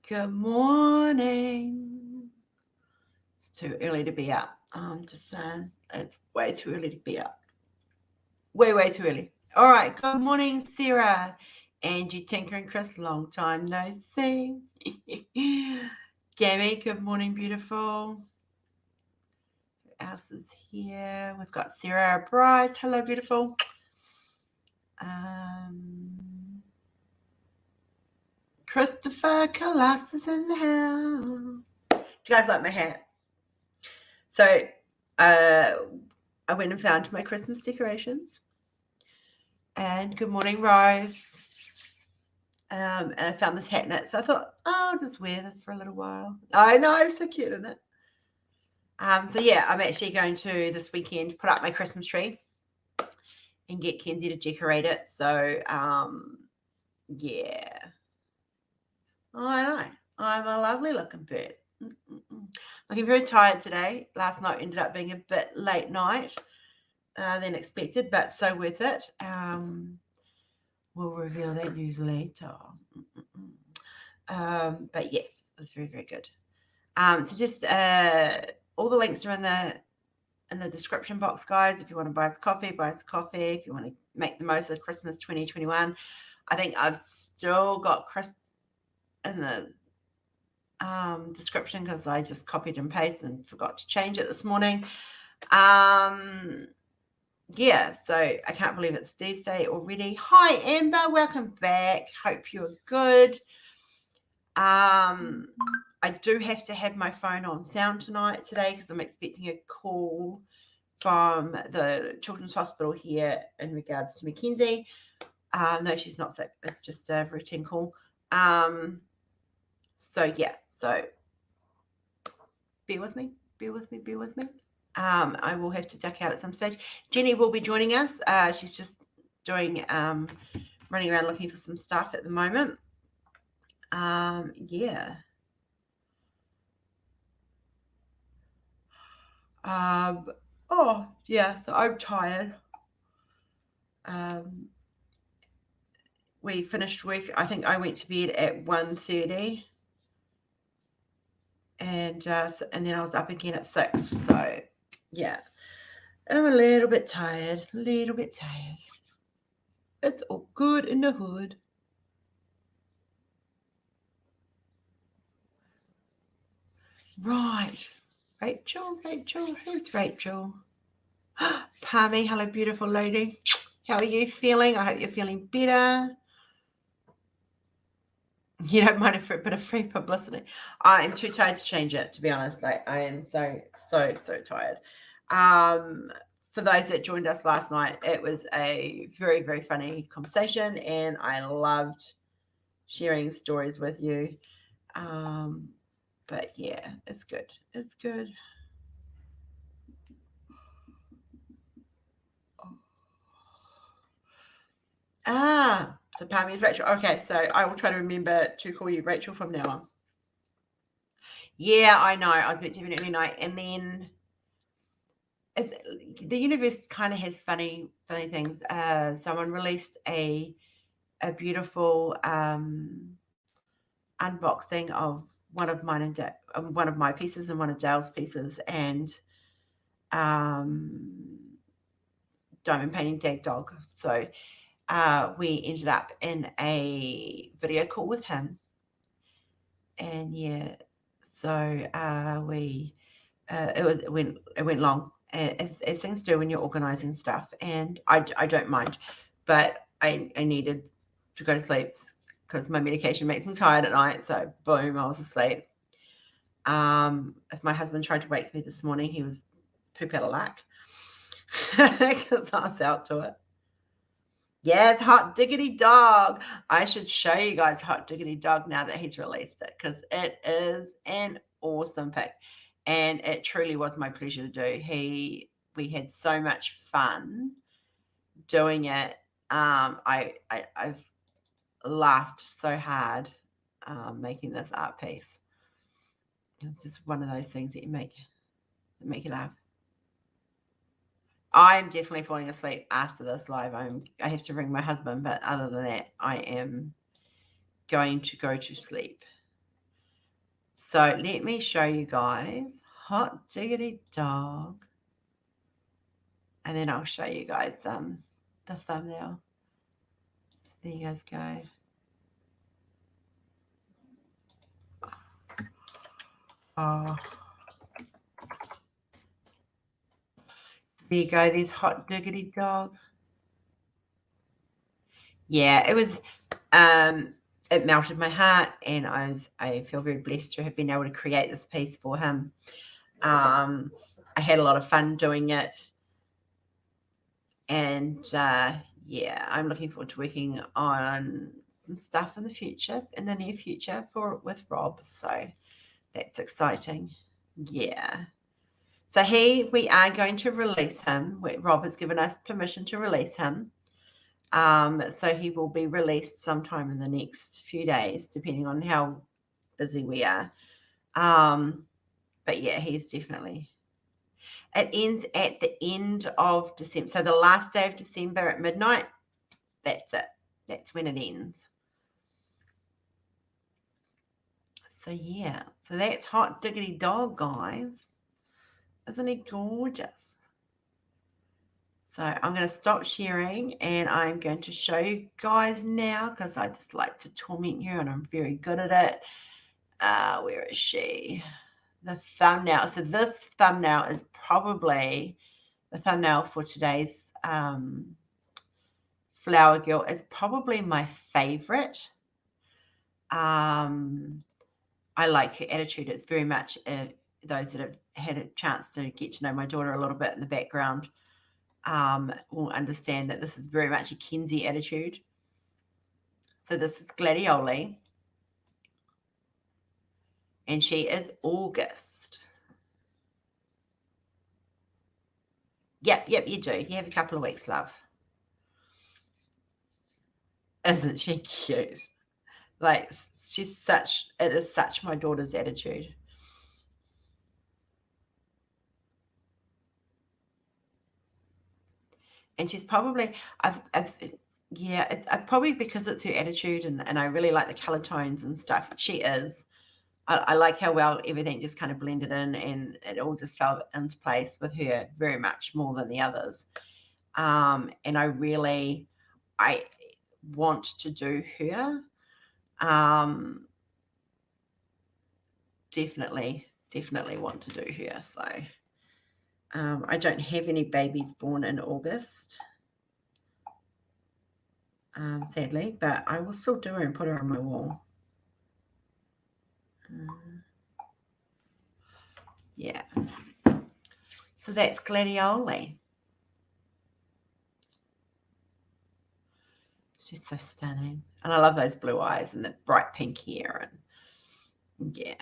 Good morning. It's too early to be up. I'm just saying, it's way too early to be up. Way too early. All right. Good morning, Sarah. Angie, Tinker, and Chris. Long time no see. Gammy, good morning, beautiful. Who else is here? We've got Sarah Bryce. Hello, beautiful. Christopher Colossus in the house. Do you guys like my hat? So I went and found my Christmas decorations. And good morning, Rose. And I found this hat in it. So I thought, oh, I'll just wear this for a little while. I know, it's so cute, isn't it? So yeah, I'm actually going to this weekend put up my Christmas tree and get Kenzie to decorate it. So yeah. I know. I'm a lovely looking bird. Looking very tired today. Last night ended up being a bit late night than expected, but so worth it. We'll reveal that news later. But yes, it was very, very good. So just all the links are in the description box, guys. If you want to buy us coffee, buy us coffee. If you want to make the most of Christmas 2021, I think I've still got Chris in the description because I just copied and pasted and forgot to change it this morning. Yeah, so I can't believe it's Thursday already. Hi, Amber. Welcome back. Hope you're good. I do have to have my phone on sound today because I'm expecting a call from the Children's Hospital here in regards to Mackenzie. No, she's not sick. It's just a routine call. So yeah, so bear with me. I will have to duck out at some stage. Jenny will be joining us. She's just doing running around looking for some stuff at the moment. Yeah. Oh yeah, so I'm tired. We finished work. I think I went to bed at 1:30. And then I was up again at 6. So yeah, I'm a little bit tired. It's all good in the hood. Right. Rachel. Who's Rachel? Palmy. Hello, beautiful lady. How are you feeling? I hope you're feeling better. You don't mind a bit of free publicity. I'm too tired to change it, to be honest. Like, I am so tired. For those that joined us last night, it was a very, very funny conversation, and I loved sharing stories with you. But yeah, it's good. So Palmy is Rachel. Okay, so I will try to remember to call you Rachel from now on. Yeah, I know. I was meant to have an early night, and then the universe kind of has funny things. Someone released a beautiful unboxing of one of mine and one of my pieces and one of Dale's pieces, and diamond painting Dag Dog. So we ended up in a video call with him, and yeah, so we it went long, as things do when you're organizing stuff, and I don't mind, but I needed to go to sleep because my medication makes me tired at night. So boom, I was asleep. If my husband tried to wake me this morning, he was poop out of luck because I was out to it. Yes, Hot Diggity Dog. I should show you guys Hot Diggity Dog now that he's released it, because it is an awesome pick, and it truly was my pleasure to do. We had so much fun doing it. I've laughed so hard making this art piece. It's just one of those things that make you laugh. I'm definitely falling asleep after this live. I have to ring my husband, but other than that, I am going to go to sleep. So let me show you guys. Hot diggity dog. And then I'll show you guys the thumbnail. There you guys go. Oh. There you go, there's hot diggity dog. Yeah, it was it melted my heart, and I feel very blessed to have been able to create this piece for him. I had a lot of fun doing it, and yeah, I'm looking forward to working on some stuff in the future, in the near future, with Rob. So that's exciting. Yeah. So we are going to release him. Rob has given us permission to release him. So he will be released sometime in the next few days, depending on how busy we are. But yeah, he's definitely. It ends at the end of December. So the last day of December at midnight, that's it. That's when it ends. So yeah, so that's Hot Diggity Dog, guys. Isn't he gorgeous? So I'm going to stop sharing, and I'm going to show you guys now, because I just like to torment you, and I'm very good at it. Where is she? The thumbnail. So this thumbnail is probably the thumbnail for today's Flower Girl. Is probably my favorite. I like her attitude. It's very much those that have had a chance to get to know my daughter a little bit in the background will understand that this is very much a Kenzie attitude. So this is Gladioli, and she is August. Yep, you do. You have a couple of weeks, love. Isn't she cute? Like, it is such my daughter's attitude. And she's probably, it's probably because it's her attitude, and I really like the color tones and stuff. She is. I like how well everything just kind of blended in, and it all just fell into place with her very much more than the others. And I want to do her. Definitely want to do her. So I don't have any babies born in August, sadly, but I will still do her and put her on my wall. Yeah. So that's Gladioli. She's so stunning. And I love those blue eyes and the bright pink hair. And yeah.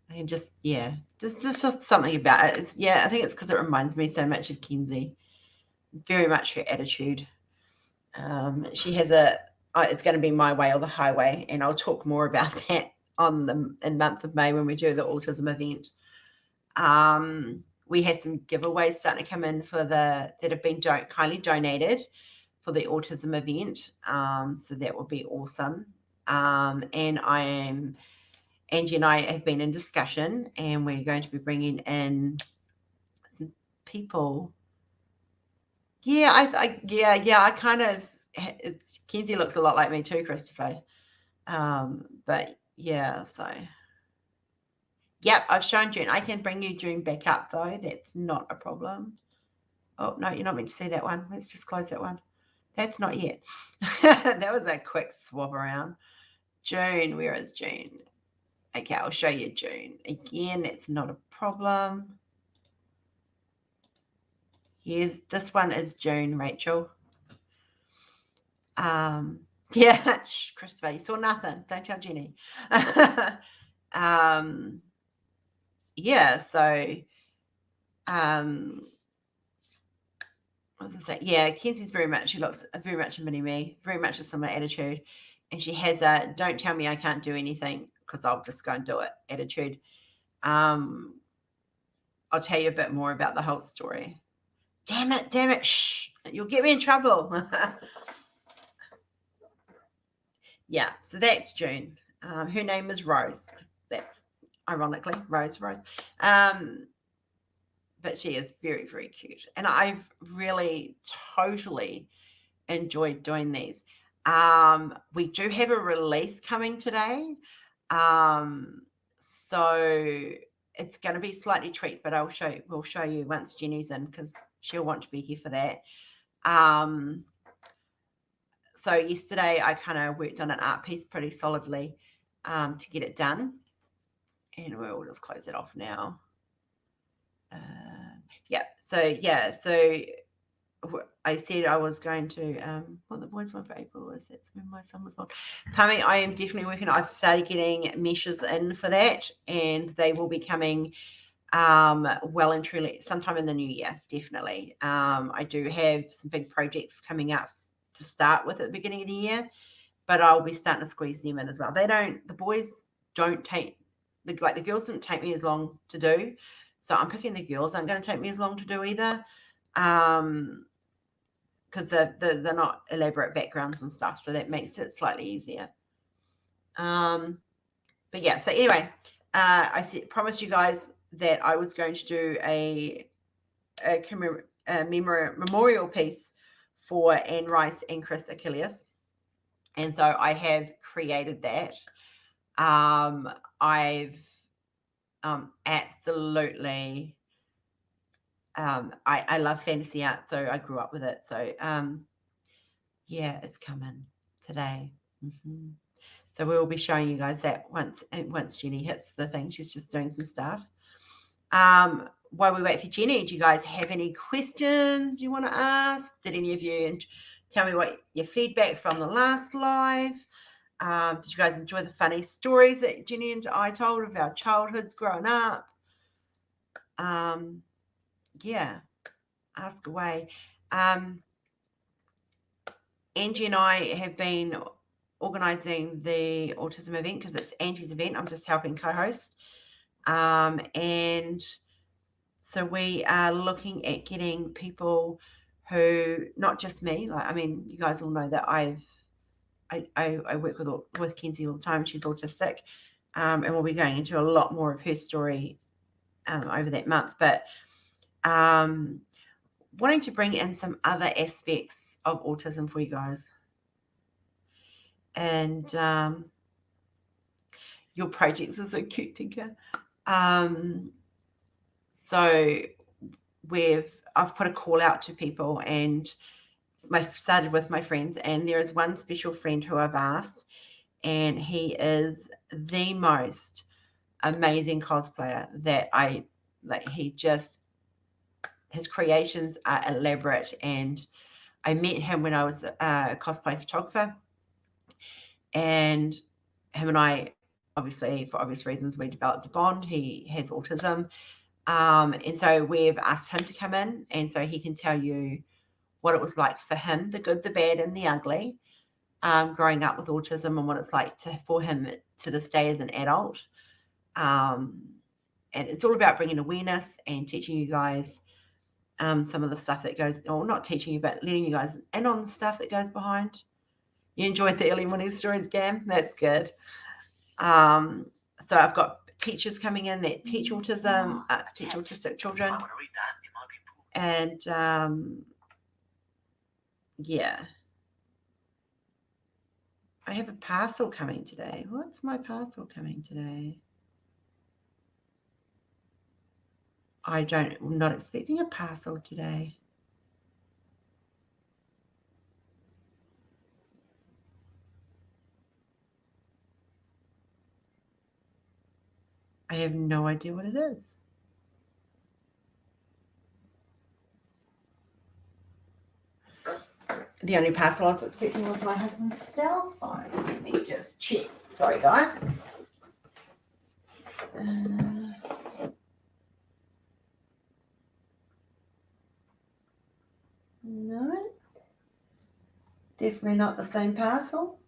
And just, yeah, there's just something about it. I think it's because it reminds me so much of Kenzie. Very much her attitude. She has it's going to be my way or the highway, and I'll talk more about that in month of May when we do the autism event. We have some giveaways starting to come in that have been kindly donated for the autism event. So that will be awesome. And Angie and I have been in discussion, and we're going to be bringing in some people. Yeah, I kind of. Kenzie looks a lot like me too, Christopher. But yeah, so. Yep, I've shown June. I can bring you June back up, though. That's not a problem. Oh, no, you're not meant to see that one. Let's just close that one. That's not yet. That was a quick swap around. June, where is June? Okay, I'll show you June. Again, it's not a problem. This one is June, Rachel. Yeah, shh, Christopher, you saw nothing. Don't tell Jenny. Yeah, so what was I say? Yeah, Kenzie's she looks very much a mini me, very much a similar attitude. And she has a don't tell me I can't do anything because I'll just go and do it attitude. I'll tell you a bit more about the whole story. Damn it, shh, you'll get me in trouble. yeah, so that's June. Her name is Rose. That's ironically Rose. But she is very, very cute. And I've really totally enjoyed doing these. We do have a release coming today. So it's going to be slightly tweaked, but we'll show you once Jenny's in, because she'll want to be here for that. So yesterday I kind of worked on an art piece pretty solidly to get it done. And we'll just close it off now. So I said I was going to what the boys want for April was. That's when my son was born. Pammy, I am definitely working. I've started getting meshes in for that, and they will be coming well and truly sometime in the new year, definitely. I do have some big projects coming up to start with at the beginning of the year, but I'll be starting to squeeze them in as well. The boys don't take the girls didn't take me as long to do, so I'm picking the girls aren't going to take me as long to do either, because they're not elaborate backgrounds and stuff, so that makes it slightly easier. But yeah, so anyway, I promised you guys that I was going to do a memorial piece for Anne Rice and Chris Achilles, and so I have created that. I've absolutely I love fantasy art, so I grew up with it. So yeah, it's coming today. So we will be showing you guys that once Jenny hits the thing. She's just doing some stuff. While we wait for Jenny, do you guys have any questions you want to ask? Did any of you tell me what your feedback from the last live? Did you guys enjoy the funny stories that Jenny and I told of our childhoods growing up? Yeah, ask away. Angie and I have been organising the autism event because it's Angie's event. I'm just helping co-host. And so we are looking at getting people who, not just me, you guys all know that I work with Kenzie all the time. She's autistic, and we'll be going into a lot more of her story over that month. But wanting to bring in some other aspects of autism for you guys. And your projects are so cute, Tinker. So I've put a call out to people, and started with my friends, and there is one special friend who I've asked, and he is the most amazing cosplayer that I like. His creations are elaborate, and I met him when I was a cosplay photographer, and him and I, obviously for obvious reasons, we developed a bond. He has autism, and so we've asked him to come in, and so he can tell you what it was like for him, the good, the bad, and the ugly, growing up with autism, and what it's like for him to this day as an adult. And it's all about bringing awareness and teaching you guys some of the stuff that goes, or not teaching you, but letting you guys in on the stuff that goes behind. You enjoyed the early morning stories, Gam? That's good. So I've got teachers coming in that teach autism, teach autistic children. And yeah. I have a parcel coming today. What's my parcel coming today? I'm not expecting a parcel today. I have no idea what it is. The only parcel I was expecting was my husband's cell phone. Let me just check. Sorry, guys. No. Definitely not the same parcel.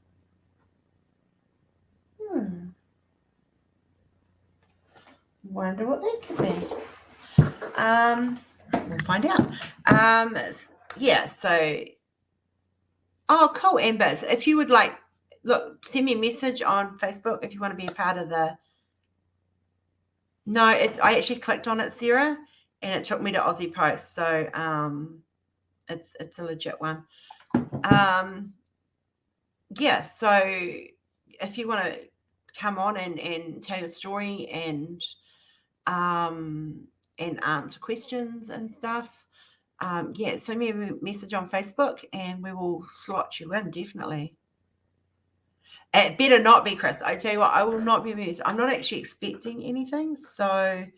Wonder what that could be. We'll find out. Yeah, so... Oh, cool, Amber. So if you would like look, send me a message on Facebook if you want to be a part of the. No, I actually clicked on it, Sarah, and it took me to Aussie Post. So it's a legit one. Yeah, so if you want to come on and tell your story and answer questions and stuff, yeah, send me a message on Facebook and we will slot you in, definitely. It better not be, Chris. I tell you what, I will not be amused. I'm not actually expecting anything, so I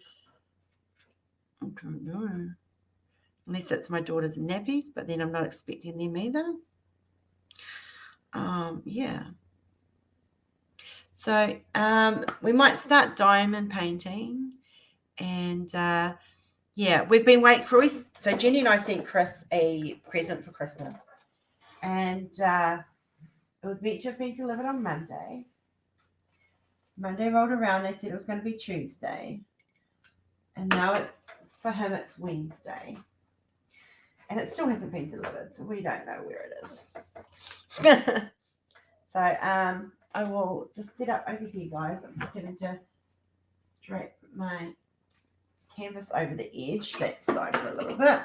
don't know. Unless it's my daughter's nappies, but then I'm not expecting them either. Yeah. So we might start diamond painting, and yeah, we've been waiting for us. So Jenny and I sent Chris a present for Christmas, and it was meant to have been delivered on Monday. Monday rolled around, they said it was going to be Tuesday, and now it's, for him, it's Wednesday. And it still hasn't been delivered, so we don't know where it is. So I will just set up over here, guys. I'm just having to drape my canvas over the edge, that side for a little bit.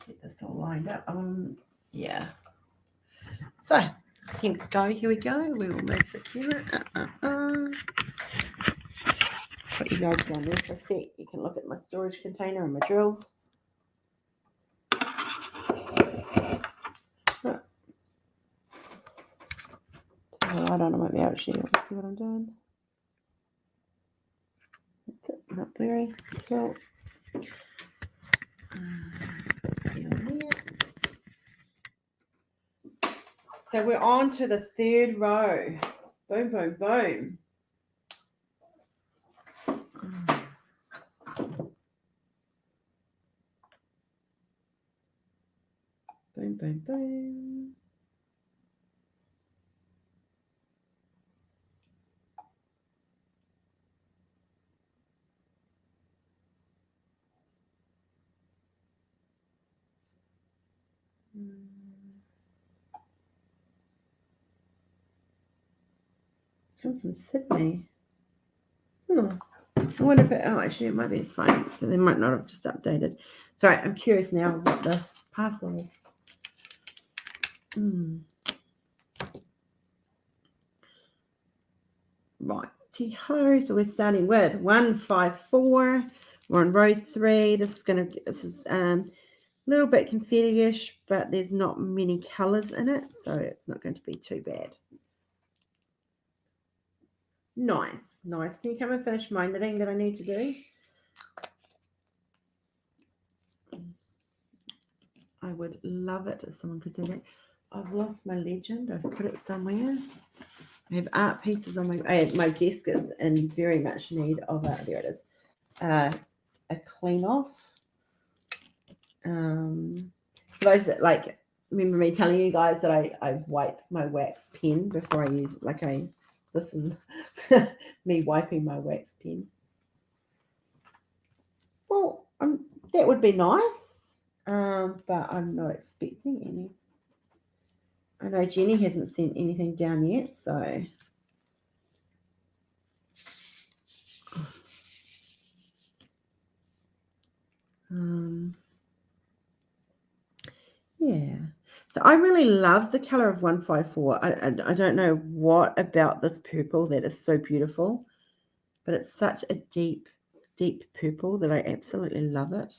Get this all lined up. Yeah. So here we go. We will move the camera. Put you guys down there for a sec. You can look at my storage container and my drills. I don't know, I might be able to show you. See what I'm doing. That's it, not blurry. Cool. So we're on to the third row. Boom, boom, boom. Boom, boom, boom. Come from Sydney. I wonder if it, actually it might be, it's fine. So they might not have just updated. Sorry, I'm curious now what this parcel is. Righty-ho. So we're starting with 154. We're on row 3. This is a little bit confetti-ish, but there's not many colors in it, so it's not going to be too bad. Nice. Can you come and finish my knitting that I need to do? I would love it if someone could do that. I've lost my legend. I've put it somewhere. I have art pieces on my desk is in very much need of a, there it is, a clean off. For those that remember me telling you guys that I wipe my wax pen before I use it. This is me wiping my wax pen. Well, that would be nice, but I'm not expecting any. I know Jenny hasn't sent anything down yet, so yeah. So I really love the color of 154. I don't know what about this purple that is so beautiful, but it's such a deep purple that I absolutely love it.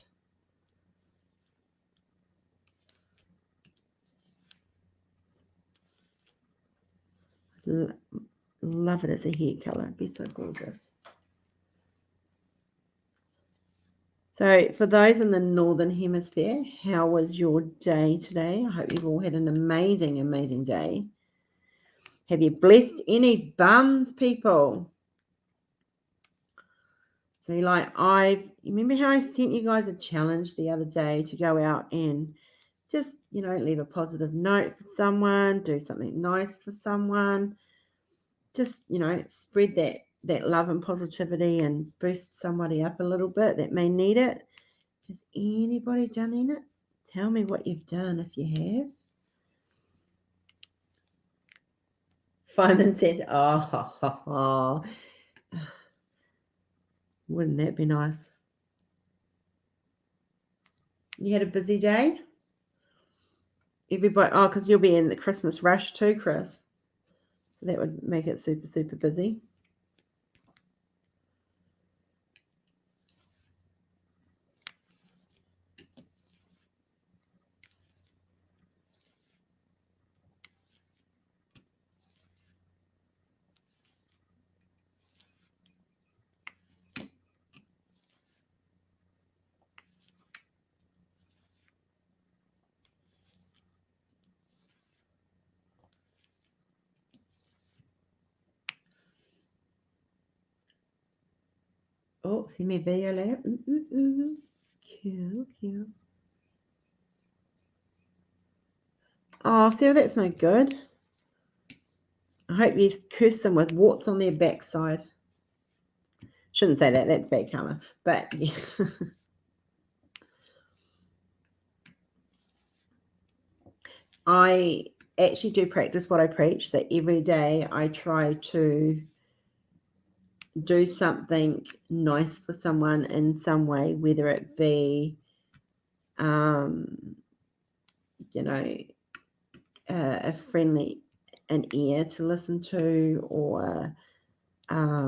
Love it as a hair color. It'd be so gorgeous. So for those in the Northern Hemisphere, how was your day today? I hope you've all had an amazing day. Have you blessed any bums, people? So you remember how I sent you guys a challenge the other day to go out and just, leave a positive note for someone, do something nice for someone. Just, spread that that love and positivity and boost somebody up a little bit that may need it. Has anybody done it? Tell me what you've done if you have. Fireman says, oh, wouldn't that be nice? You had a busy day? Everybody, because you'll be in the Christmas rush too, Chris. So that would make it super, super busy. Oh, see my video later? Cute, cute. Oh, see, that's no good. I hope you curse them with warts on their backside. Shouldn't say that. That's bad karma. But yeah. I actually do practice what I preach. So every day I try to do something nice for someone in some way, whether it be, a friendly, an ear to listen to, or a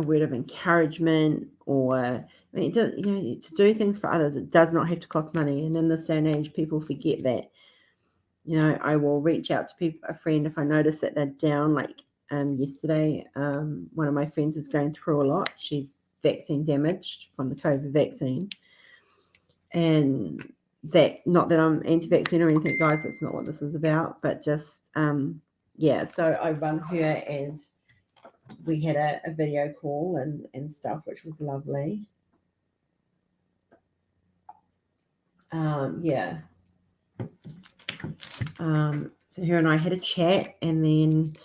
word of encouragement, or I mean, it does, to do things for others, it does not have to cost money. And in this day and age, people forget that. I will reach out to a friend if I notice that they're down. Like yesterday, one of my friends is going through a lot. She's vaccine damaged from the COVID vaccine, and not that I'm anti-vaccine or anything, guys. That's not what this is about. But just so I run her, and we had a video call and stuff, which was lovely. So her and I had a chat, and then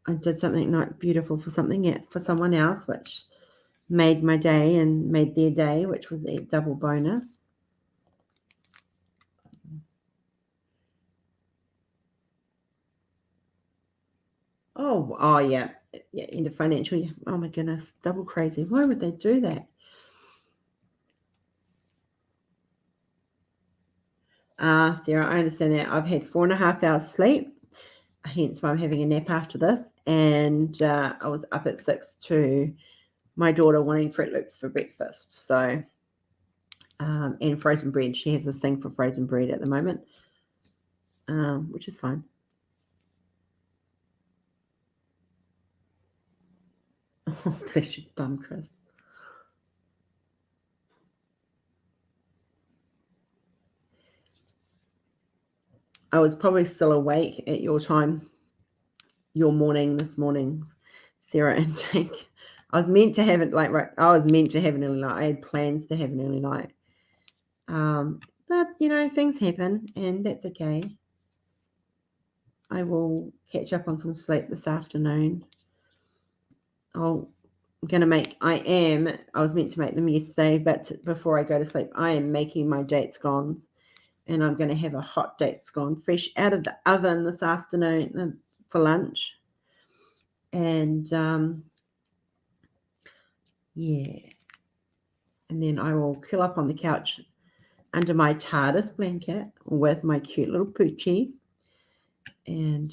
I did something not beautiful for someone else, which made my day and made their day, which was a double bonus. Oh yeah, into financial year. Oh my goodness, double crazy. Why would they do that? Sarah, I understand that. I've had 4.5 hours sleep, hence why I'm having a nap after this. And I was up at 6 to my daughter wanting Fruit Loops for breakfast. So, and frozen bread. She has this thing for frozen bread at the moment, which is fine. Oh, bless your bum, Chris. I was probably still awake at your time, your morning, this morning, Sarah and Jake. I was meant to have it I was meant to have an early night. I had plans to have an early night. But, things happen, and that's okay. I will catch up on some sleep this afternoon. I was meant to make them yesterday, but before I go to sleep, I am making my date scones, and I'm going to have a hot date scone fresh out of the oven this afternoon for lunch. And and then I will curl up on the couch under my TARDIS blanket with my cute little poochie and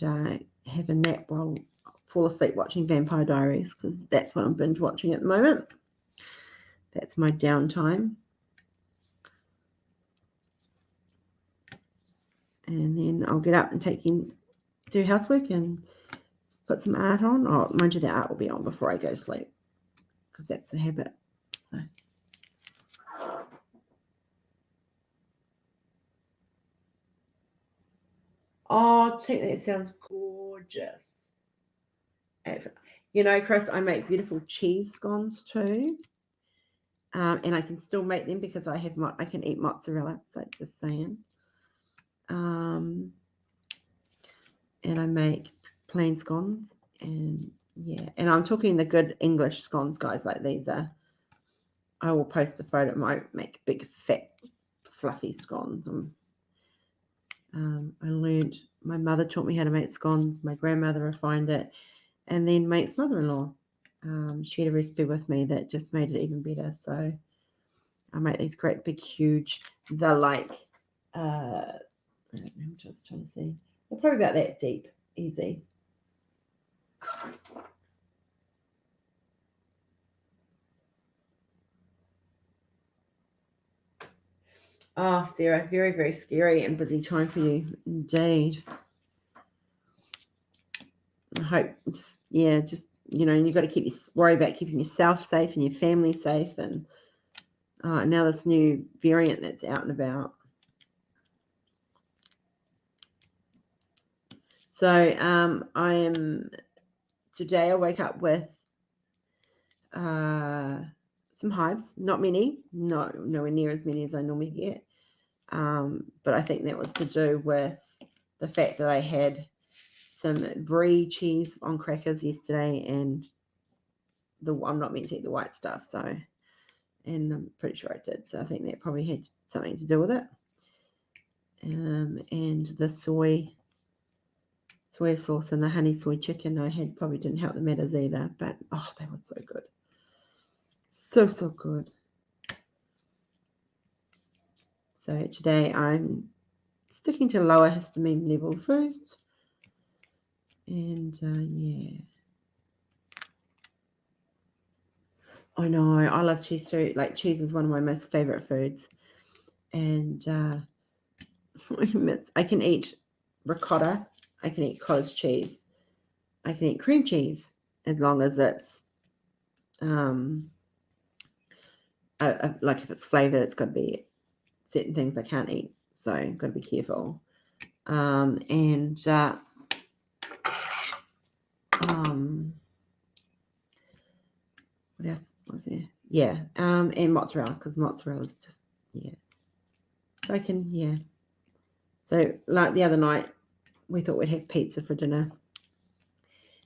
have a nap while I fall asleep watching Vampire Diaries, because that's what I'm binge watching at the moment. That's my downtime. And then I'll get up and do housework and put some art on. Oh, mind you, the art will be on before I go to sleep, because that's the habit. So. Oh, that sounds gorgeous. Chris, I make beautiful cheese scones too. And I can still make them because I can eat mozzarella. So just saying. and I make plain scones. And yeah, and I'm talking the good English scones, guys. Like these are. I will post a photo. I might make big, fat, fluffy scones. I learned. My mother taught me how to make scones. My grandmother refined it, and then mate's mother-in-law shared a recipe with me that just made it even better. So I make these great, big, huge. They're like. I'm just trying to see. They're probably about that deep. Easy. Oh, Sarah, very, very scary and busy time for you indeed. I hope, just you've got to worry about keeping yourself safe and your family safe. And now this new variant that's out and about. So today I woke up with some hives, not many, nowhere near as many as I normally get. But I think that was to do with the fact that I had some brie cheese on crackers yesterday, and I'm not meant to eat the white stuff, and I'm pretty sure I did. So I think that probably had something to do with it. And the soy sauce and the honey soy chicken I had probably didn't help the matters either. But they were so good, so good. So today I'm sticking to lower histamine level foods. And yeah. I know, I love cheese too. Like, cheese is one of my most favorite foods. And I can eat ricotta. I can eat cottage cheese. I can eat cream cheese as long as it's like if it's flavored, it's got to be certain things I can't eat. So I've got to be careful. And what else was there? Yeah, and mozzarella, because mozzarella is just, yeah. So I can, yeah. So like the other night, we thought we'd have pizza for dinner.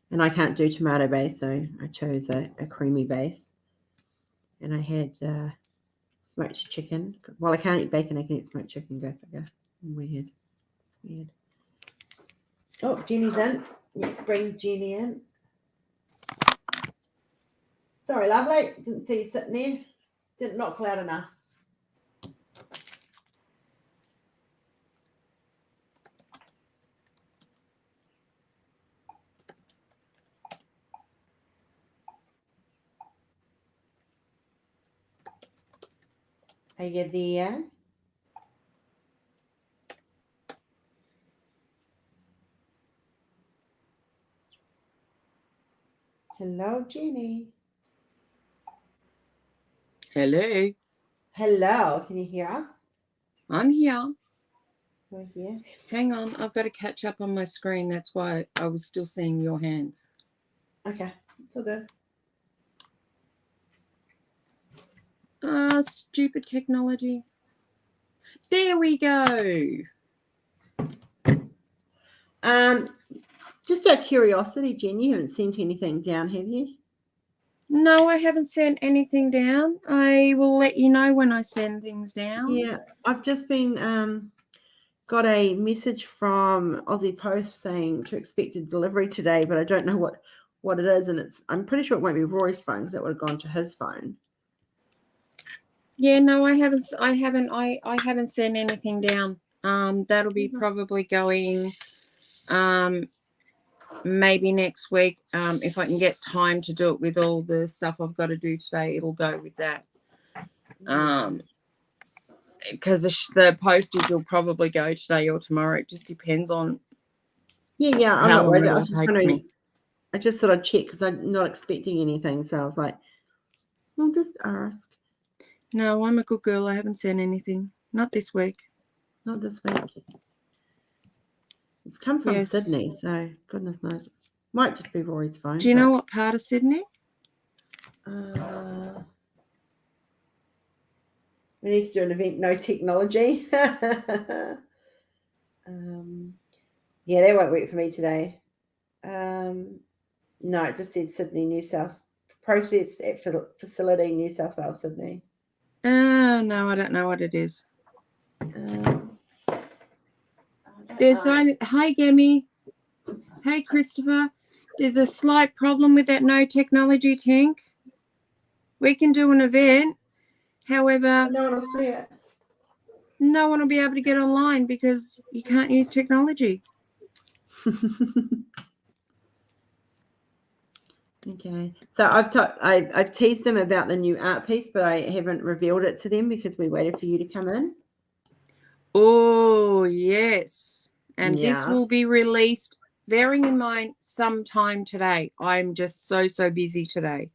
And I can't do tomato base, so I chose a creamy base. And I had smoked chicken. Well, I can't eat bacon, I can eat smoked chicken. Go figure. Weird. It's weird. Oh, Jenny's in. Let's bring Jenny in. Sorry, lovely. Didn't see you sitting there. Didn't knock loud enough. Are you there? Hello, Jenny. Hello. Hello. Can you hear us? I'm here. We're here. Hang on, I've got to catch up on my screen. That's why I was still seeing your hands. Okay, it's all good. Stupid technology. There we go. Just out of curiosity, Jen, you haven't sent anything down, have you? No, I haven't sent anything down. I will let you know when I send things down. Yeah, I've just been got a message from Aussie Post saying to expect a delivery today, but I don't know what it is, and I'm pretty sure it won't be Rory's phone because that would have gone to his phone. Yeah, no, I haven't sent anything down. That'll be probably going maybe next week. If I can get time to do it with all the stuff I've got to do today, it'll go with that. Because the postage will probably go today or tomorrow. It just depends on Yeah. I'm how not long worried. it all takes me. I just thought I'd check because I'm not expecting anything, so I was like, I'll just ask. No, I'm a good girl. I haven't sent anything. Not this week. Not this week. It's come from Sydney, so goodness knows. Might just be Rory's phone. Do you know what part of Sydney? We need to do an event, no technology. Yeah, that won't work for me today. No, it just says Sydney, New South. Process at facility, New South Wales, Sydney. No, I don't know what it is. There's only, hi, Gemmy. Hey, Christopher. There's a slight problem with that no technology tank. We can do an event. However, no one will see it. No one will be able to get online because you can't use technology. Okay, so I've teased them about the new art piece, but I haven't revealed it to them because we waited for you to come in. Oh, yes. And this will be released, bearing in mind, sometime today. I'm just so busy today.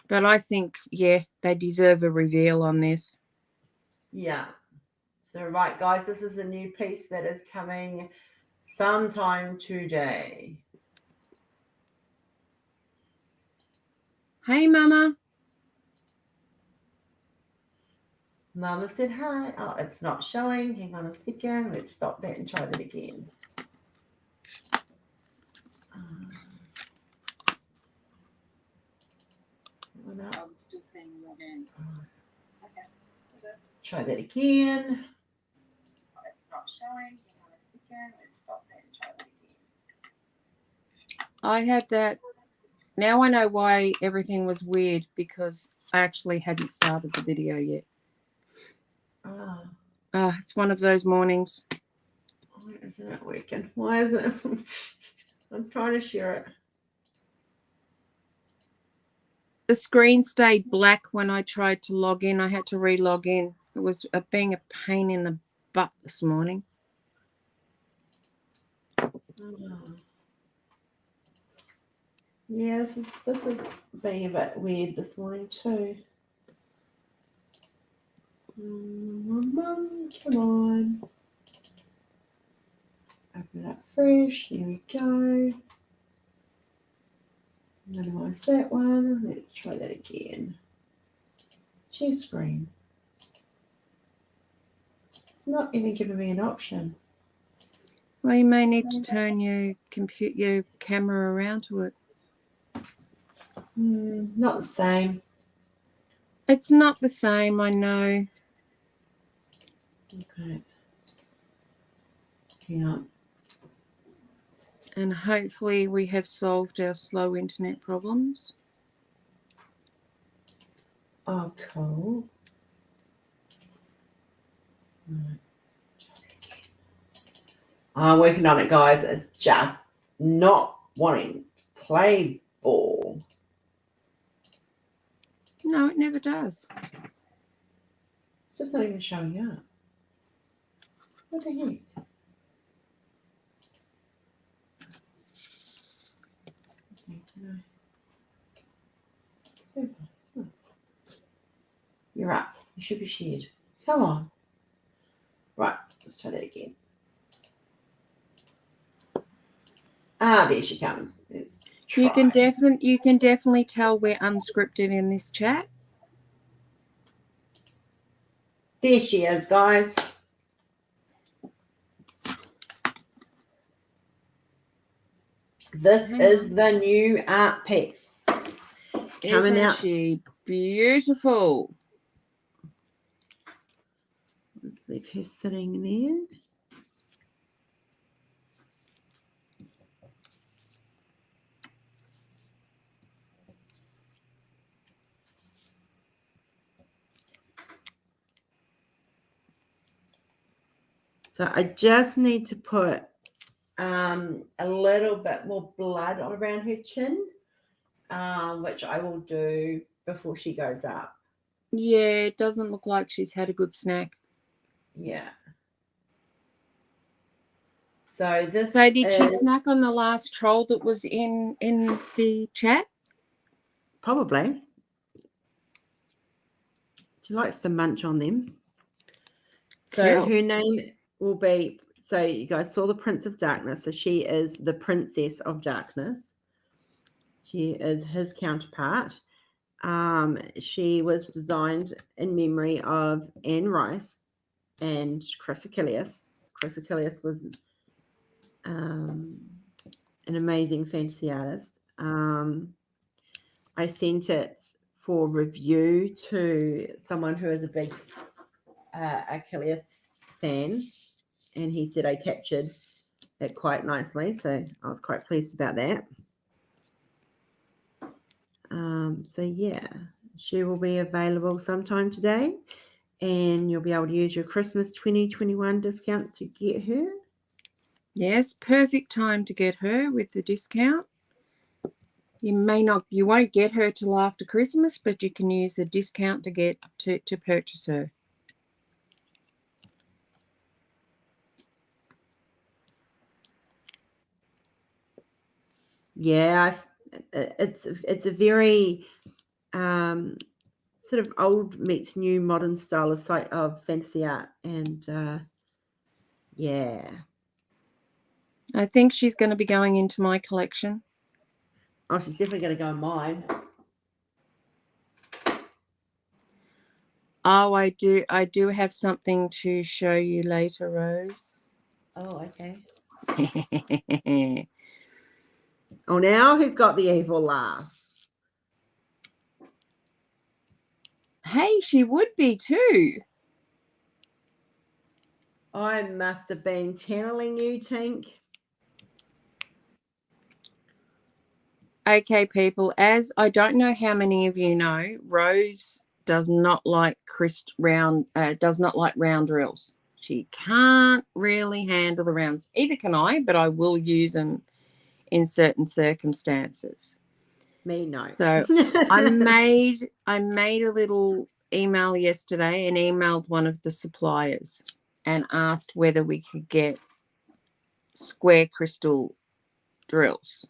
But I think, yeah, they deserve a reveal on this. Yeah. So, right, guys, this is a new piece that is coming sometime today. Hey, Mama. Mama said hi. Oh, it's not showing. Hang on a second. Let's stop that and try that again. I'm still seeing your hands. Okay. Try that again. It's not showing. Hang on a second. Let's stop that and try that again. I had that. Now I know why everything was weird, because I actually hadn't started the video yet. It's one of those mornings. Why isn't it working? Why isn't it? I'm trying to share it. The screen stayed black when I tried to log in. I had to re-log in. It was being a pain in the butt this morning. Yeah, this is being a bit weird this morning too. Come on. Open it up fresh. There we go. Minimize that one. Let's try that again. Share screen. Not even giving me an option. Well, you may need to turn your camera around to it. Not the same. It's not the same, I know. Okay. Hang on. And hopefully we have solved our slow internet problems. Oh, cool. I'm working on it, guys. It's just not wanting to play ball. No, it never does. It's just not even showing up. What the heck? You're up. You should be shared. Come on. Right, let's try that again. There she comes. Let's try. You can definitely tell we're unscripted in this chat. There she is, guys. This is the new art piece. Coming Isn't out. she beautiful? Let's leave her sitting there. So I just need to put a little bit more blood around her chin, which I will do before she goes up. Yeah, it doesn't look like she's had a good snack. Yeah. So this. So did she snack on the last troll that was in the chat? Probably. She likes to munch on them. So Cool. her name will be. So you guys saw the Prince of Darkness. So she is the Princess of Darkness. She is his counterpart. She was designed in memory of Anne Rice and Chris Achilles. Chris Achilles was an amazing fantasy artist. I sent it for review to someone who is a big Achilles fan, and he said I captured it quite nicely, so I was quite pleased about that. So yeah, she will be available sometime today, and you'll be able to use your Christmas 2021 discount to get her. Yes, perfect time to get her with the discount. You won't get her till after Christmas, but you can use the discount to get to purchase her. Yeah, it's a very sort of old meets new modern style of fantasy art, and yeah. I think she's going to be going into my collection. Oh, she's definitely going to go in mine. Oh, I do have something to show you later, Rose. Oh, okay. Oh, now who's got the evil laugh? Hey, she would be too. I must have been channeling you, Tink. Okay, people, as I don't know how many of you know, Rose does not like round reels. She can't really handle the rounds. Either can I, but I will use them in certain circumstances. Me, no. So I made a little email yesterday and emailed one of the suppliers and asked whether we could get square crystal drills.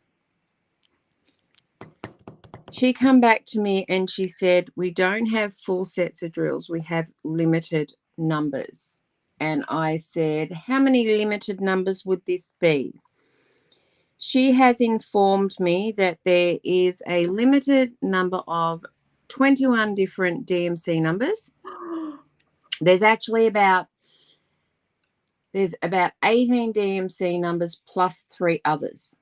She come back to me and she said, we don't have full sets of drills. We have limited numbers. And I said, how many limited numbers would this be? She has informed me that there is a limited number of 21 different DMC numbers. There's actually about 18 DMC numbers plus 3 others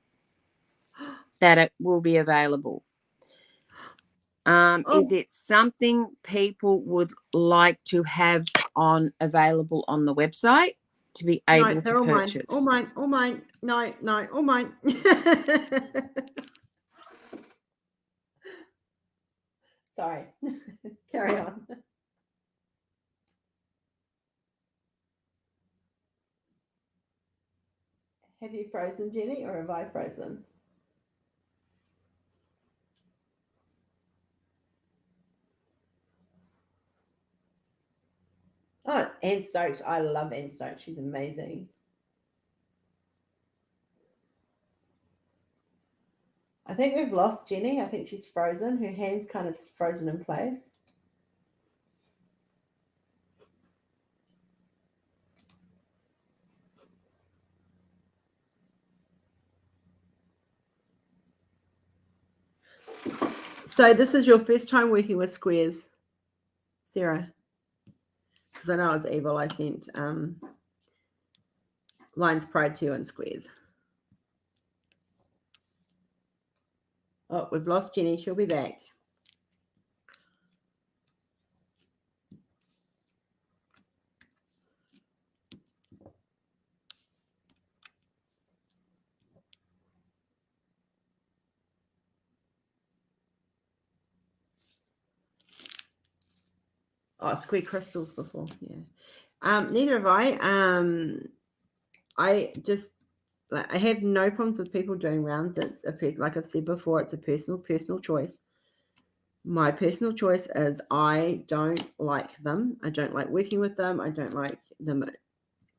that it will be available. Is it something people would like to have available on the website to be able to purchase? All mine. No, all mine. Sorry. Carry on. Have you frozen, Jenny, or have I frozen? Oh, Anne Stokes. I love Anne Stokes. She's amazing. I think we've lost Jenny. I think she's frozen. Her hand's kind of frozen in place. So this is your first time working with squares, Sarah? Because I know it's evil. I sent lines prior to and squares. Oh, we've lost Jenny. She'll be back. Oh, square crystals before, yeah. Neither have I. I have no problems with people doing rounds. It's like I've said before, it's a personal choice. My personal choice is I don't like them. I don't like working with them. I don't like them,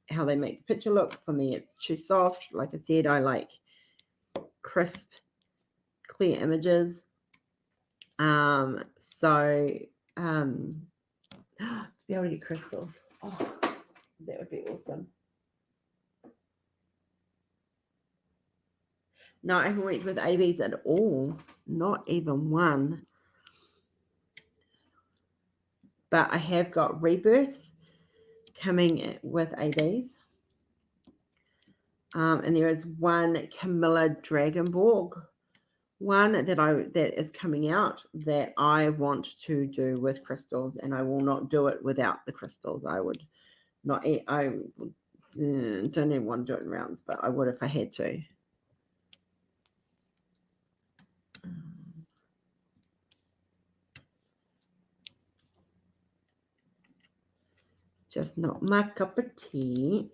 how they make the picture look. For me, it's too soft. Like I said, I like crisp, clear images. To be able to get crystals, oh, that would be awesome. No, I haven't worked with ABs at all, not even one. But I have got Rebirth coming with ABs. And there is one Camilla Draconborg, one that is coming out that I want to do with crystals, and I will not do it without the crystals. I would not. I don't even want to do it in rounds, but I would if I had to. It's just not my cup of tea.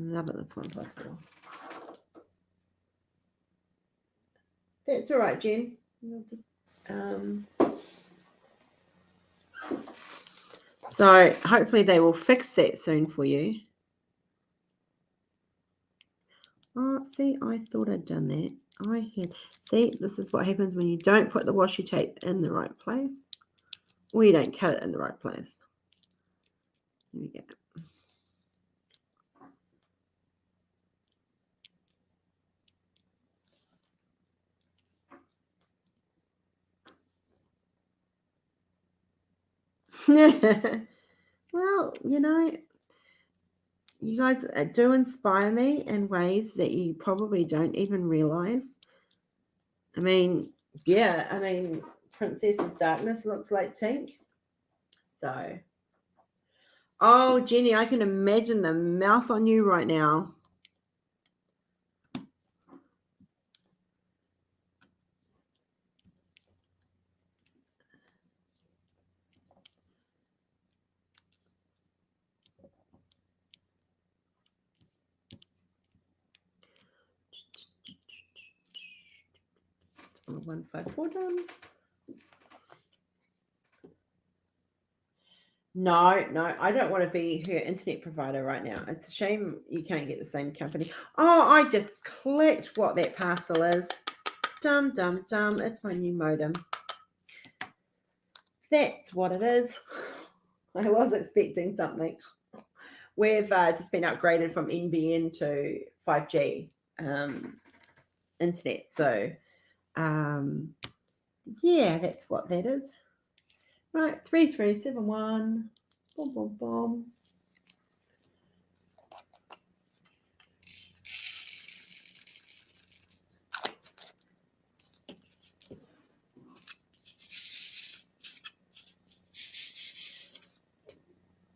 Love it, this one. That's all right, Jen. Just, so hopefully they will fix that soon for you. Oh, see, I thought I'd done that. I had. See, this is what happens when you don't put the washi tape in the right place, or you don't cut it in the right place. There we go. Well, you know, you guys do inspire me in ways that you probably don't even realize. I mean, yeah, Princess of Darkness looks like Tink. So, oh, Jenny, I can imagine the mouth on you right now. Oh, 154 done. No, I don't want to be her internet provider right now. It's a shame you can't get the same company. Oh, I just clicked what that parcel is. Dum, dum, dum. It's my new modem. That's what it is. I was expecting something. We've just been upgraded from NBN to 5G internet. So, yeah, that's what that is. Right, 3371. Boom, boom, boom.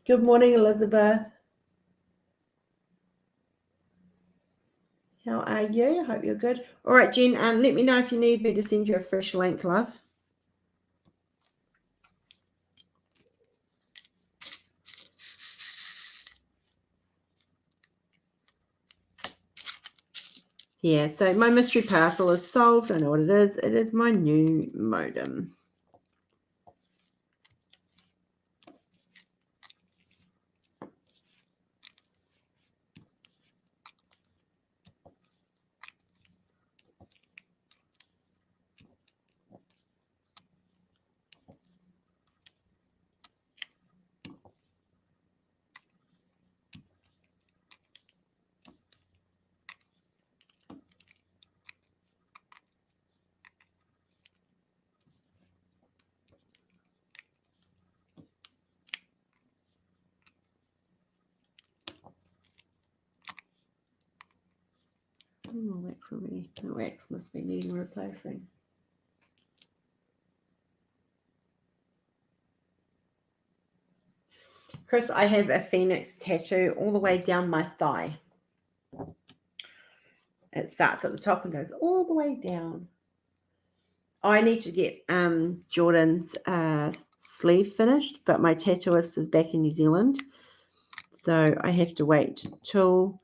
Good morning, Elizabeth. How are you? I hope you're good. All right, Jen, let me know if you need me to send you a fresh link, love. Yeah, so my mystery parcel is solved. I know what it is. It is my new modem. Oh, wax already. The wax must be needing replacing. Chris, I have a phoenix tattoo all the way down my thigh. It starts at the top and goes all the way down. I need to get Jordan's sleeve finished, but my tattooist is back in New Zealand. So I have to wait till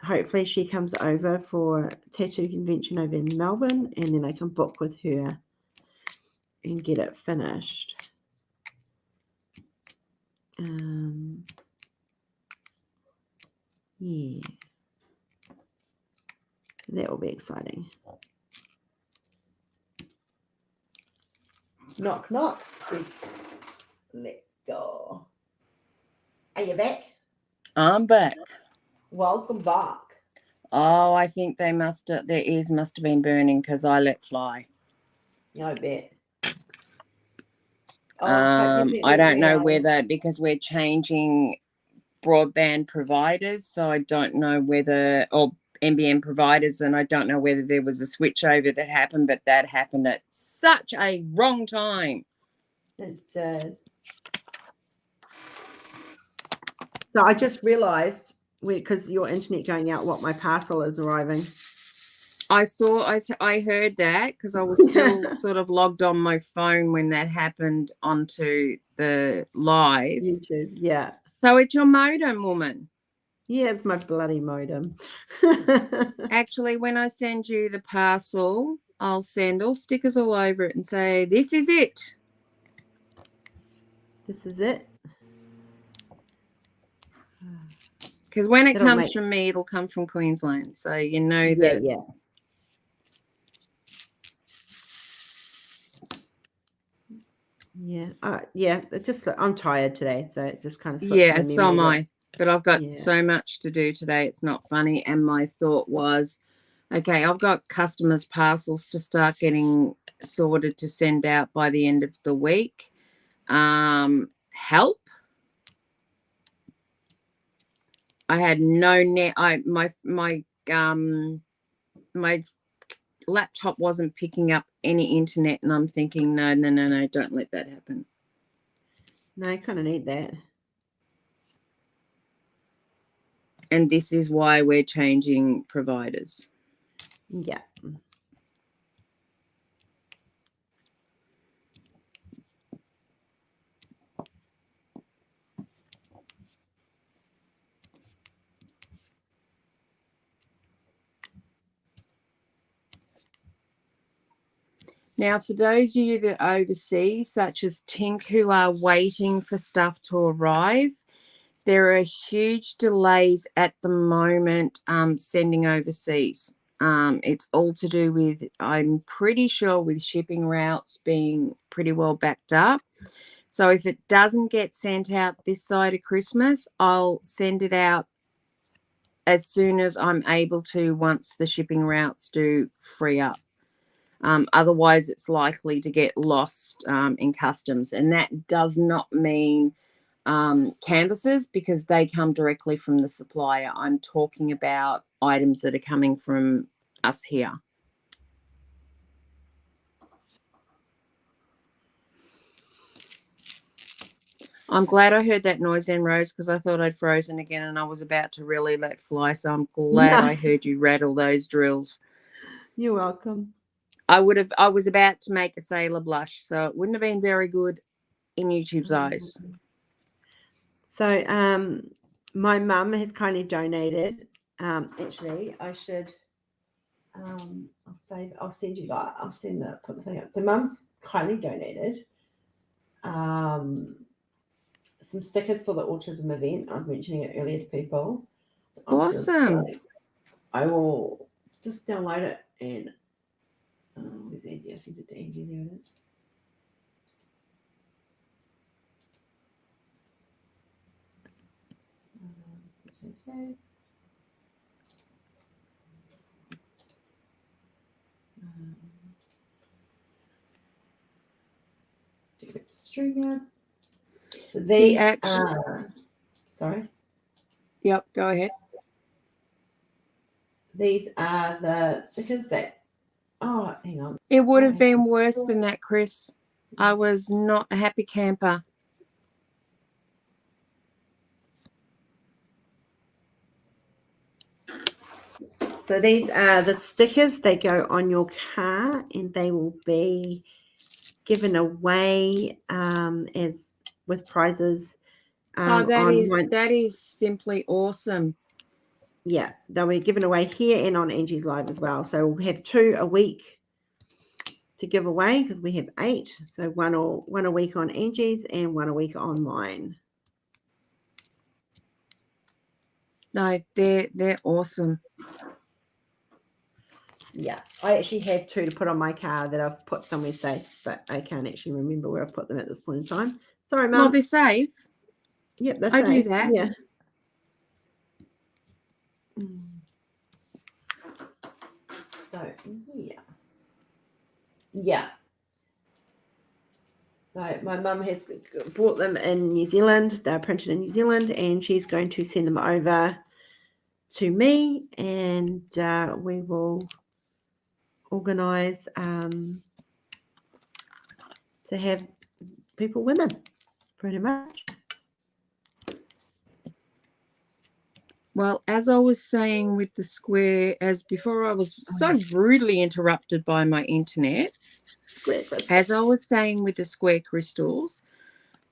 hopefully she comes over for tattoo convention over in Melbourne, and then I can book with her and get it finished. Yeah, that will be exciting. Knock, knock. Let's go. Are you back? I'm back. Welcome back. Oh, I think their ears must have been burning because I let fly. I bet. I don't know whether, because we're changing broadband providers, so I don't know whether, or NBN providers, and I don't know whether there was a switchover that happened, but that happened at such a wrong time. It did. So I just realised, because your internet going out, what my parcel is arriving. I heard that because I was still sort of logged on my phone when that happened onto the live. YouTube, yeah. So it's your modem, woman. Yeah, it's my bloody modem. Actually, when I send you the parcel, I'll send all stickers all over it and say, this is it. This is it. Because when it comes from me, it'll come from Queensland. So you know that. Yeah. Yeah. It just, I'm tired today, so it just kind of slipped. Yeah, so am I. But I've got so much to do today. It's not funny. And my thought was, okay, I've got customers' parcels to start getting sorted to send out by the end of the week. Help. I had no net. My laptop wasn't picking up any internet, and I'm thinking, no, don't let that happen. No, I kind of need that. And this is why we're changing providers. Yeah. Now, for those of you that are overseas, such as Tink, who are waiting for stuff to arrive, there are huge delays at the moment sending overseas. It's all to do with, I'm pretty sure, with shipping routes being pretty well backed up. So if it doesn't get sent out this side of Christmas, I'll send it out as soon as I'm able to, once the shipping routes do free up. Otherwise, it's likely to get lost in customs. And that does not mean canvases, because they come directly from the supplier. I'm talking about items that are coming from us here. I'm glad I heard that noise then, Rose, because I thought I'd frozen again and I was about to really let fly. So I'm glad I heard you rattle those drills. You're welcome. I was about to make a sailor blush, so it wouldn't have been very good in YouTube's eyes. So my mum has kindly donated. Actually, I should. I'll send you that. Put the thing up. So mum's kindly donated some stickers for the autism event. I was mentioning it earlier to people. So awesome. I will just download it and where's Angie? I sent it to Angie. There it is. Streamer. So these sorry. Yep, go ahead. These are the stickers that. Oh, hang on. It would have been worse than that, Chris. I was not a happy camper. So these are the stickers. They go on your car and they will be given away as with prizes. That is simply awesome. Yeah, they'll be given away here and on Angie's Live as well. So we'll have 2 a week to give away, because we have 8. So one a week on Angie's and 1 a week on mine. No, they're awesome. Yeah, I actually have 2 to put on my car that I've put somewhere safe, but I can't actually remember where I've put them at this point in time. Sorry, Mum. Well, they're safe. Yep, they're safe. I do that. Yeah. So, yeah. So So my mum has bought them in New Zealand. They're printed in New Zealand, and she's going to send them over to me, and we will organise to have people win them, pretty much. Well, as I was saying with the square, as before I was so rudely interrupted by my internet. As I was saying with the square crystals,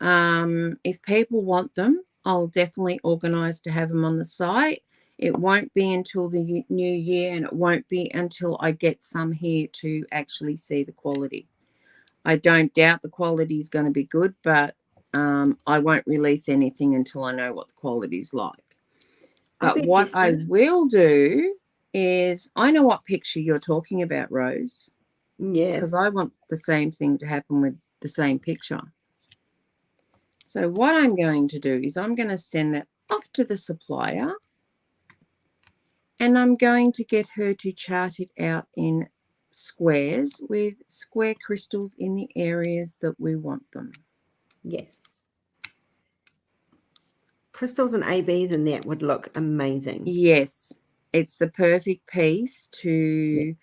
if people want them, I'll definitely organise to have them on the site. It won't be until the new year, and it won't be until I get some here to actually see the quality. I don't doubt the quality is going to be good, but I won't release anything until I know what the quality is like. But what I will do is, I know what picture you're talking about, Rose. Yeah. Because I want the same thing to happen with the same picture. So what I'm going to do is I'm going to send that off to the supplier, and I'm going to get her to chart it out in squares with square crystals in the areas that we want them. Yes. Crystals and ABs in that would look amazing. Yes. It's the perfect piece to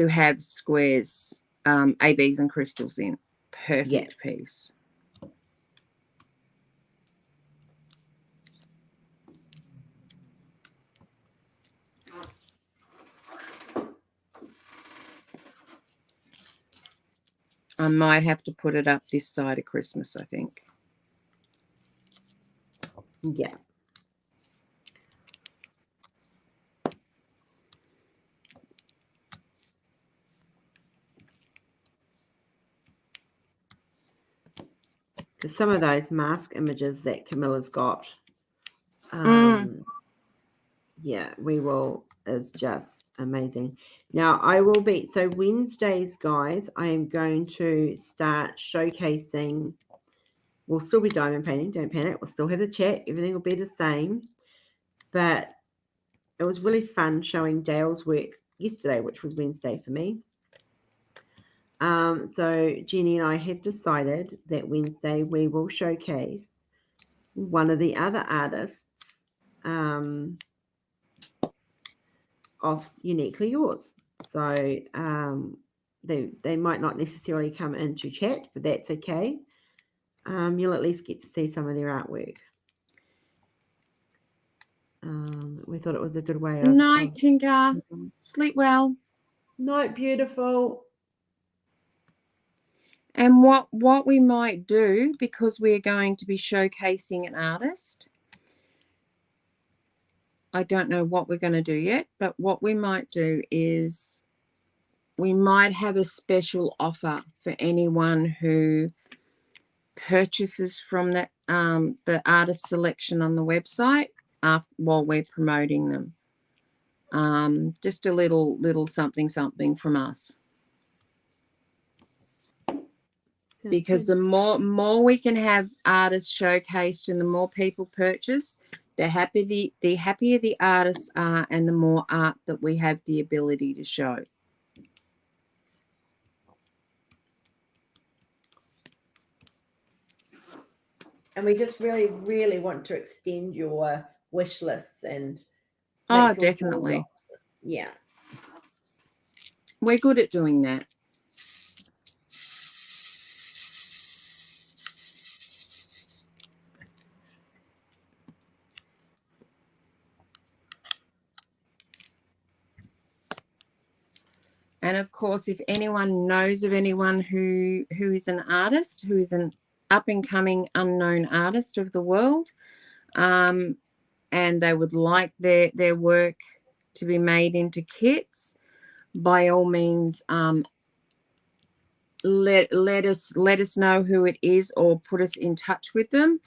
have squares, ABs and crystals in. Perfect piece. I might have to put it up this side of Christmas, I think. Yeah. Because some of those mask images that Camilla's got, yeah, we will, is just amazing. Now, I will be, so Wednesdays, guys, I am going to start showcasing. We'll still be diamond painting, don't panic. We'll still have the chat. Everything will be the same. But it was really fun showing Dale's work yesterday, which was Wednesday for me. So Jenny and I have decided that Wednesday we will showcase one of the other artists of Uniquely Yours. So they might not necessarily come into chat, but that's okay. You'll at least get to see some of their artwork. We thought it was a good way of... Night, Tinker. Sleep well. Night, beautiful. And what we might do, because we're going to be showcasing an artist, I don't know what we're going to do yet, but what we might do is we might have a special offer for anyone who purchases from that the artist selection on the website while we're promoting them. Just a little something from us. Because the more we can have artists showcased and the more people purchase, the happier the artists are, and the more art that we have the ability to show. And we just really, really want to extend your wish lists and... Oh, definitely. Yeah. We're good at doing that. And of course, if anyone knows of anyone who is an artist, who is an up-and-coming unknown artist of the world, and they would like their work to be made into kits, by all means, let us know who it is, or put us in touch with them,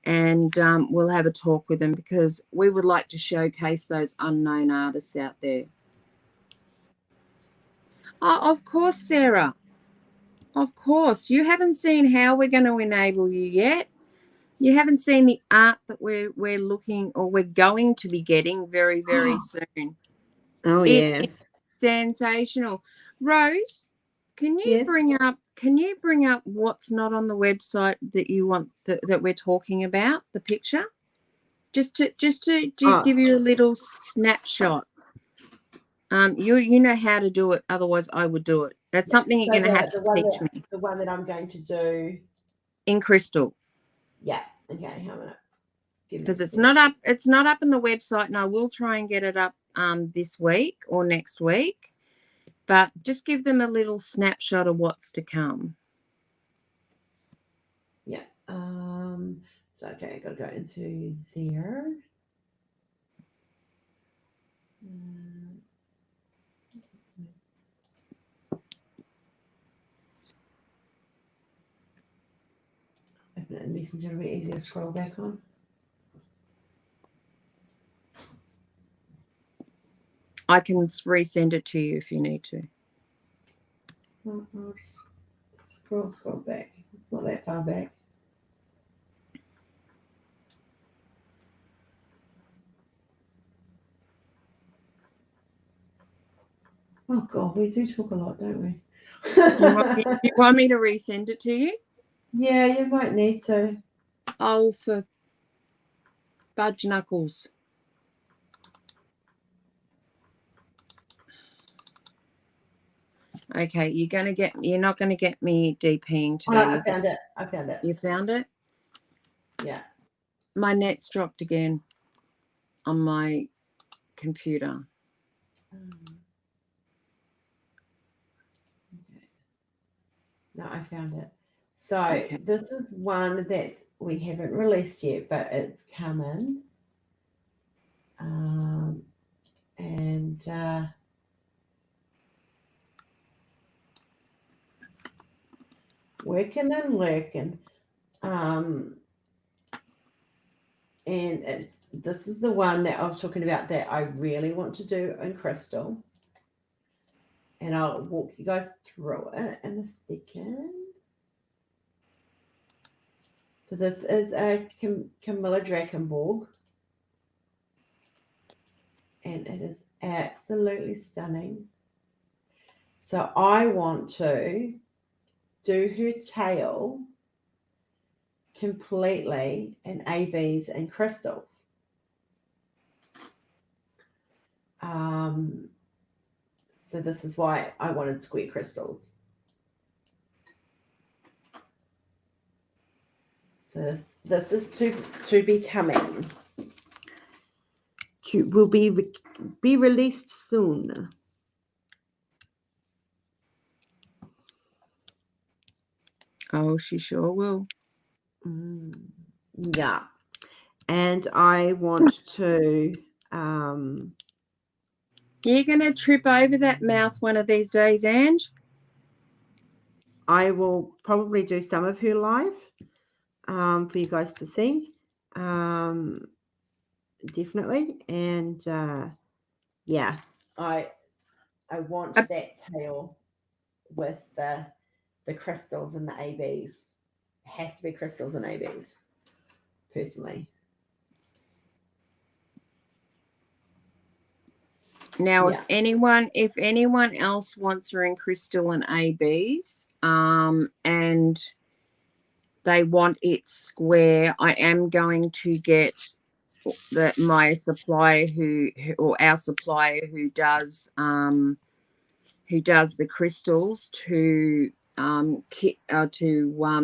and we'll have a talk with them, because we would like to showcase those unknown artists out there. Oh, of course, Sarah. Of course. You haven't seen how we're going to enable you yet. You haven't seen the art that we're looking, or we're going to be getting very, very soon. Oh, yes. It's sensational. Rose, can you Yes. bring up what's not on the website that you want that we're talking about, the picture? Just to give you a little snapshot. You know how to do it, otherwise I would do it. That's something you're going to have to teach me. The one that I'm going to do in crystal. Yeah. Okay, hang on a minute. Because it's not up on the website, and I will try and get it up this week or next week. But just give them a little snapshot of what's to come. Yeah. So okay, I've got to go into there. Open it in Messenger, it'll be easier to scroll back on. I can resend it to you if you need to. I'll just scroll back. Not that far back. Oh God, we do talk a lot, don't we? You want me to resend it to you? Yeah, you might need to. Oh, for budge knuckles. Okay, you're not gonna get me DPing today. Oh, I found it. You found it? Yeah. My net's dropped again on my computer. Okay. No, I found it. So okay. This is one that we haven't released yet, but it's coming. And working and lurking. And this is the one that I was talking about that I really want to do in crystal. And I'll walk you guys through it in a second. So this is a Camilla Draconborg. And it is absolutely stunning. So I want to do her tail completely in ABs and crystals. So this is why I wanted square crystals. So this is to be coming. Will be released soon. Oh, she sure will. Yeah. And I want to You're going to trip over that mouth one of these days, Ange? I will probably do some of her live for you guys to see. Definitely. And yeah, I want that tail with the crystals and the ABs. It has to be crystals and ABs, personally. Now, yeah. if anyone else wants her in crystal and ABs, and they want it square, I am going to get our supplier who does the crystals to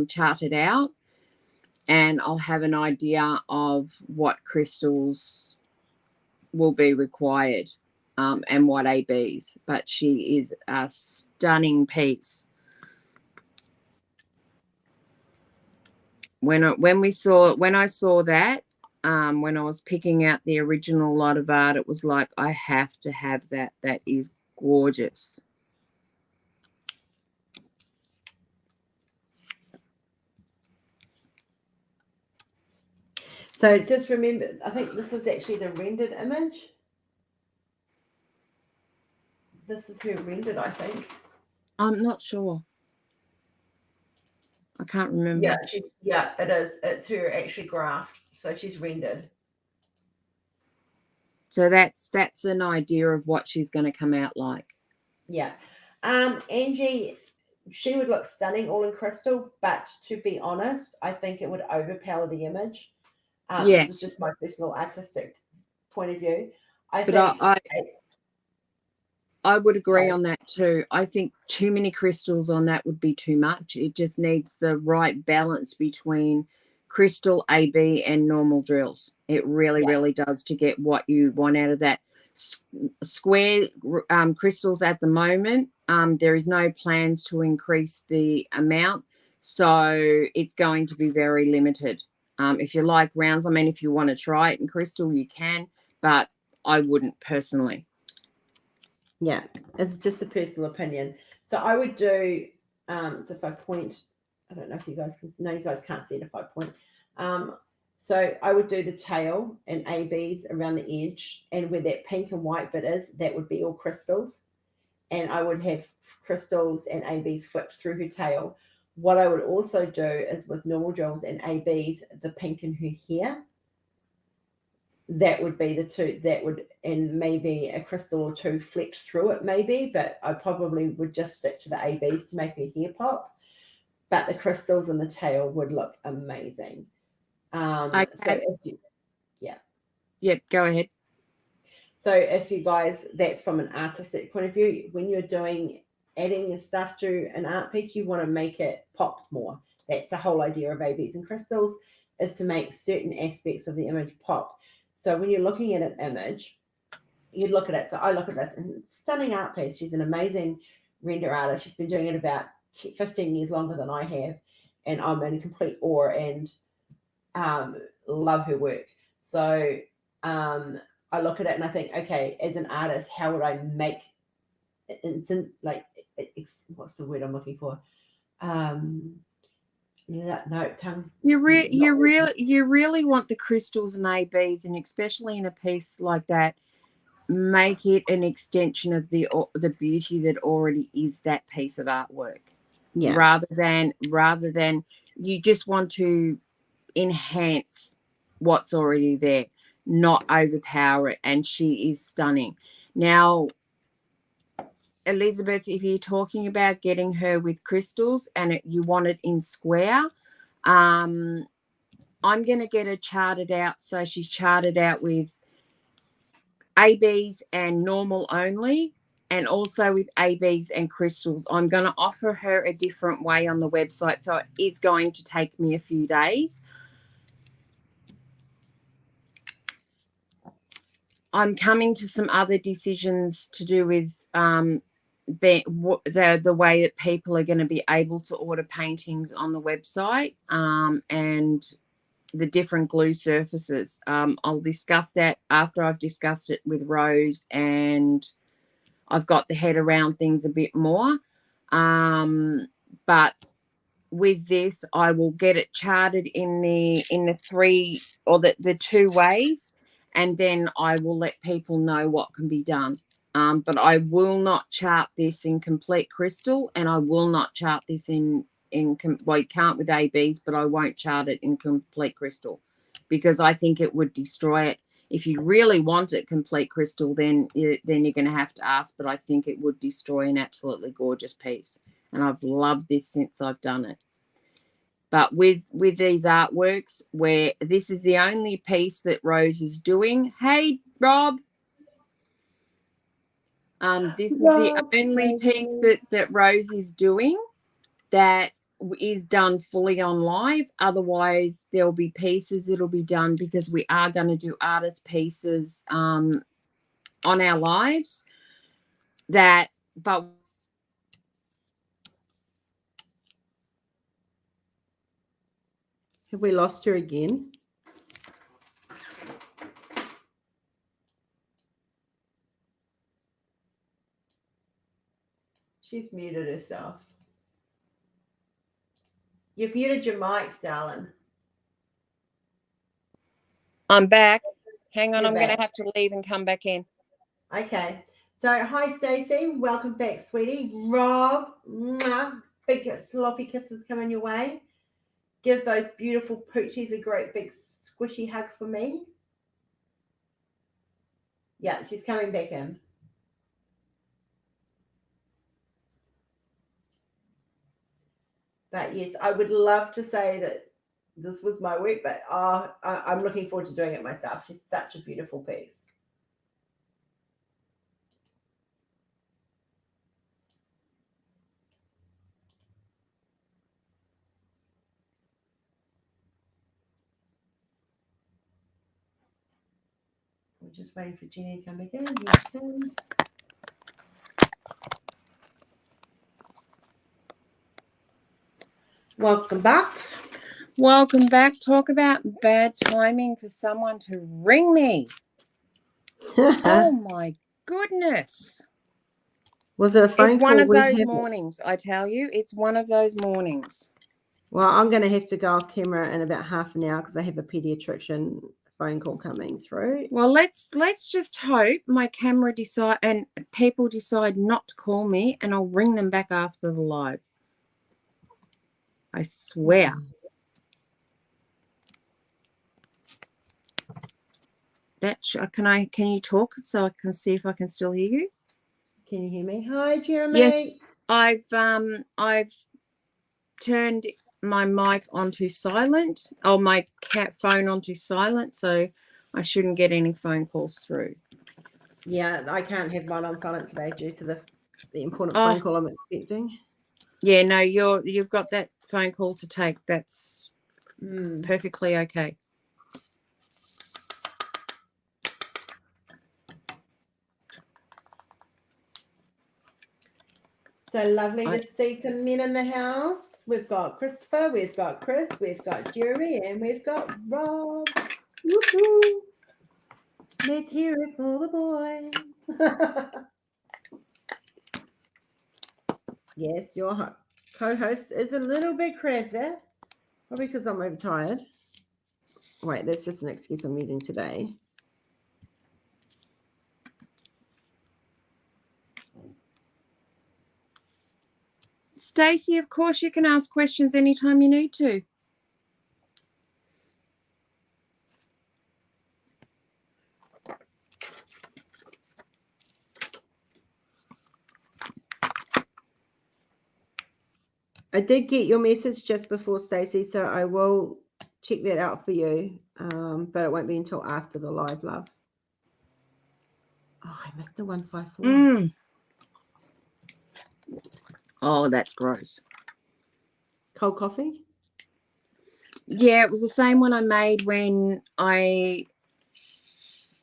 chart it out, and I'll have an idea of what crystals will be required. And what ABs, but she is a stunning piece. When I saw that, when I was picking out the original lot of art, it was like, I have to have that. That is gorgeous. So just remember, I think this is actually the rendered image. This is her rendered, I think. I'm not sure. I can't remember. Yeah, it is. It's her actually graphed. So she's rendered. So that's an idea of what she's going to come out like. Yeah. Angie, she would look stunning all in crystal, but to be honest, I think it would overpower the image. Yeah. This is just my personal artistic point of view. I But think I would agree sorry. on that too. I think too many crystals on that would be too much. It just needs the right balance between crystal, AB, and normal drills. It really, really does, to get what you want out of that. Square crystals at the moment, there is no plans to increase the amount, so it's going to be very limited. If you like rounds, I mean, if you want to try it in crystal, you can, but I wouldn't personally. Yeah, it's just a personal opinion. So I would do, so if I point, I don't know if you guys can, no, you guys can't see it if I point. So I would do the tail and ABs around the edge, and where that pink and white bit is, that would be all crystals. And I would have crystals and ABs flipped through her tail. What I would also do is with normal drills and ABs, the pink in her hair, that would be the two that would, and maybe a crystal or two flecked through it maybe, but I probably would just stick to the ABs to make her hair pop, but the crystals in the tail would look amazing. Okay. So if you, Go ahead. So if you guys, that's from an artistic point of view, when you're adding your stuff to an art piece, you want to make it pop more. That's the whole idea of ABs and crystals, is to make certain aspects of the image pop. So when you're looking at an image, you look at it. So I look at this and stunning art piece. She's an amazing render artist. She's been doing it about 15 years longer than I have, and I'm in complete awe and love her work. So I look at it and I think, okay, as an artist, how would I make instant, like, what's the word I'm looking for? Tongues. You really want the crystals and ABs, and especially in a piece like that, make it an extension of the beauty that already is that piece of artwork. Yeah. Rather than you just want to enhance what's already there, not overpower it. And she is stunning. Now, Elizabeth, if you're talking about getting her with crystals and you want it in square, I'm going to get her charted out. So she's charted out with ABs and normal only, and also with ABs and crystals. I'm going to offer her a different way on the website. So it is going to take me a few days. I'm coming to some other decisions to do with the way that people are going to be able to order paintings on the website, and the different glue surfaces. I'll discuss that after I've discussed it with Rose and I've got the head around things a bit more. But with this, I will get it charted in the three or the two ways, and then I will let people know what can be done. But I will not chart this in complete crystal, and I will not chart this well, you can't with ABs, but I won't chart it in complete crystal because I think it would destroy it. If you really want it complete crystal, then you're going to have to ask, but I think it would destroy an absolutely gorgeous piece. And I've loved this since I've done it. But with these artworks, where this is the only piece that Rose is doing. Hey, Rob. This is the only piece that Rose is doing that is done fully on live. Otherwise, there'll be pieces that'll be done because we are going to do artist pieces on our lives. But have we lost her again? She's muted herself. You've muted your mic, darling. I'm back. Hang on, I'm going to have to leave and come back in. Okay. So, hi, Stacey. Welcome back, sweetie. Rob, big sloppy kisses coming your way. Give those beautiful poochies a great big squishy hug for me. Yeah, she's coming back in. But yes, I would love to say that this was my work, but I'm looking forward to doing it myself. She's such a beautiful piece. We're just waiting for Jenny to come back in. Welcome back. Welcome back. Talk about bad timing for someone to ring me. Oh my goodness. Was it a phone call? It's one of those mornings, I tell you. It's one of those mornings. Well, I'm going to have to go off camera in about half an hour because I have a pediatrician phone call coming through. Well, let's just hope my camera decide and people decide not to call me, and I'll ring them back after the live. I swear. Can you talk so I can see if I can still hear you? Can you hear me? Hi, Jeremy. Yes, I've turned my mic onto silent, or my phone onto silent, so I shouldn't get any phone calls through. Yeah, I can't have mine on silent today due to the important phone call I'm expecting. Yeah, no, you've got that phone call to take. That's perfectly okay. So lovely to see some men in the house. We've got Christopher, we've got Chris, we've got Jeremy, and we've got Rob. Woo-hoo. Let's hear it for the boys. Yes, your co-host is a little bit crazy. Probably because I'm overtired. Wait, that's just an excuse I'm using today. Stacey, of course you can ask questions anytime you need to. I did get your message just before, Stacey, so I will check that out for you, but it won't be until after the live, love. Oh, I missed a 154. Oh, that's gross. Cold coffee? Yeah, it was the same one I made when I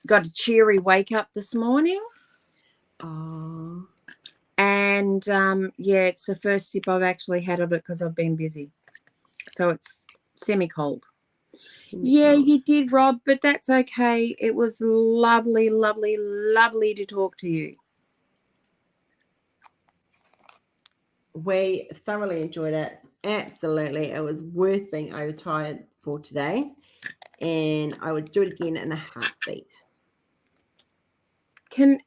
got a cheery wake up this morning. Oh. And yeah, it's the first sip I've actually had of it because I've been busy. So it's semi-cold. Yeah, you did, Rob, but that's okay. It was lovely, lovely, lovely to talk to you. We thoroughly enjoyed it. Absolutely. It was worth being overtired for today. And I would do it again in a heartbeat. Can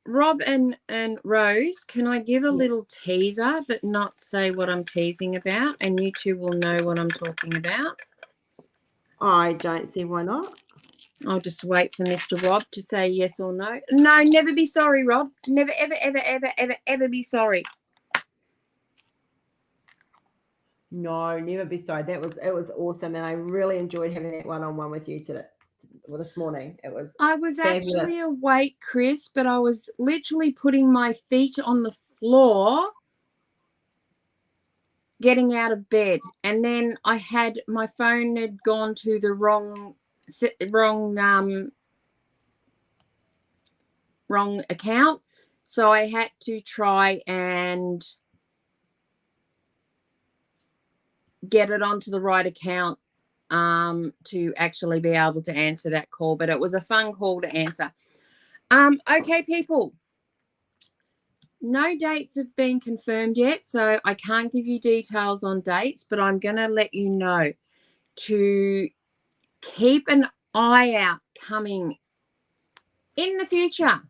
Rob and Rose, can I give a little teaser but not say what I'm teasing about, and you two will know what I'm talking about? I don't see why not. I'll just wait for Mr. Rob to say yes or no. No, never be sorry, Rob. Never, ever, ever, ever, ever, ever be sorry. No, never be sorry. It was awesome, and I really enjoyed having that one-on-one with you today. Well, this morning I was fabulous. actually awake, Chris, but I was literally putting my feet on the floor getting out of bed, and then I had my phone had gone to the wrong account, so I had to try and get it onto the right account to actually be able to answer that call. But it was a fun call to answer. Okay, people, no dates have been confirmed yet, so I can't give you details on dates, but I'm going to let you know to keep an eye out coming in the future,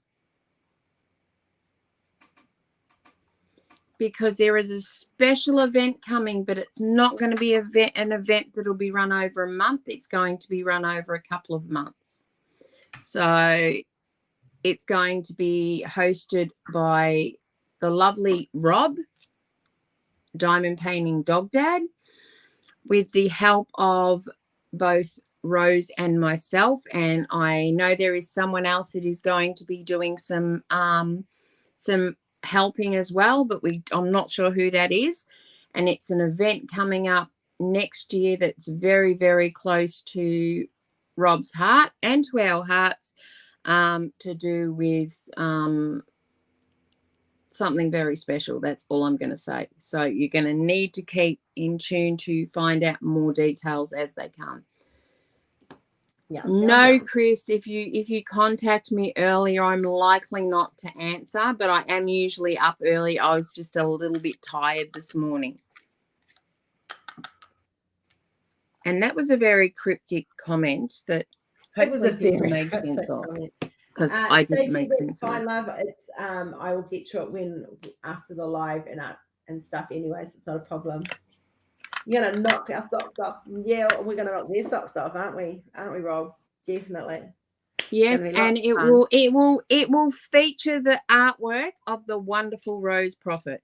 because there is a special event coming, but it's not going to be an event that'll be run over a month. It's going to be run over a couple of months. So it's going to be hosted by the lovely Rob, diamond painting Dog Dad with the help of both Rose and myself, and I know there is someone else that is going to be doing some helping as well, but I'm not sure who that is. And it's an event coming up next year that's very, very close to Rob's heart and to our hearts, to do with something very special. That's all I'm going to say. So you're going to need to keep in tune to find out more details as they come. Yeah, no, Chris, if you contact me earlier, I'm likely not to answer, but I am usually up early. I was just a little bit tired this morning. And that was a very cryptic comment that hopefully people make sense of, because I didn't make sense of it. Love. It's I will get to it after the live and stuff anyways. It's not a problem. You're gonna knock our socks off. Yeah, we're gonna knock their socks off, aren't we? Aren't we, Rob? Definitely. Yes, and it will feature the artwork of the wonderful Rose Prophet.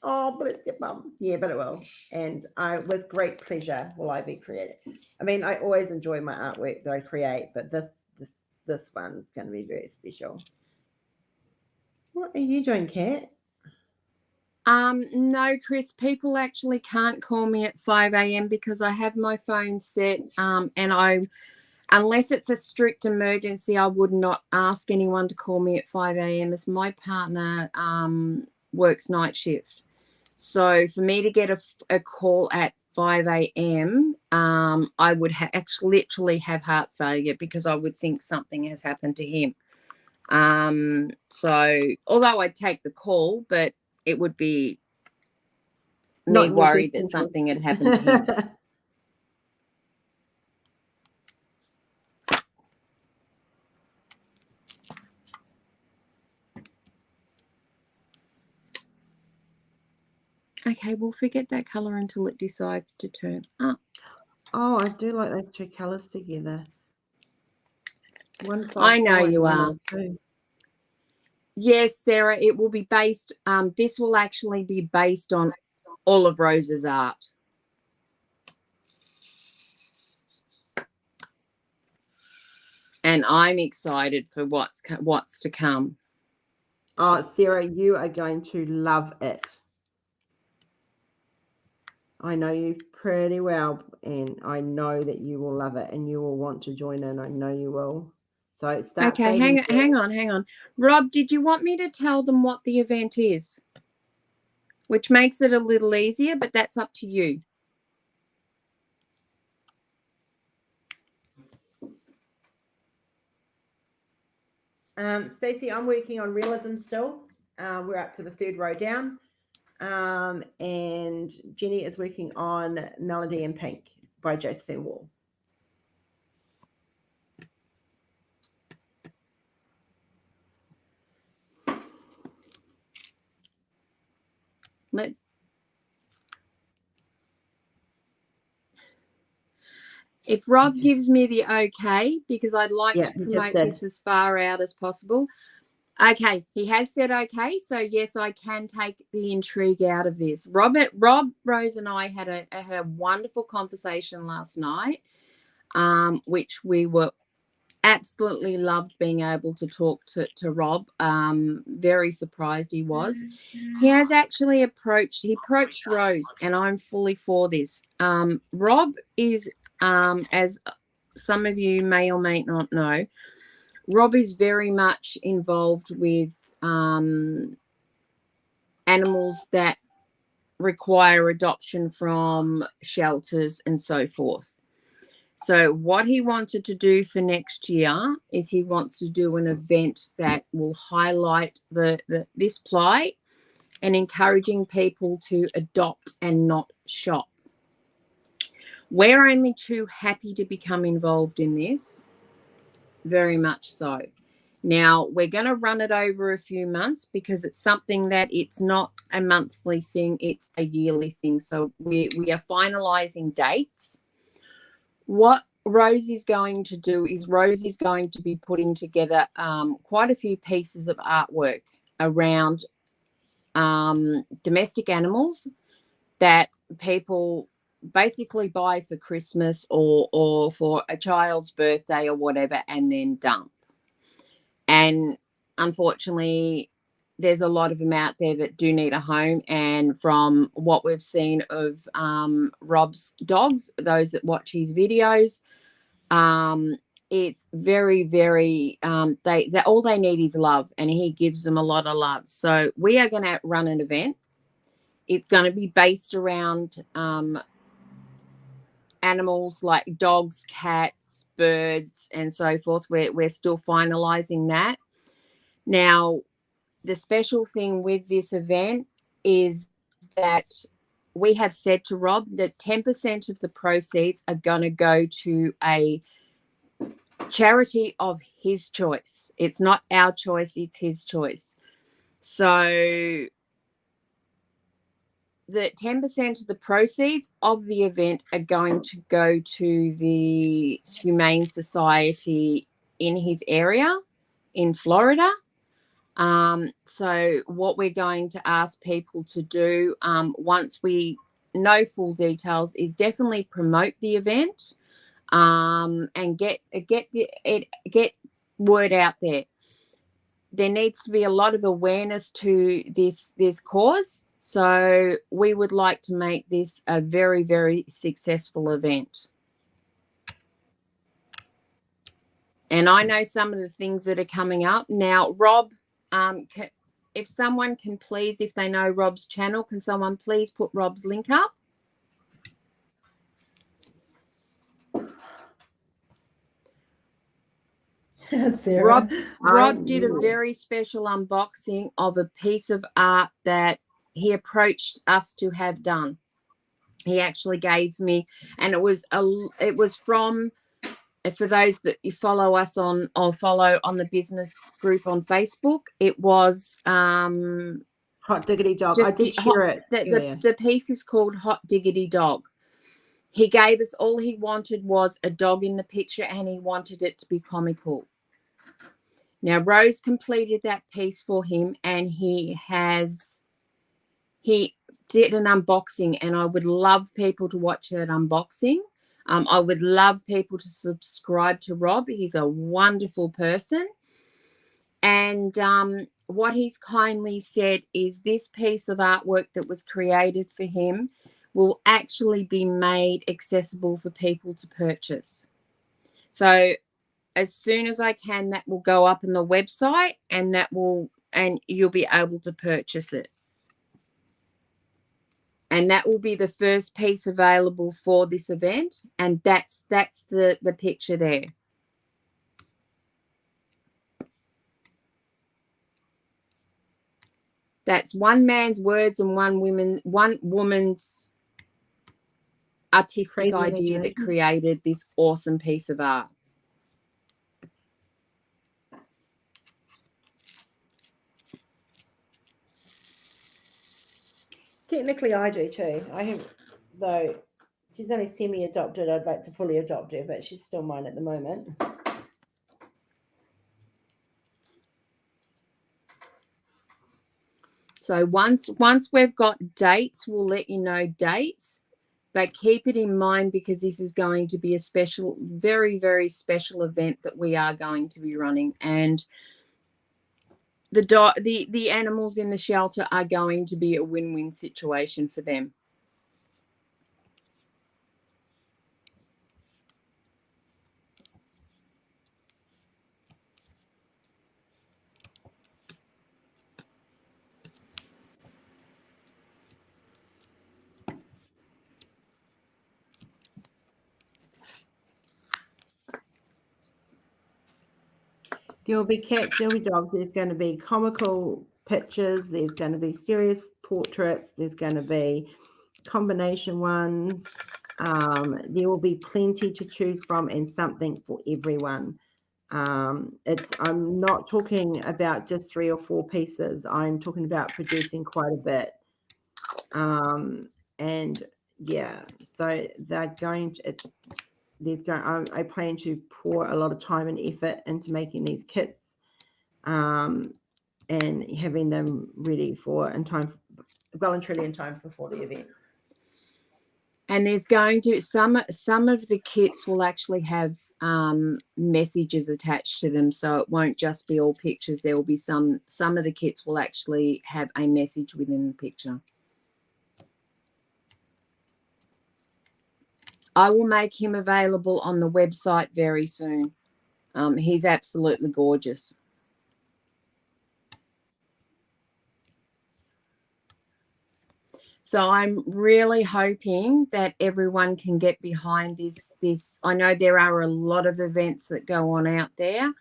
Oh, bless your mum. Yeah, but it will. And with great pleasure will I be creating. I mean, I always enjoy my artwork that I create, but this one's going to be very special. What are you doing, Kat? No, Chris, people actually can't call me at 5 a.m. because I have my phone set, and unless it's a strict emergency, I would not ask anyone to call me at 5 a.m. as my partner works night shift. So for me to get a call at 5 a.m., I would actually literally have heart failure because I would think something has happened to him. So although I'd take the call, but it would be me worried that something had happened to him. Okay, we'll forget that colour until it decides to turn up. Oh, I do like those two colours together. I know you are. Yes, Sarah, it will be based, this will actually be based on all of Rose's art. And I'm excited for what's to come. Oh, Sarah, you are going to love it. I know you pretty well, and I know that you will love it, and you will want to join in. I know you will. So okay, hang on. Rob, did you want me to tell them what the event is? Which makes it a little easier, but that's up to you. Stacey, I'm working on Realism still. We're up to the 3rd row down. And Jenny is working on Melody in Pink by Josephine Wall. If Rob gives me the okay, because I'd like to promote this as far out as possible. Okay, he has said okay, so yes, I can take the intrigue out of this. Rob, Rose, and I had a wonderful conversation last night, which we were absolutely loved being able to talk to Rob. Very surprised he was. He has actually approached Rose, and I'm fully for this. Rob is, as some of you may or may not know, Rob is very much involved with animals that require adoption from shelters and so forth. So what he wanted to do for next year is he wants to do an event that will highlight this plight and encouraging people to adopt and not shop. We're only too happy to become involved in this. Very much so. Now, we're going to run it over a few months because it's something that it's not a monthly thing, it's a yearly thing. So we are finalizing dates. What Rose is going to do is Rose is going to be putting together quite a few pieces of artwork around domestic animals, that people basically buy for Christmas or for a child's birthday or whatever, and then dump. And unfortunately, there's a lot of them out there that do need a home. And from what we've seen of Rob's dogs, those that watch his videos, it's very, very, they all they need is love, and he gives them a lot of love. So we are going to run an event. It's going to be based around animals like dogs, cats, birds, and so forth. We're still finalizing that. Now, the special thing with this event is that we have said to Rob that 10% of the proceeds are going to go to a charity of his choice. It's not our choice, it's his choice. So that 10% of the proceeds of the event are going to go to the Humane Society in his area in Florida. So what we're going to ask people to do once we know full details is definitely promote the event and get word out there. There needs to be a lot of awareness to this cause. So we would like to make this a very, very successful event. And I know some of the things that are coming up. Now, Rob, if someone can please, if they know Rob's channel, can someone please put Rob's link up? Sarah, Rob did a very special unboxing of a piece of art that he approached us to have done. He actually gave me, and it was from, for those that you follow us on or follow on the business group on Facebook, it was Hot Diggity Dog. I did share it. The piece is called Hot Diggity Dog. He gave us, all he wanted was a dog in the picture, and he wanted it to be comical. Now, Rose completed that piece for him, and he did an unboxing, and I would love people to watch that unboxing. I would love people to subscribe to Rob. He's a wonderful person. And what he's kindly said is this piece of artwork that was created for him will actually be made accessible for people to purchase. So as soon as I can, that will go up on the website, and you'll be able to purchase it. And that will be the first piece available for this event. And that's the picture there. That's one man's words and one woman's artistic idea that created this awesome piece of art. Technically, I do too. I have, though she's only semi-adopted. I'd like to fully adopt her, but she's still mine at the moment. So once we've got dates, we'll let you know dates. But keep it in mind, because this is going to be a special, very, very special event that we are going to be running. And the animals in the shelter are going to be a win-win situation for them. There will be cats, there will be dogs, there's going to be comical pictures, there's going to be serious portraits, there's going to be combination ones. There will be plenty to choose from and something for everyone. I'm not talking about just 3 or 4 pieces. I'm talking about producing quite a bit. And yeah, so they're going to, I plan to pour a lot of time and effort into making these kits and having them ready for well and truly in time before the event. And there's going to some of the kits will actually have messages attached to them, so it won't just be all pictures. There will be some of the kits will actually have a message within the picture. I will make him available on the website very soon. He's absolutely gorgeous. So I'm really hoping that everyone can get behind this. I know there are a lot of events that go on out there,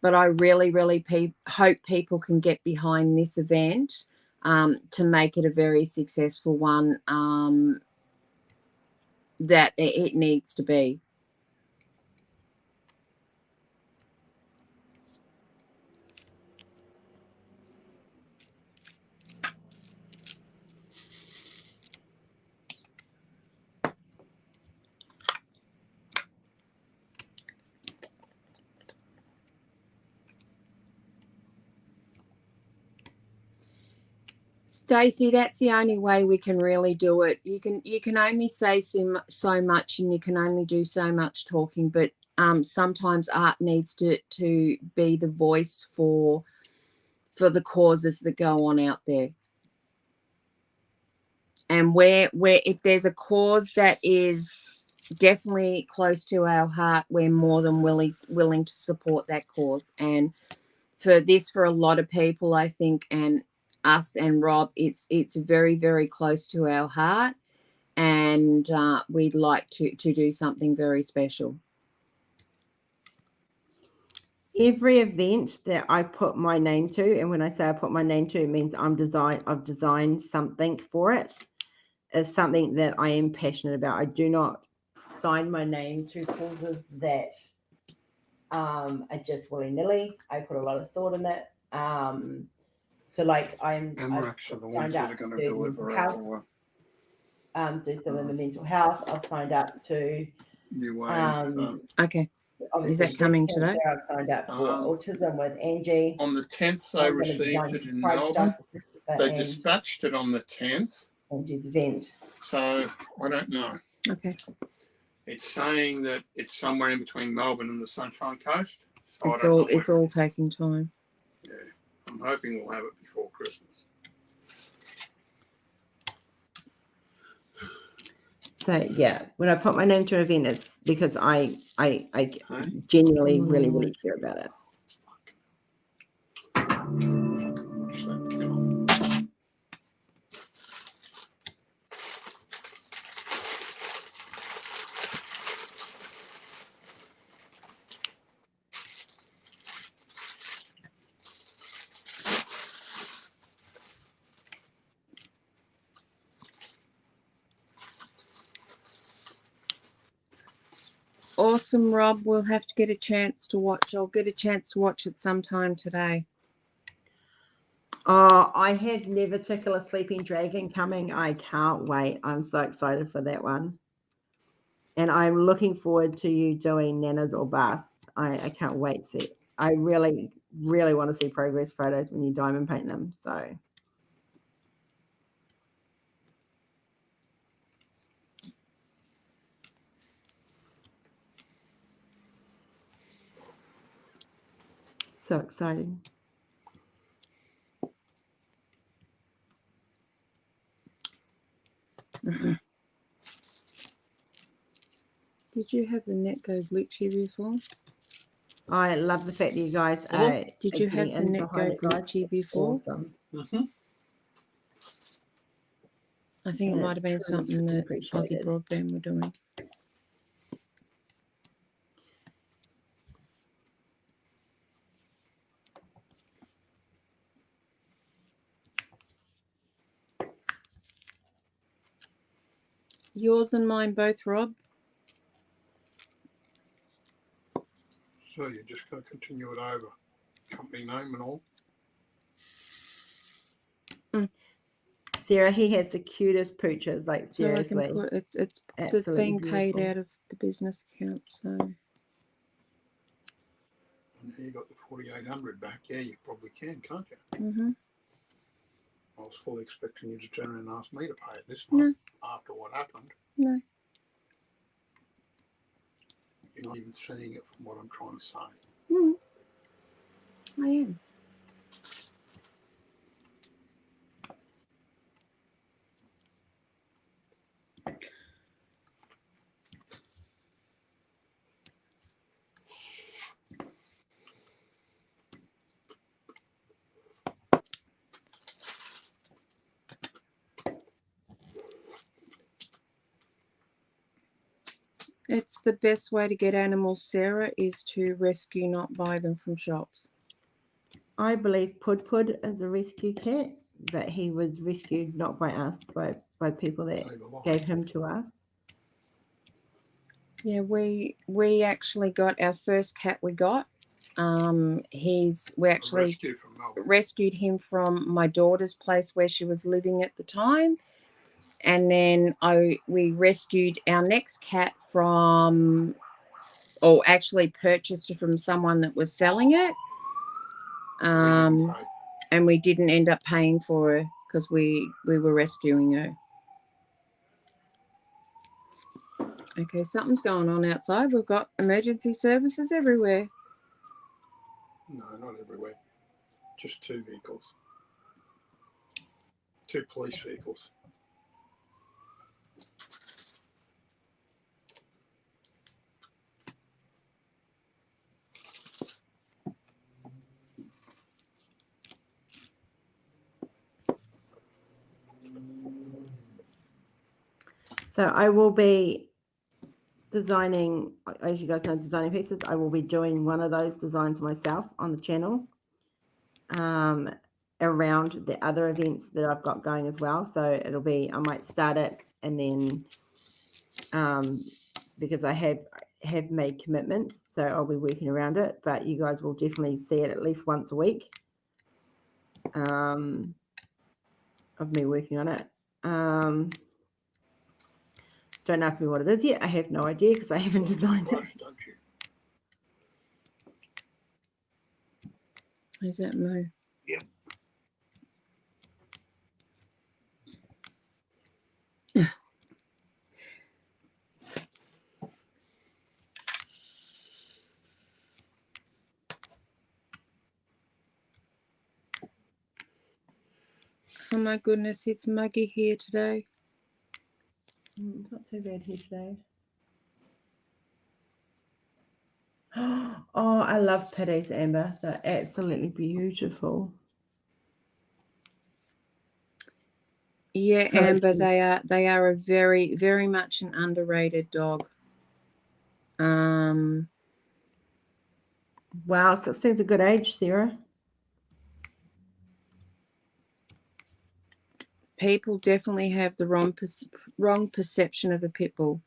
but I really, really hope people can get behind this event to make it a very successful one that it needs to be. Stacey, that's the only way we can really do it. You can only say so much, and you can only do so much talking, but sometimes art needs to be the voice for the causes that go on out there. And where if there's a cause that is definitely close to our heart, we're more than willing to support that cause. And for a lot of people, I think, and us and Rob, it's very, very close to our heart, and we'd like to do something very special. Every event that I put my name to, and when I say I put my name to, it means I've designed something for it, is something that I am passionate about. I do not sign my name to causes that are just willy-nilly. I put a lot of thought in it. So like I've signed up to do mental health, do some of the mental health. I've signed up to okay. Is that coming today? I've signed up for autism with Angie. On the 10th, they received it in Melbourne. They dispatched it on the 10th. Angie's event. So I don't know. Okay. It's saying that it's somewhere in between Melbourne and the Sunshine Coast. So it's all taking time. Yeah, I'm hoping we'll have it before Christmas. So yeah, when I put my name to an event, it's because I genuinely really care about it. Awesome, Rob. We'll have to get a chance to watch. I'll get a chance to watch it sometime today. I have Never Tickle a Sleeping Dragon coming. I can't wait. I'm so excited for that one. And I'm looking forward to you doing Nanas or Bus. I can't wait to see. I really want to see progress photos when you diamond paint them. So exciting. Did you have the net go glitchy before? I love the fact that you guys did you have the net go glitchy before? Awesome. I think it might have been something that Aussie Broadband were doing. Yours and mine both, Rob? So you just got to continue it over. Company name and all. Sarah, he has the cutest pooches, like seriously. So I can put it's being paid out of the business account, so. And you got the 4,800 back. Yeah, you probably can, can't you? I was fully expecting you to turn around and ask me to pay it this month after what happened. No. You're not even seeing it from what I'm trying to say. I am. It's the best way to get animals, Sarah, is to rescue, not buy them from shops. I believe Pud Pud is a rescue cat, but he was rescued not by us, by people that gave him to us. Yeah, we actually got our first cat we got. We actually rescued him from my daughter's place where she was living at the time. And then we rescued our next cat actually purchased it from someone that was selling it. And we didn't end up paying for her because we were rescuing her. Okay, something's going on outside. We've got emergency services everywhere. No, not everywhere. Just 2 vehicles. 2 police vehicles. So I will be designing, as you guys know, designing pieces. I will be doing one of those designs myself on the channel around the other events that I've got going as well. So it'll be, I might start it and then because I have made commitments, so I'll be working around it, but you guys will definitely see it at least once a week of me working on it. Don't ask me what it is yet. I have no idea because I haven't designed it. Is that Moo? Yep. Oh my goodness, it's muggy here today. It's not too bad here today. Oh, I love pitties, Amber. They're absolutely beautiful. Yeah, Amber, they are a very, very much an underrated dog. Wow, so it seems a good age, Sarah. People definitely have the wrong perception of a pit bull.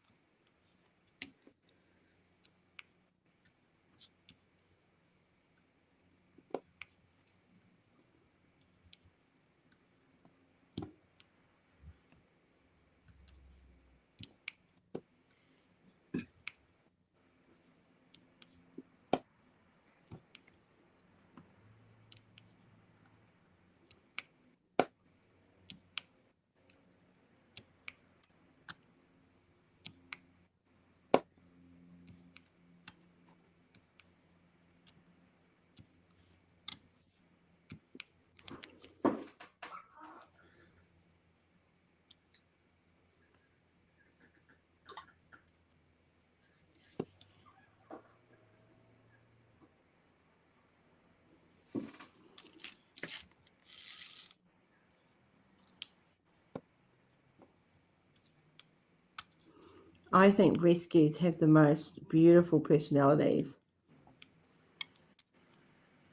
I think rescues have the most beautiful personalities.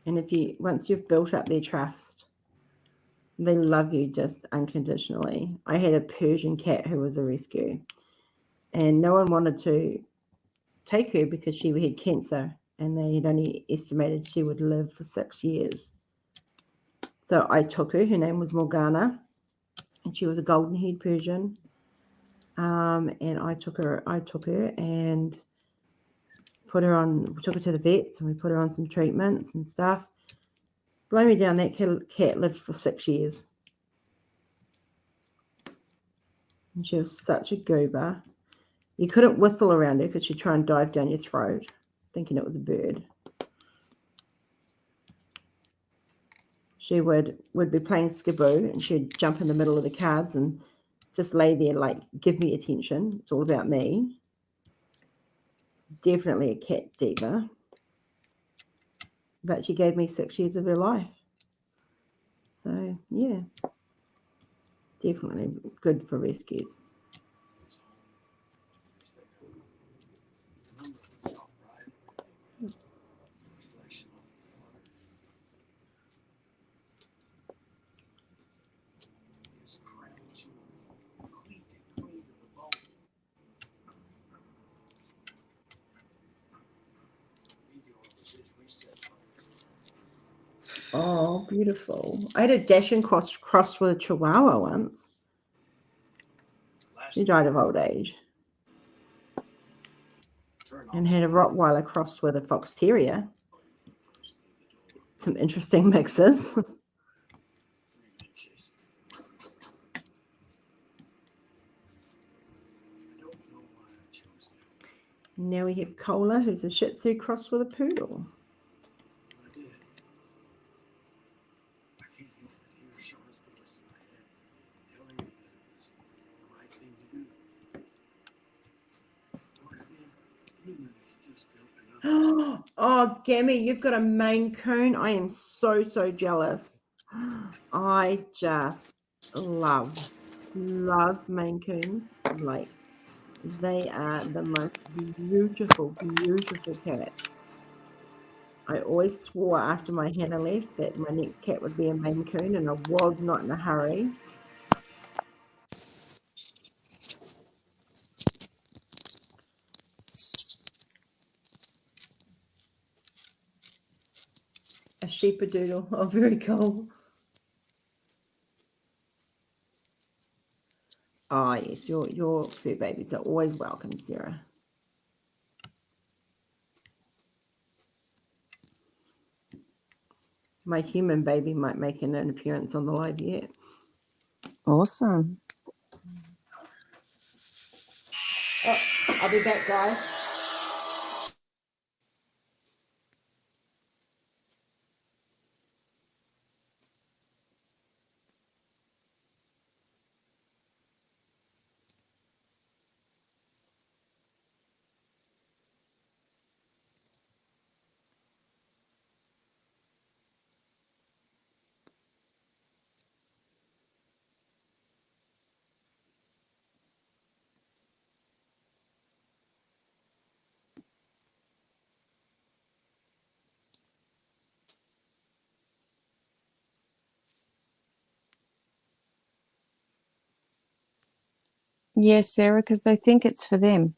And once you've built up their trust, they love you just unconditionally. I had a Persian cat who was a rescue, and no one wanted to take her because she had cancer, and they had only estimated she would live for 6 years. So I took her. Her name was Morgana, and she was a golden-haired Persian. And I took her and took her to the vets, and we put her on some treatments and stuff. Blow me down, that cat lived for 6 years. And she was such a goober. You couldn't whistle around her because she'd try and dive down your throat, thinking it was a bird. She would be playing skiboo, and she'd jump in the middle of the cards and just lay there like, give me attention. It's all about me. Definitely a cat diva. But she gave me 6 years of her life. So, yeah. Definitely good for rescues. Oh, beautiful. I had a Dachshund crossed with a Chihuahua once. She died of old age. And had a Rottweiler crossed with a Fox Terrier. Some interesting mixes. Now we have Cola, who's a Shih Tzu crossed with a Poodle. Oh, Gammy, you've got a Maine Coon. I am so jealous. I just love Maine Coons. Like, they are the most beautiful cats. I always swore after my Hannah left that my next cat would be a Maine Coon, and I was not in a hurry. A sheepadoodle. Oh, very cool. Oh, yes, your fur babies are always welcome, Sarah. My human baby might make an appearance on the live yet. Awesome. Oh, I'll be back, guys. Yes, Sarah, because they think it's for them.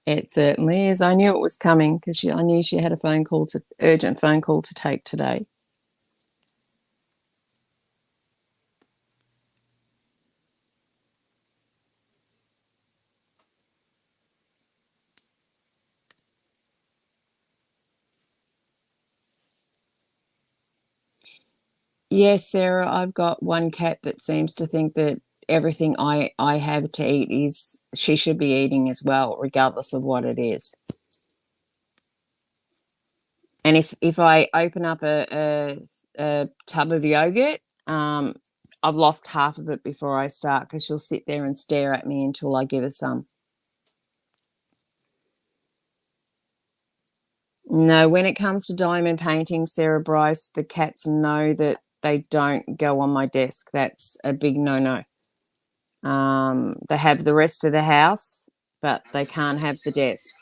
It certainly is. I knew it was coming because I knew she had a urgent phone call to take today. Yes, Sarah, I've got one cat that seems to think that everything I have to eat is she should be eating as well, regardless of what it is. And if I open up a tub of yogurt, I've lost half of it before I start because she'll sit there and stare at me until I give her some. No, when it comes to diamond painting, Sarah Bryce, the cats know that they don't go on my desk. That's a big no-no. They have the rest of the house, but they can't have the desk.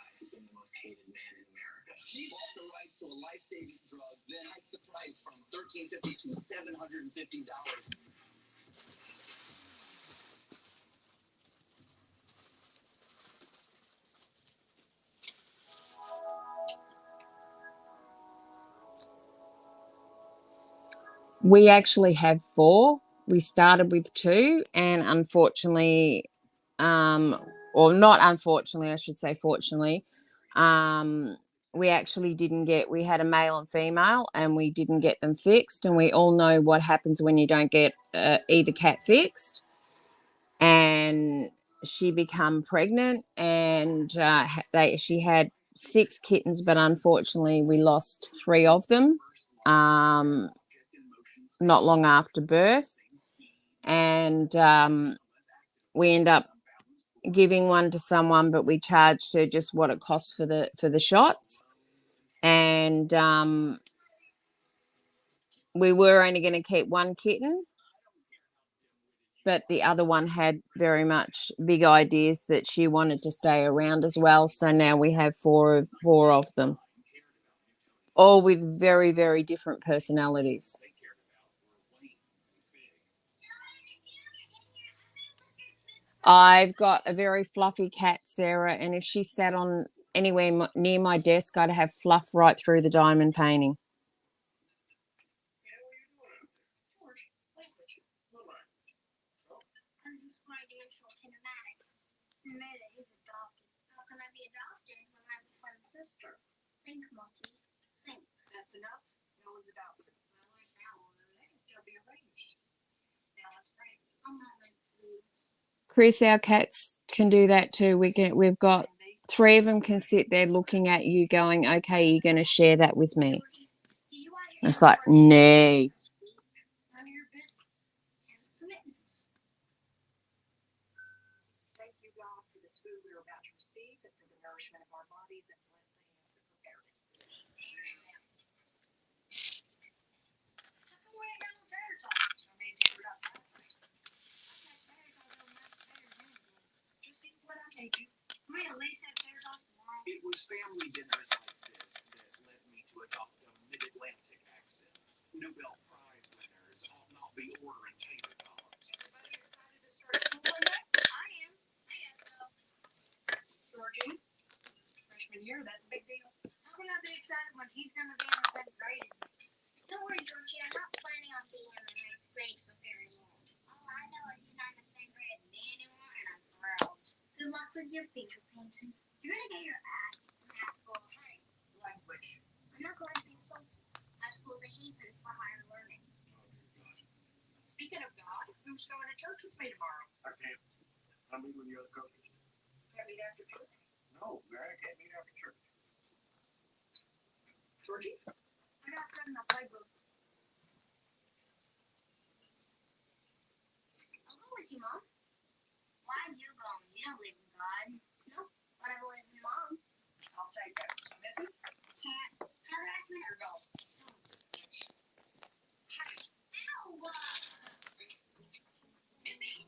We actually have 4. We started with 2, and unfortunately, or not unfortunately, I should say fortunately, we actually didn't get, we had a male and female, and we didn't get them fixed. And we all know what happens when you don't get either cat fixed. And she became pregnant, and she had 6 kittens, but unfortunately we lost 3 of them not long after birth. And we end up giving one to someone, but we charged her just what it costs for the shots. And we were only going to keep 1 kitten, but the other one had very much big ideas that she wanted to stay around as well. So now we have four of them, all with very, very different personalities. I've got a very fluffy cat, Sarah, and if she sat on anywhere near my desk, I'd have fluff right through the diamond painting. Sister. Think, monkey. Think. That's enough. No one's adopted. Well, there's now one. They can still be arranged. Now let's pray. I'm not going to lose. Chris, our cats can do that too. We've got 3 of them can sit there looking at you, going, "Okay, you're going to share that with me." And it's like, no. Thank you, God, for this food we're about to receive and for the nourishment of our bodies, and bless the hands that prepared it. How come we ain't got no tater tots? I made tater tots last night. Just eat what I made you. We at least have tater tots tomorrow. It was family dinners like this that led me to adopt a mid-Atlantic accent. Nobel Prize winners ought not be ordering tater tots. Everybody decided to start school one day? I am. I guess so. Georgie, freshman year, that's a big deal. How can I be excited when he's going to be in the same grade as me? Don't worry, Georgie, I'm not planning on being in the ninth grade for very long. All I know is he's not in the same grade as me anymore, and I'm thrilled. Good luck with your finger painting. You're going to get your ass in high school. Hey, Language. I'm not going to be insulted. High school's a haven for higher learning. Speaking of God, who's going to church with me tomorrow? I can't. I meet with the other coaches. Can't meet after church. No, Mary, I can't meet after church. Georgie? I got stuff in my playbook. I'll go with you, Mom. Why are you going? You don't believe in God. Nope, but I believe in Mom. I'll take that. Missy? Can't. Harassment or go? Ow! Missy?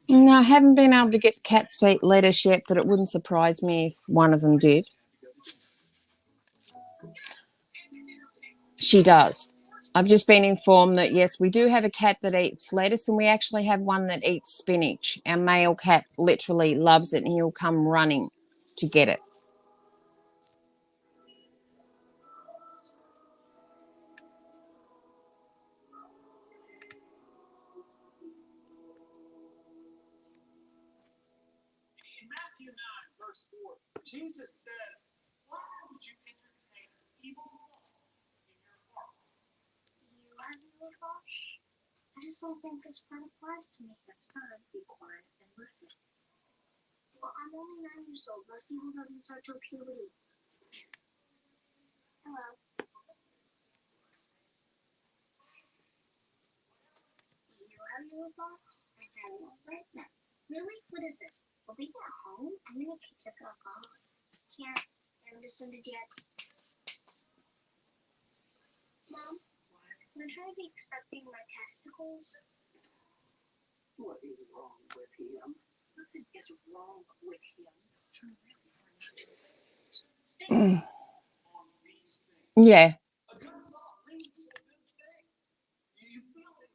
No, I haven't been able to get the cats to eat lettuce yet, but it wouldn't surprise me if one of them did. She does. I've just been informed that, yes, we do have a cat that eats lettuce, and we actually have one that eats spinach. Our male cat literally loves it, and he'll come running to get it. In Matthew 9, verse 4, Jesus said, "Why would you entertain evil thoughts in your hearts?" You have a gosh. I just don't think this part applies to me. That's fine. Be quiet and listen. Well, I'm only 9 years old. Most people doesn't start till puberty. Hello. You have your thoughts? I have one right now. Really? What is it? When we get home, I'm gonna kick your ass. Can't. I haven't decided yet. Mom? When should I be expecting my testicles? What is wrong with him? Nothing is wrong with him. On these things. Yeah. A good thought leads to a good thing. You feel it.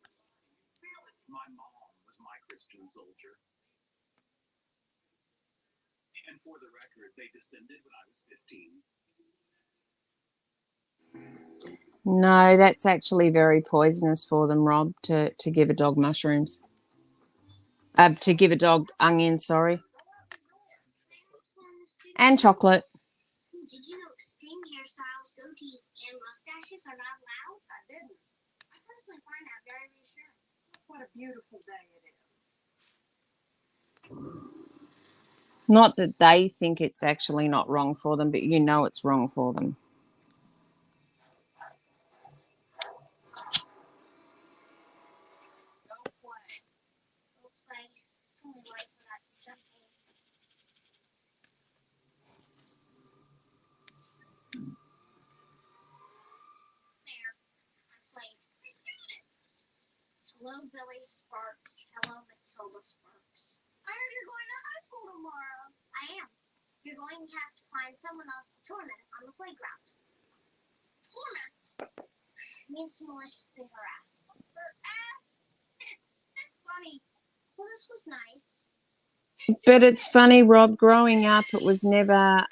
You feel it. My mom was my Christian soldier. And for the record, they descended when I was 15. No, that's actually very poisonous for them, Rob, to give a dog mushrooms. To give a dog onions, sorry. And chocolate. Did you know extreme hairstyles, goatees, and mustaches are not allowed? I didn't. I personally find that very reassuring. What a beautiful day it is. Not that they think it's actually not wrong for them, but you know it's wrong for them. Don't play. Don't play. It's only right for that something. There. I played. Hello, Billy Sparks. Hello, Matilda Sparks. I heard you're going to high school tomorrow. I am. You're going to have to find someone else to torment on the playground. Torment means to maliciously harass. Harass? That's funny. Well, this was nice. But it's funny, Rob, growing up, it was never,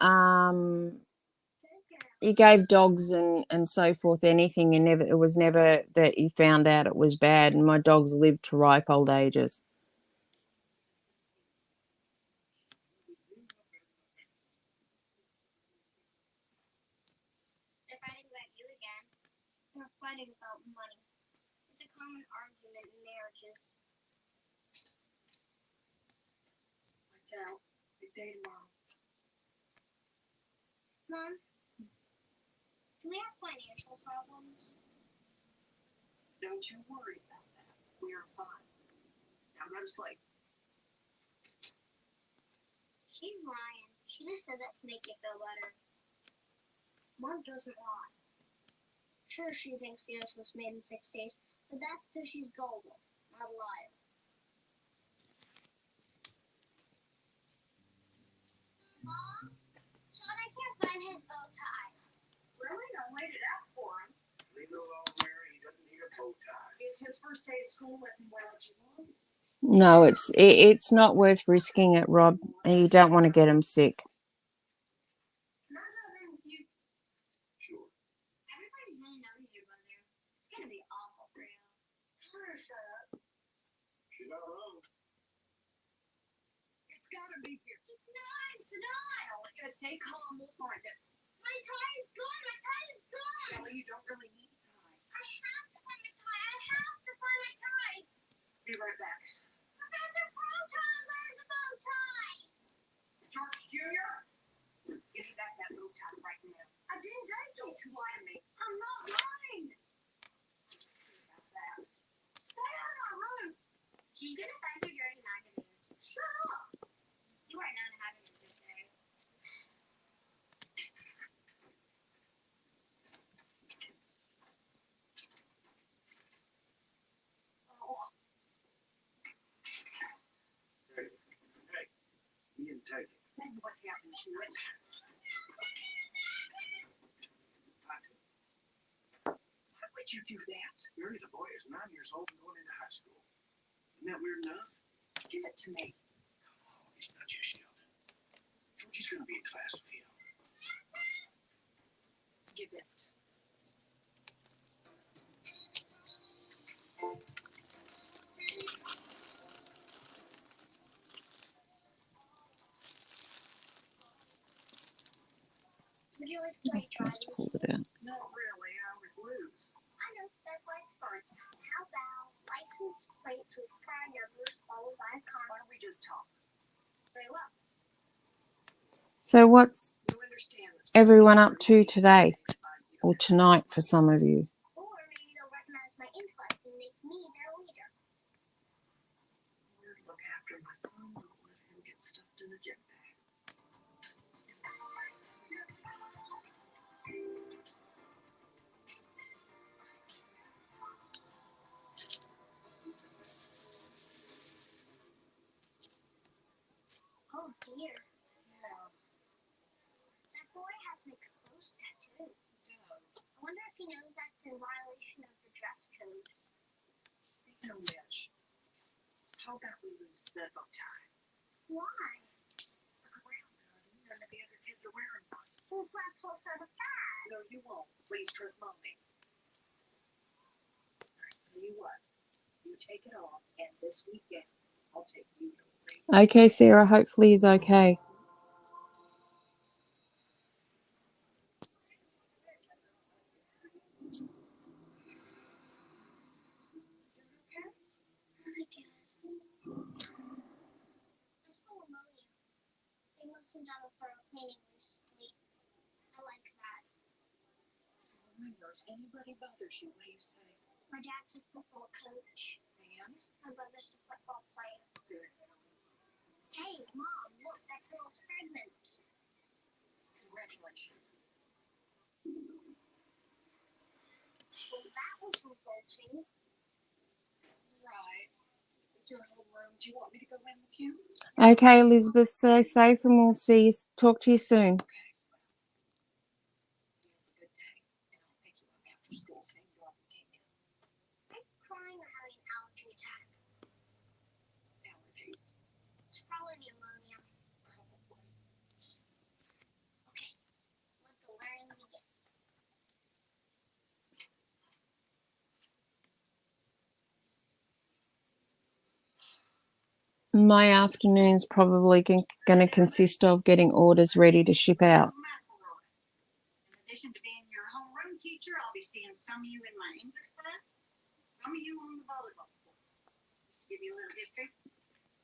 you gave dogs and so forth anything, and it was never that you found out it was bad, and my dogs lived to ripe old ages. They're fighting about you again. They're fighting about money. It's a common argument in marriages. Lights out. Big day tomorrow. Mom, do we have financial problems? Don't you worry about that. We are fine. Now go to sleep. She's lying. She just said that to make you feel better. Mom doesn't lie. Sure, she thinks the earth was made in 6 days, but that's because she's gullible, not a liar. Mom, Sean, I can't find his bow tie. Really? I laid it out for him. Leave it alone, Mary. He doesn't need a bow tie. It's his first day of school. Let him wear what he wants. No, it's not worth risking it, Rob. You don't want to get him sick. Can I drop in with you? Sure. Everybody's gonna notice your brother. It's gonna be awful for you. Tell her to shut up. She's not wrong. It's gotta be here. It's not. It's not. Ellie, stay calm. We'll find it. My tie is gone. My tie is gone. Ellie, you don't really need a tie. I have to find my tie. I have to find my tie. Be right back. Professor Proton, where's a bow tie? George Jr., give me back that bow tie right now. I didn't take it. Don't you lie to me. I'm not lying. Let's see about that. Stay out of my room. She's gonna find your dirty magazines. Shut up. You are not having a good day. Oh, Hey, he didn't take it. then what happened to it? Why would you do that? Mary, the boy is 9 years old and going into high school. Isn't that weird enough? Give it to me. He's not just Sheldon. Georgie's going to be in class with him. Give it. Would you like to play Just driving? pulled it out. Not really. I always lose. I know, that's why it's fun. How about license plates with pride numbers followed by a Why constant? don't we just talk? Very well. So what's You understand that everyone up to today or tonight for some of you? Or maybe they'll recognize my intellect and make me their leader. We're to look after my son. Don't let him get stuffed in a jet bag. Oh dear. Yeah, That boy has an exposed tattoo. it does. I wonder if he knows that's in violation of the dress code. Speaking of which, how about we lose the bow tie? Why? Look around, honey. None of the other kids are wearing one. Well, perhaps I'll start a fad. No, you won't. Please trust Mommy. Tell you what, you take it off, and this weekend I'll take you to Okay, Sarah, hopefully he's okay. I guess. I smell ammonia. They must have done a thorough cleaning recently. I like that. Remember, if anybody bothers you, what do you say? My dad's a football coach. And My brother's a football player. good. Hey, Mom, look, that girl's pregnant. Congratulations. Well, that was revolting. Right. This is your homeroom. Do you want me to go in with you? Okay, Elizabeth, stay safe and we'll talk to you soon. You have a good day, and I'll pick you up after school. Same door we came in. I'm crying or having an allergy attack. Allergies. It's probably the ammonia. Probably. Okay, let the learning begin. My afternoon's probably going to consist of getting orders ready to ship out. In addition to being your homeroom teacher, I'll be seeing some of you in my English class, some of you on the volleyball court. Just to give you a little history,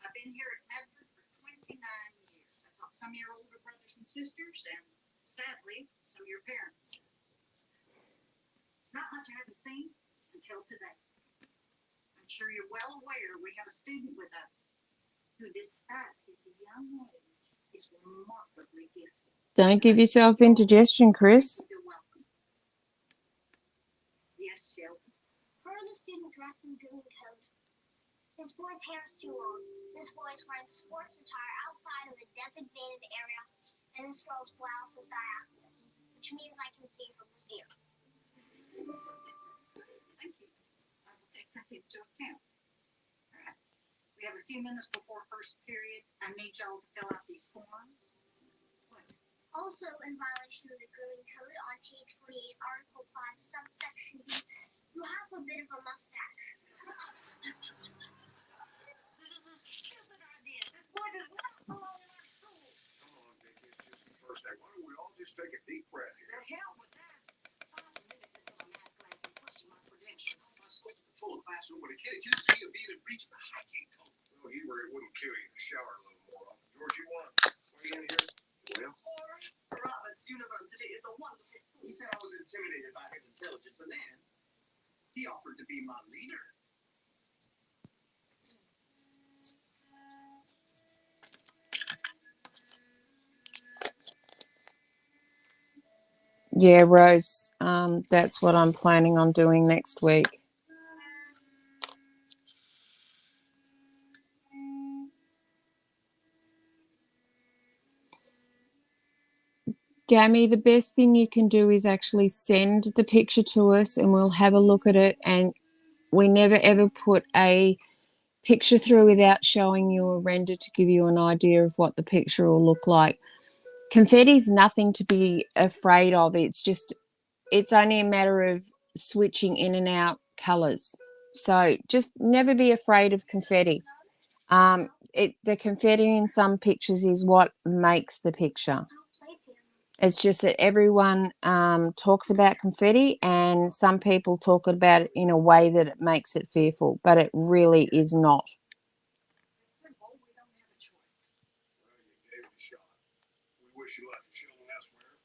I've been here at Medford for 29 years. I taught some of your older brothers and sisters, and sadly, some of your parents. Not much I haven't seen until today. I'm sure you're well aware we have a student with us who, despite his young age, is remarkably gifted. Don't give yourself indigestion, Chris. You're welcome. Yes, Sheldon. Where are the student dress and green coat? This boy's hair is too long. This boy's wearing sports attire outside of the designated area, and this girl's blouse is diaphanous, which means I can see her brassiere. Thank you. I will take that into account. All right. We have a few minutes before first period. I need y'all to fill out these forms. Also, in violation of the grooming code on page 48, Article 5, subsection B, you have a bit of a mustache. This is a stupid idea. This boy does not belong in our school. Come on, Vicky, it's just the first day. Why don't we all just take a deep breath The here? hell with that. 5 minutes until a math class and question my credentials. I'm not supposed to patrol the classroom when a kid accuses me of being in breach of the hygiene code. Well, you were, it wouldn't kill you to shower a little more often. George, you want to weigh in here? Well, Roberts University is a wonderful school. He said I was intimidated by his intelligence, and then he offered to be my leader. Yeah, Rose, that's what I'm planning on doing next week. Gammy, the best thing you can do is actually send the picture to us and we'll have a look at it. And we never ever put a picture through without showing you a render to give you an idea of what the picture will look like. Confetti is nothing to be afraid of. It's only a matter of switching in and out colors. So just never be afraid of confetti. The confetti in some pictures is what makes the picture. It's just that everyone talks about confetti and some people talk about it in a way that it makes it fearful, but it really is not. It's simple. We don't have a choice. well, you gave it a shot. We wish you luck in Sheldon elsewhere.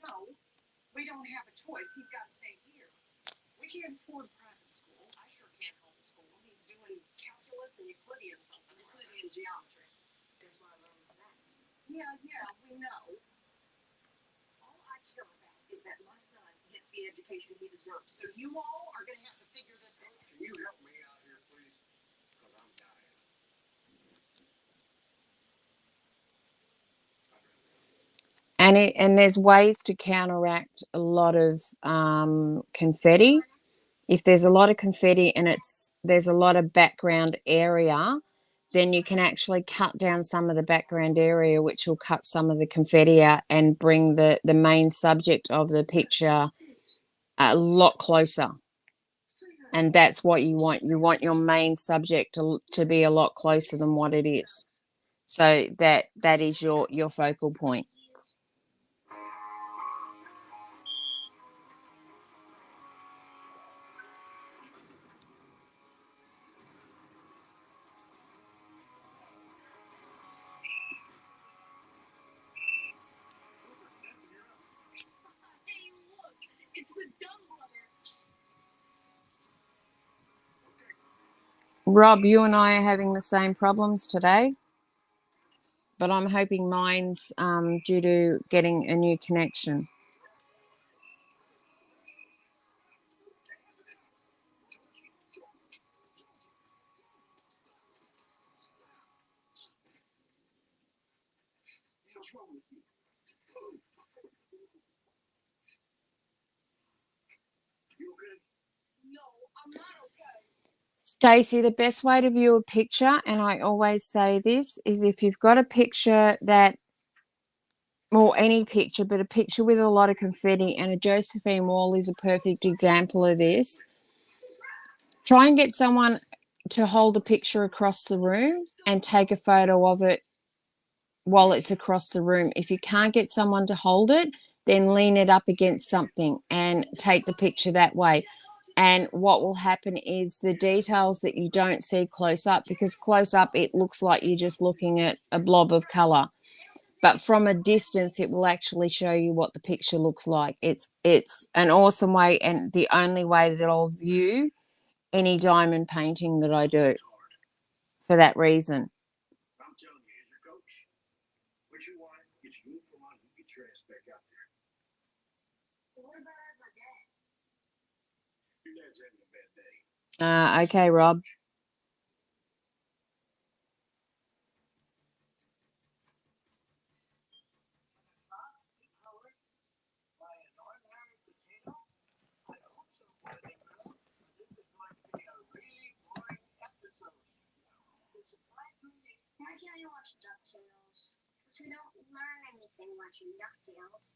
No. We don't have a choice. He's got to stay here. We can't afford private school. I sure can't homeschool him. He's doing calculus and Euclidean something, Euclidean geometry. That's what I learned with that. Yeah, we know. All I care about is that my son gets the education he deserves. So you all are going to have to figure this out. Can you help me out here, please? Because I'm dying. And there's ways to counteract a lot of confetti. If there's a lot of confetti and there's a lot of background area, then you can actually cut down some of the background area, which will cut some of the confetti out and bring the main subject of the picture a lot closer. Sweetheart, And that's what you want. You want your main subject to be a lot closer than what it is. So that is your focal point. Hey, look, it's the dumb brother. Rob, you and I are having the same problems today, but I'm hoping mine's due to getting a new connection. What's wrong with you? You okay? No, I'm not okay. Stacey, the best way to view a picture, and I always say this, is if you've got a picture that, or any picture, but a picture with a lot of confetti, and a Josephine wall is a perfect example of this. Try and get someone to hold a picture across the room and take a photo of it while it's across the room. If you can't get someone to hold it, then lean it up against something and take the picture that way. And what will happen is the details that you don't see close up, because close up it looks like you're just looking at a blob of color, but from a distance it will actually show you what the picture looks like. It's an awesome way, and the only way that I'll view any diamond painting that I do for that reason. I'm telling you, as your coach, put your wife, get your uniform on, and get your ass back out there. What about my dad? Your dad's having a bad day. Okay, Rob. Why can't you watch DuckTales? Because we don't learn anything watching DuckTales.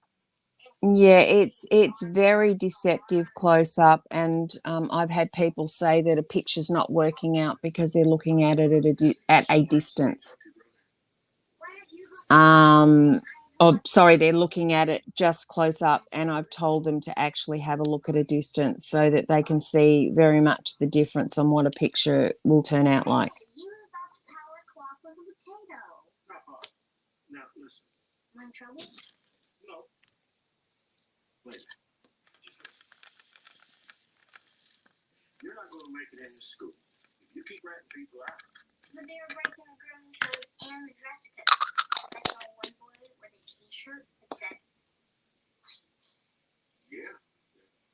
Yeah, it's very deceptive close up, and I've had people say that a picture's not working out because they're looking at it at a distance. They're looking at it just close up, and I've told them to actually have a look at a distance so that they can see very much the difference on what a picture will turn out like. You were about to power clock with a potato. Now, listen. Am I in trouble? No. Wait. You're not going to make it in this school. If you keep ratting people out. But they were breaking the grooming codes and the dress code. I saw one boy with a t-shirt that said, Yeah.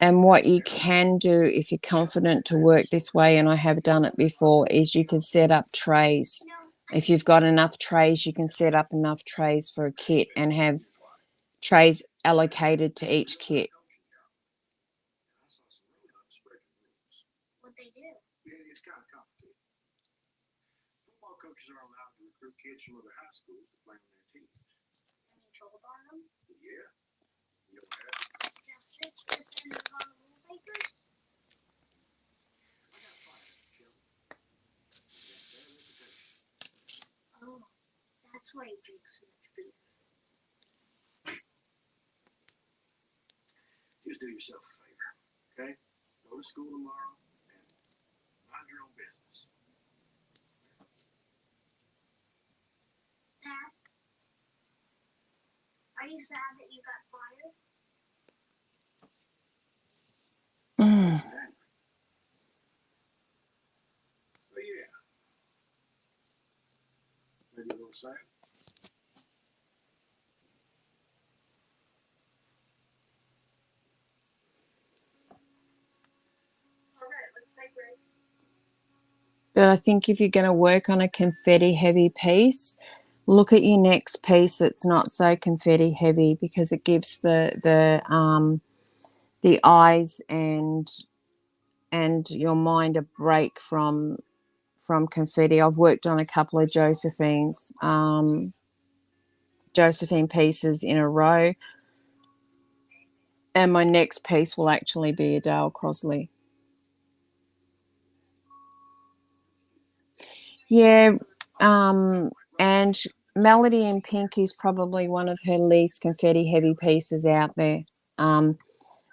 And what you can do if you're confident to work this way, and I have done it before, is you can set up trays. If you've got enough trays, you can set up enough trays for a kit and have trays allocated to each kit. what they do. Yeah, it's kind of complicated. Football coaches are allowed to recruit kids from other high schools to play on their teams. And you told on them? Yeah. You know what happened? Does this just end up on the rule paper? I got fired, Michelle. You got bad reputation. Oh, that's why you drink so much beer. Just do yourself a favor, okay? Go to school tomorrow and mind your own business. Dad, are you sad that you got fired? Mm. So yeah. Maybe a little sad. All right, let's say grace. But I think if you're going to work on a confetti heavy piece, look at your next piece that's not so confetti heavy, because it gives the eyes and your mind a break from confetti. I've worked on a couple of Josephine pieces in a row, and my next piece will actually be a Dale Crosley. Yeah, and Melody in Pink is probably one of her least confetti heavy pieces out there,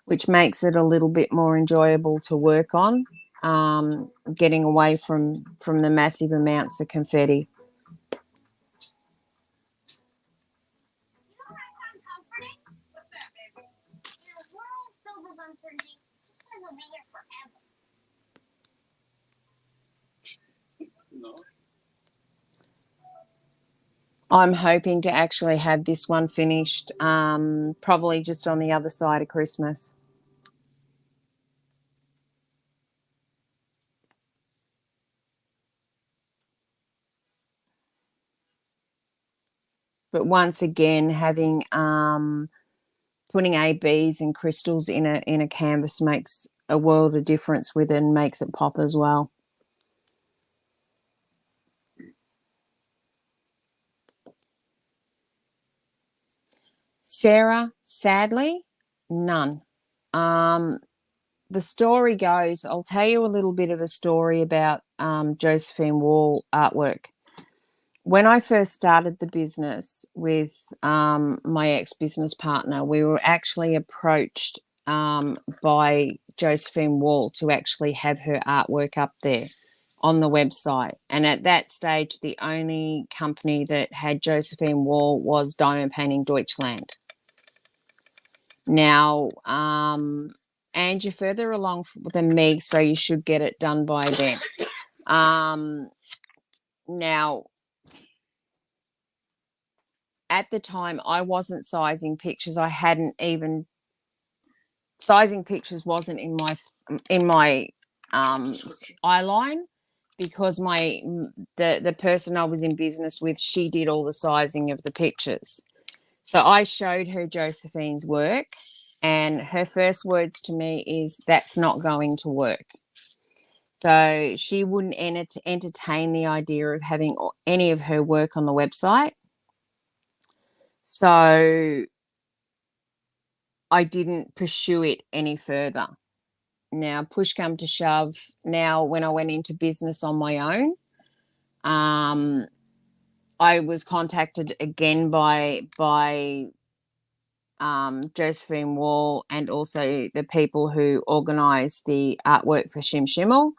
which makes it a little bit more enjoyable to work on, getting away from the massive amounts of confetti. What's that, baby? In a world filled with uncertainty, this place will be here forever. No. I'm hoping to actually have this one finished probably just on the other side of Christmas. But once again, having putting ABs and crystals in a canvas makes a world of difference with it and makes it pop as well. Sarah, sadly, none. The story goes, I'll tell you a little bit of a story about Josephine Wall artwork. When I first started the business with my ex-business partner, we were actually approached by Josephine Wall to actually have her artwork up there on the website. And at that stage, the only company that had Josephine Wall was Diamond Painting Deutschland. Now, and you're further along than me, so you should get it done by then. Now, at the time, I wasn't sizing pictures. I hadn't even sizing pictures wasn't in my eye line, because the person I was in business with, she did all the sizing of the pictures. So I showed her Josephine's work, and her first words to me is, "That's not going to work." So she wouldn't entertain the idea of having any of her work on the website. So I didn't pursue it any further. Now, push come to shove, now when I went into business on my own, I was contacted again by Josephine Wall and also the people who organised the artwork for Shim Shimmel,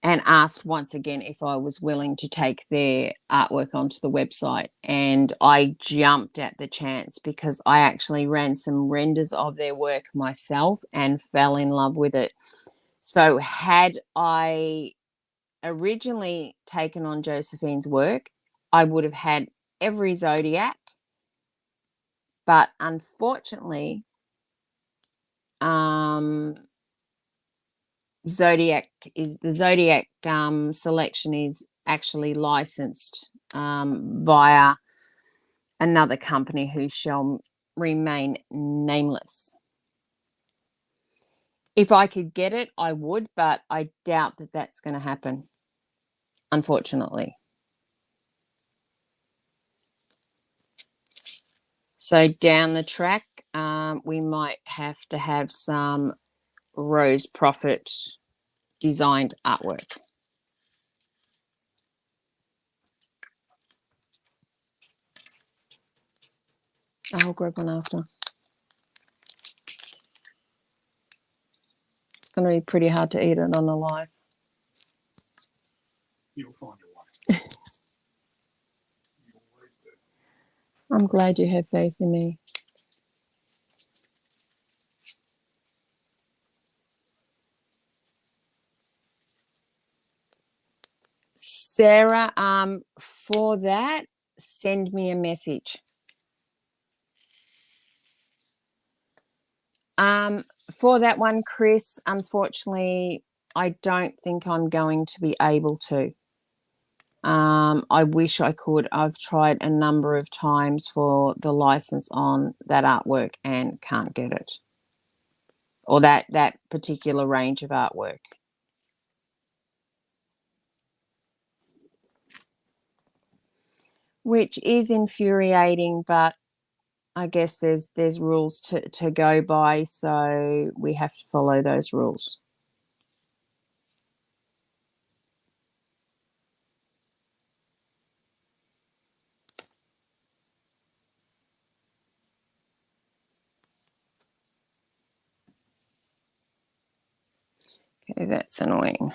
and asked once again if I was willing to take their artwork onto the website. And I jumped at the chance, because I actually ran some renders of their work myself and fell in love with it. So had I originally taken on Josephine's work, I would have had every zodiac. But unfortunately, Zodiac selection is actually licensed via another company who shall remain nameless. If I could get it, I would, but I doubt that that's going to happen, unfortunately. So down the track, we might have to have some Rose Prophet designed artwork. I'll grab one after. It's going to be pretty hard to eat it on the live. You'll find a way. You always do. I'm glad you have faith in me. Sarah, for that, send me a message. For that one, Chris, unfortunately, I don't think I'm going to be able to. I wish I could. I've tried a number of times for the license on that artwork and can't get it. Or that particular range of artwork. Which is infuriating, but I guess there's rules to go by, so we have to follow those rules. Okay, that's annoying.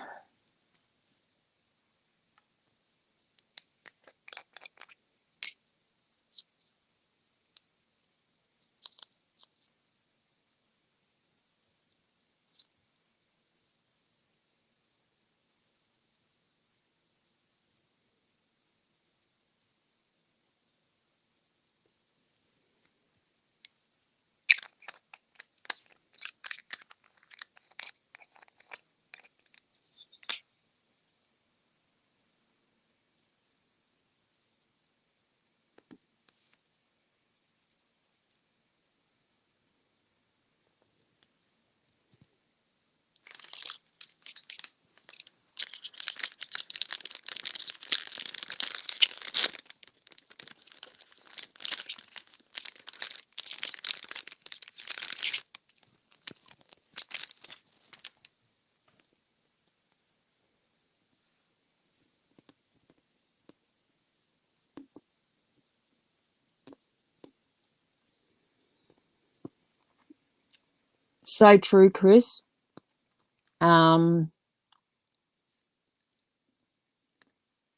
So true, Chris.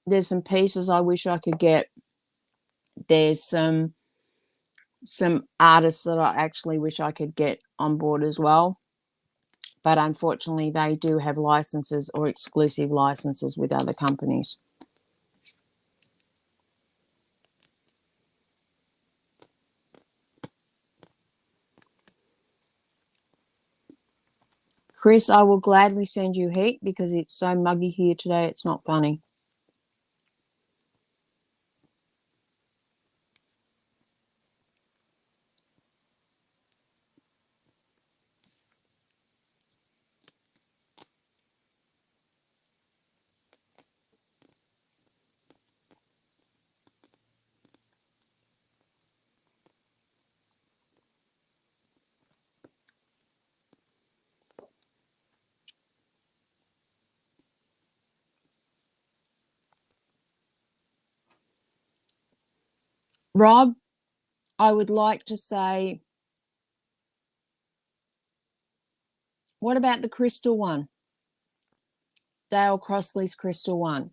There's some pieces I wish I could get. There's some artists that I actually wish I could get on board as well. But unfortunately, they do have licenses or exclusive licenses with other companies. Chris, I will gladly send you heat because it's so muggy here today. It's not funny. Rob, I would like to say, what about the crystal one? Dale Crossley's crystal one.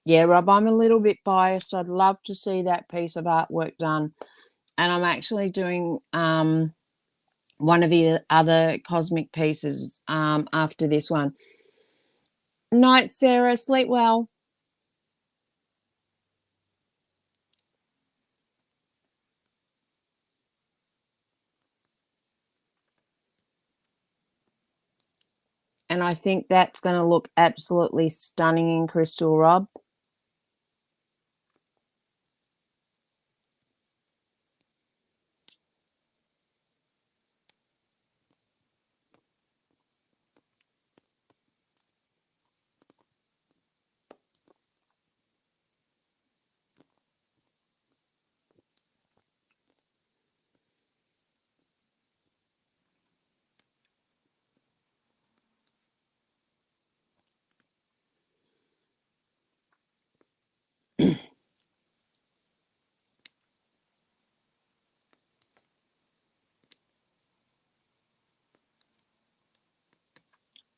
Yeah, Rob, I'm a little bit biased. I'd love to see that piece of artwork done. And I'm actually doing one of the other cosmic pieces after this one. Night, Sarah. Sleep well. And I think that's going to look absolutely stunning in crystal, Rob.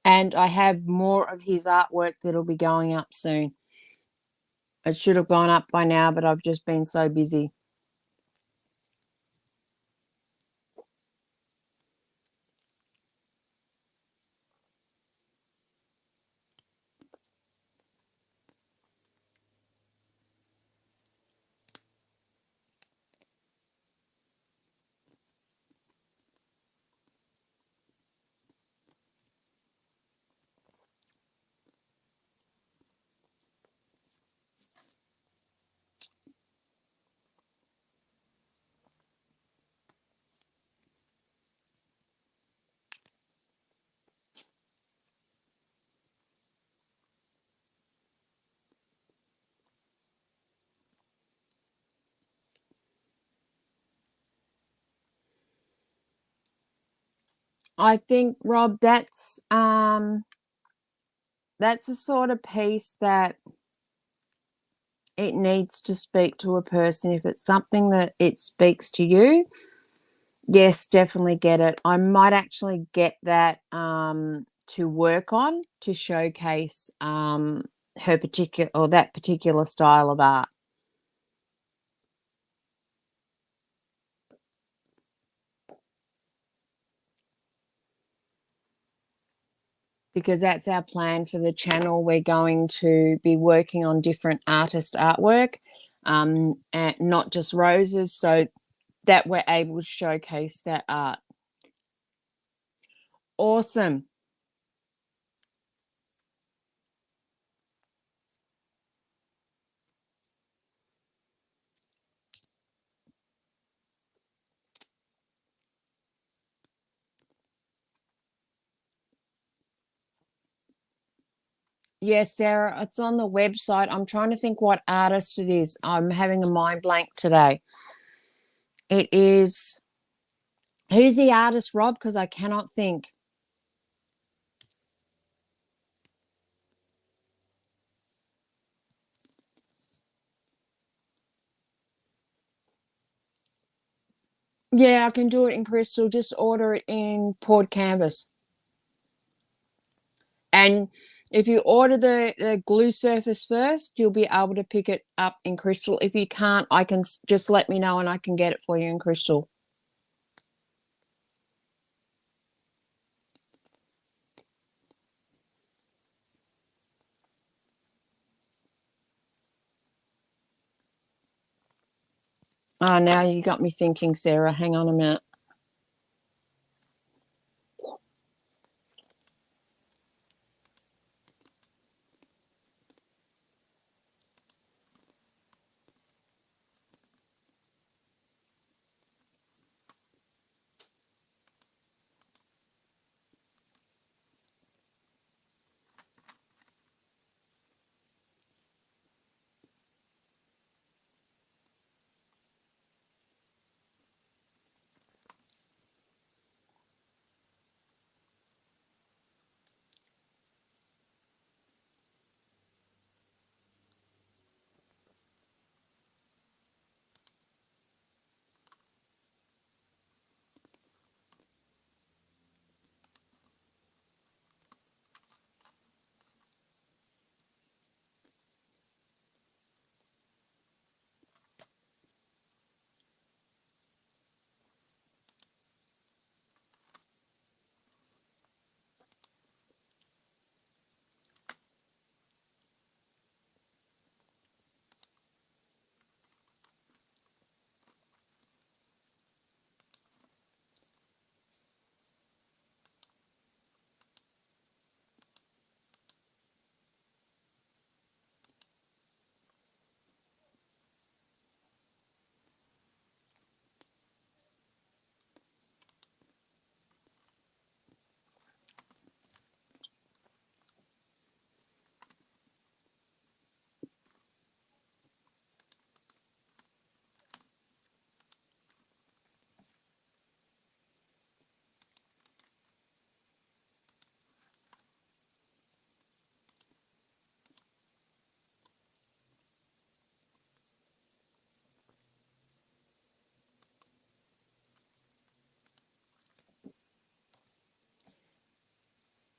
And I have more of his artwork that'll be going up soon. It should have gone up by now, but I've just been so busy. I think, Rob, that's a sort of piece that it needs to speak to a person. If it's something that it speaks to you, yes, definitely get it. I might actually get that to work on to showcase her particular or that particular style of art. Because that's our plan for the channel. We're going to be working on different artist artwork, and not just roses, so that we're able to showcase that art. Awesome. Yes, Sarah, it's on the website. I'm trying to think what artist it is. I'm having a mind blank today. It is, who's the artist, Rob? Because I cannot think. Yeah, I can do it in crystal. Just order it in poured canvas. And if you order the glue surface first, you'll be able to pick it up in crystal. If you can't, I can just let me know and I can get it for you in crystal. Oh, now you got me thinking, Sarah. Hang on a minute.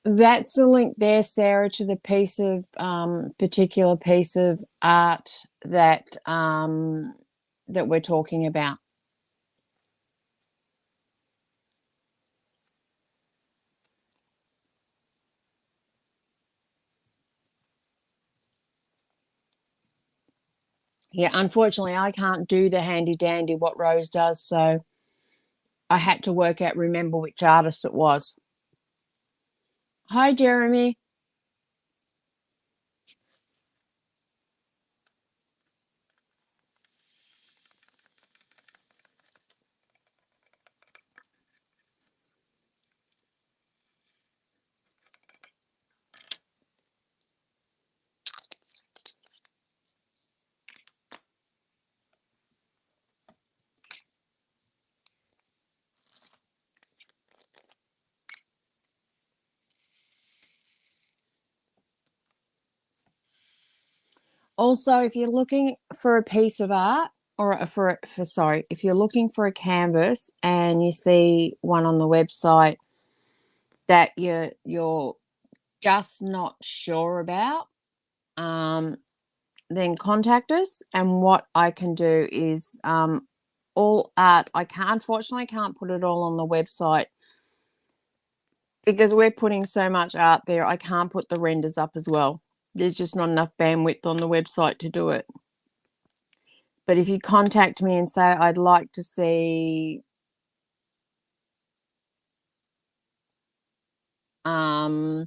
That's the link there, Sarah, to the piece of particular piece of art that that we're talking about. Yeah, unfortunately, I can't do the handy dandy what Rose does, so I had to remember which artist it was. Hi, Jeremy. Also, if you're looking for a piece of art or if you're looking for a canvas and you see one on the website that you're just not sure about, then contact us. And what I can do is all art. Unfortunately, I can't put it all on the website because we're putting so much art there. I can't put the renders up as well. There's just not enough bandwidth on the website to do it. But if you contact me and say, I'd like to see for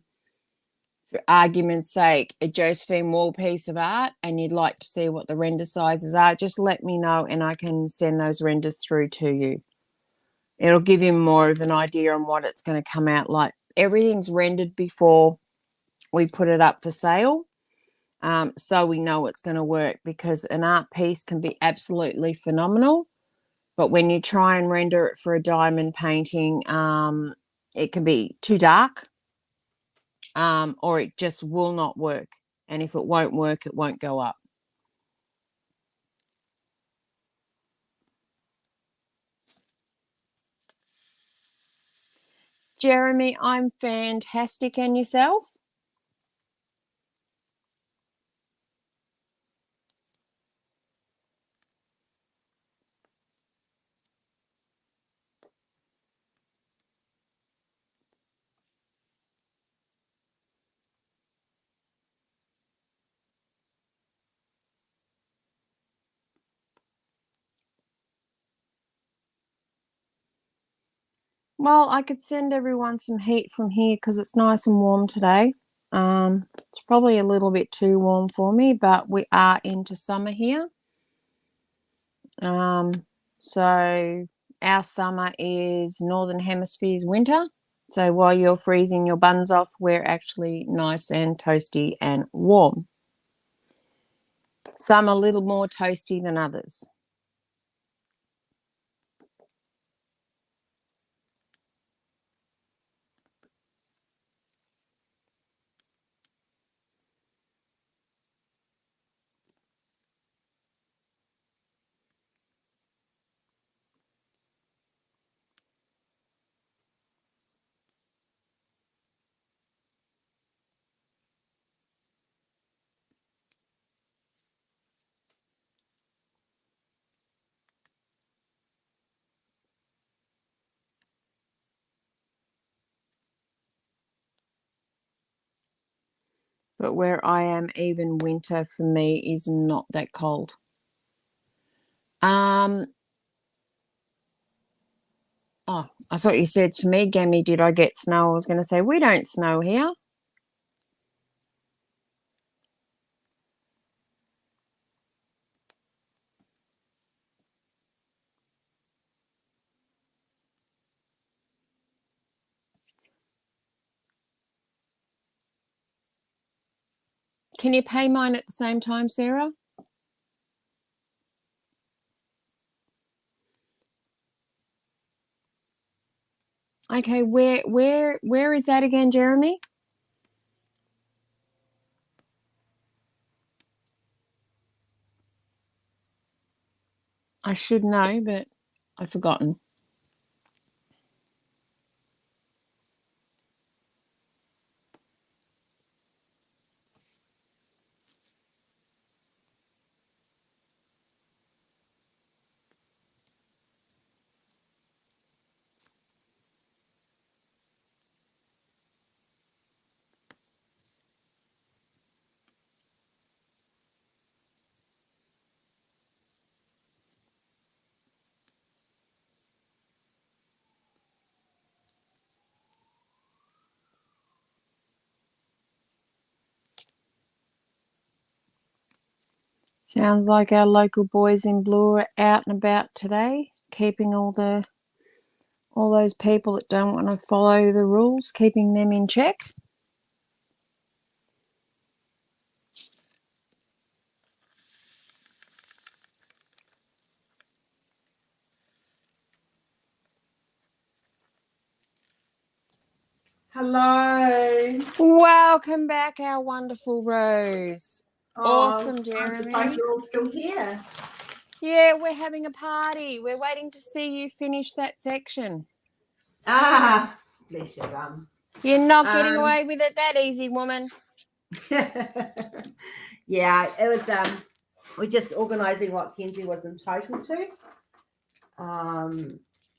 argument's sake, a Josephine Wall piece of art, and you'd like to see what the render sizes are, just let me know and I can send those renders through to you. It'll give you more of an idea on what it's going to come out like. Everything's rendered before we put it up for sale, so we know it's going to work, because an art piece can be absolutely phenomenal, but when you try and render it for a diamond painting, it can be too dark, or it just will not work. And if it won't work, it won't go up. Jeremy, I'm fantastic. And yourself? Well, I could send everyone some heat from here because it's nice and warm today. It's probably a little bit too warm for me, but we are into summer here. So our summer is Northern Hemisphere's winter. So while you're freezing your buns off, we're actually nice and toasty and warm. Some a little more toasty than others. But where I am, even winter for me is not that cold. Oh, I thought you said to me, Gammy, did I get snow? I was going to say, we don't snow here. Can you pay mine at the same time, Sarah? Okay, where is that again, Jeremy? I should know, but I've forgotten. Sounds like our local boys in blue are out and about today, keeping all those people that don't want to follow the rules, keeping them in check. Hello. Welcome back, our wonderful Rose. Awesome, I'm Jeremy. surprised you're all still here. Yeah, we're having a party. We're waiting to see you finish that section. Ah, bless your gums. You're not getting Um, away with it that easy, woman. Yeah, it was we're just organising what Kenzie was entitled to.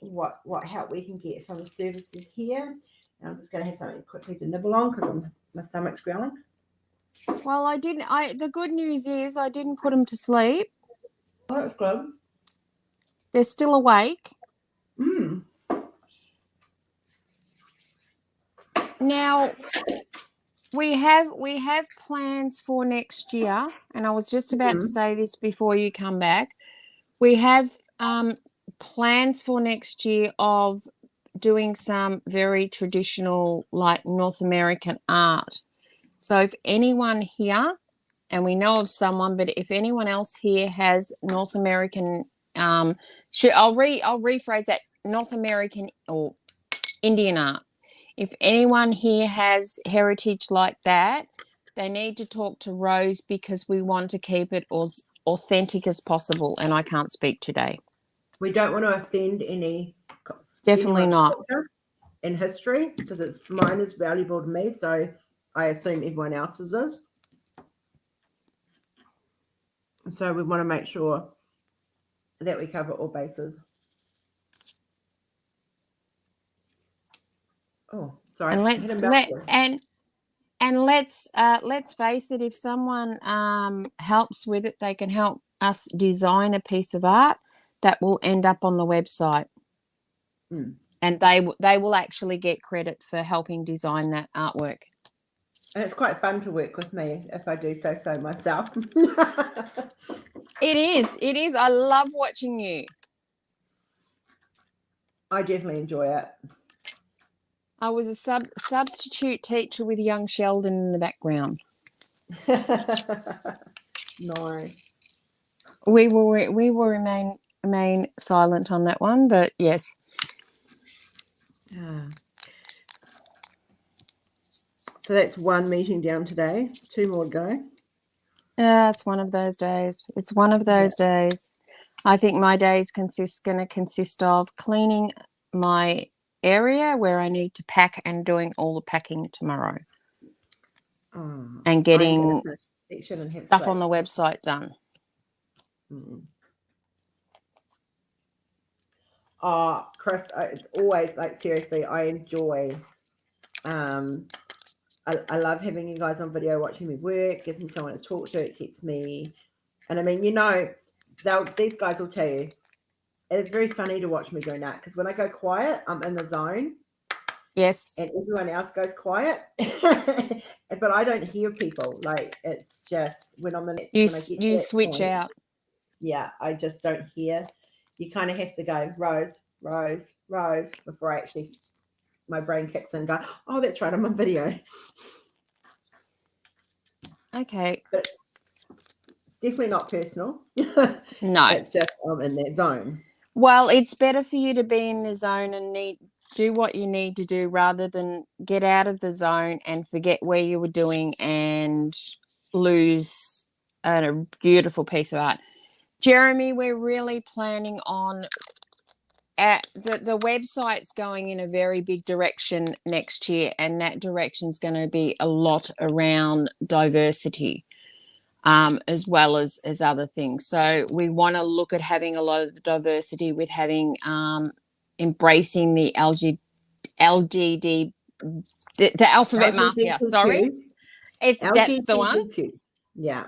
What help we can get from the services here. And I'm just gonna have something quickly to nibble on because my stomach's growling. Well, the good news is I didn't put them to sleep. Oh, that's good. They're still awake. Now we have plans for next year, and I was just about to say this before you come back. We have plans for next year of doing some very traditional, like North American art. So if anyone here, and we know of someone, but if anyone else here has North American, I'll rephrase that, North American or Indian art. If anyone here has heritage like that, they need to talk to Rose because we want to keep it as authentic as possible. And I can't speak today. We don't want to offend any. Definitely not. In history, because mine is valuable to me, so I assume everyone else's is. So we want to make sure that we cover all bases. Oh, sorry. And let's face it, if someone helps with it, they can help us design a piece of art that will end up on the website. And they will actually get credit for helping design that artwork. And it's quite fun to work with me, if I do say so myself. It is. I love watching you. I definitely enjoy it. I was a substitute teacher with young Sheldon in the background. No. We will remain silent on that one, but yes. So that's one meeting down today. 2 more to go. It's one of those days. It's one of those days. I think my days going to consist of cleaning my area where I need to pack and doing all the packing tomorrow. And getting stuff on the website done. Oh, Chris, it's always like, seriously, I enjoy, I love having you guys on video, watching me work, gives me someone to talk to, it keeps me, and I mean, these guys will tell you, it's very funny to watch me doing that, because when I go quiet, I'm in the zone. Yes. And everyone else goes quiet, but I don't hear people. Like, it's just when I'm in it, you switch out. Yeah, I just don't hear. You kind of have to go Rose, Rose, Rose before my brain kicks in and go, oh, that's right, I'm on video. Okay. But it's definitely not personal. No. It's just I'm in that zone. Well, it's better for you to be in the zone and do what you need to do rather than get out of the zone and forget where you were doing and lose a beautiful piece of art. Jeremy, we're really planning on the website's going in a very big direction next year, and that direction's going to be a lot around diversity, as well as other things. So we want to look at having a lot of the diversity with having embracing the LGD, the alphabet mafia. Sorry, that's the one. Yeah.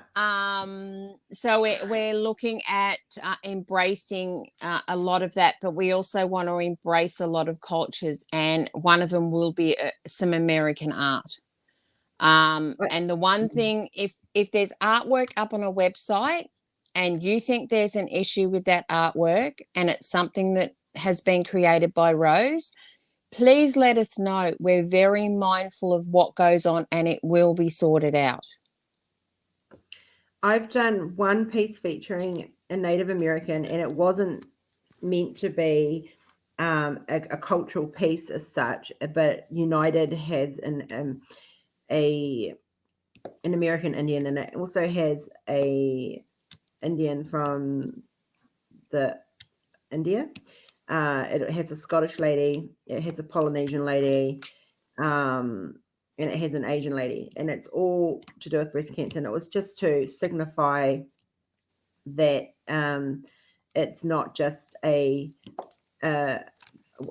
So we're looking at embracing a lot of that, but we also want to embrace a lot of cultures, and one of them will be some American art. And the one thing, if there's artwork up on a website and you think there's an issue with that artwork and it's something that has been created by Rose, please let us know. We're very mindful of what goes on, and it will be sorted out. I've done one piece featuring a Native American, and it wasn't meant to be a cultural piece as such, but United has a an American Indian, and it also has a Indian from the India. It has a Scottish lady, it has a Polynesian lady, and it has an Asian lady, and it's all to do with breast cancer. And it was just to signify that it's not just a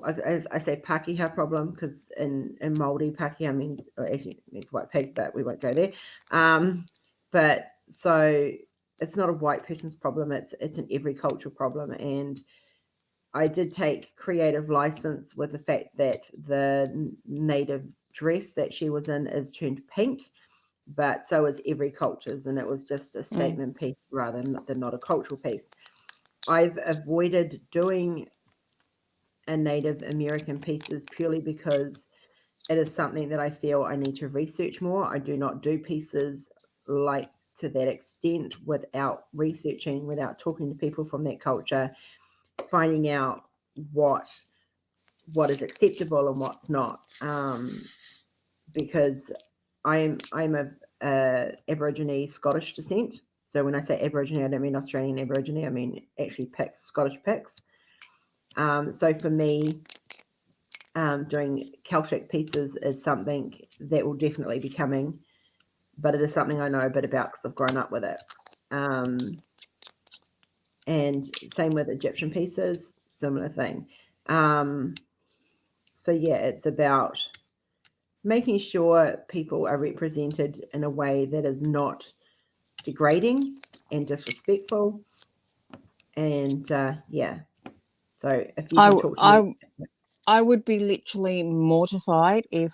as I say Pakeha problem, because in Māori Pakeha means, actually means white pig, but we won't go there. But so it's not a white person's problem, it's an every culture problem. And I did take creative license with the fact that the native dress that she was in is turned pink, but so is every culture's, and it was just a statement piece rather than not a cultural piece. I've avoided doing a Native American pieces purely because it is something that I feel I need to research more. I do not do pieces like to that extent without researching, without talking to people from that culture, finding out what is acceptable and what's not. Because I'm a Aborigine Scottish descent. So when I say Aborigine, I don't mean Australian Aborigine. I mean actually Picts, Scottish Picts. So for me, doing Celtic pieces is something that will definitely be coming, but it is something I know a bit about because I've grown up with it. And same with Egyptian pieces, similar thing. So yeah, it's about making sure people are represented in a way that is not degrading and disrespectful. And yeah, so if you can talk to me. I would be literally mortified if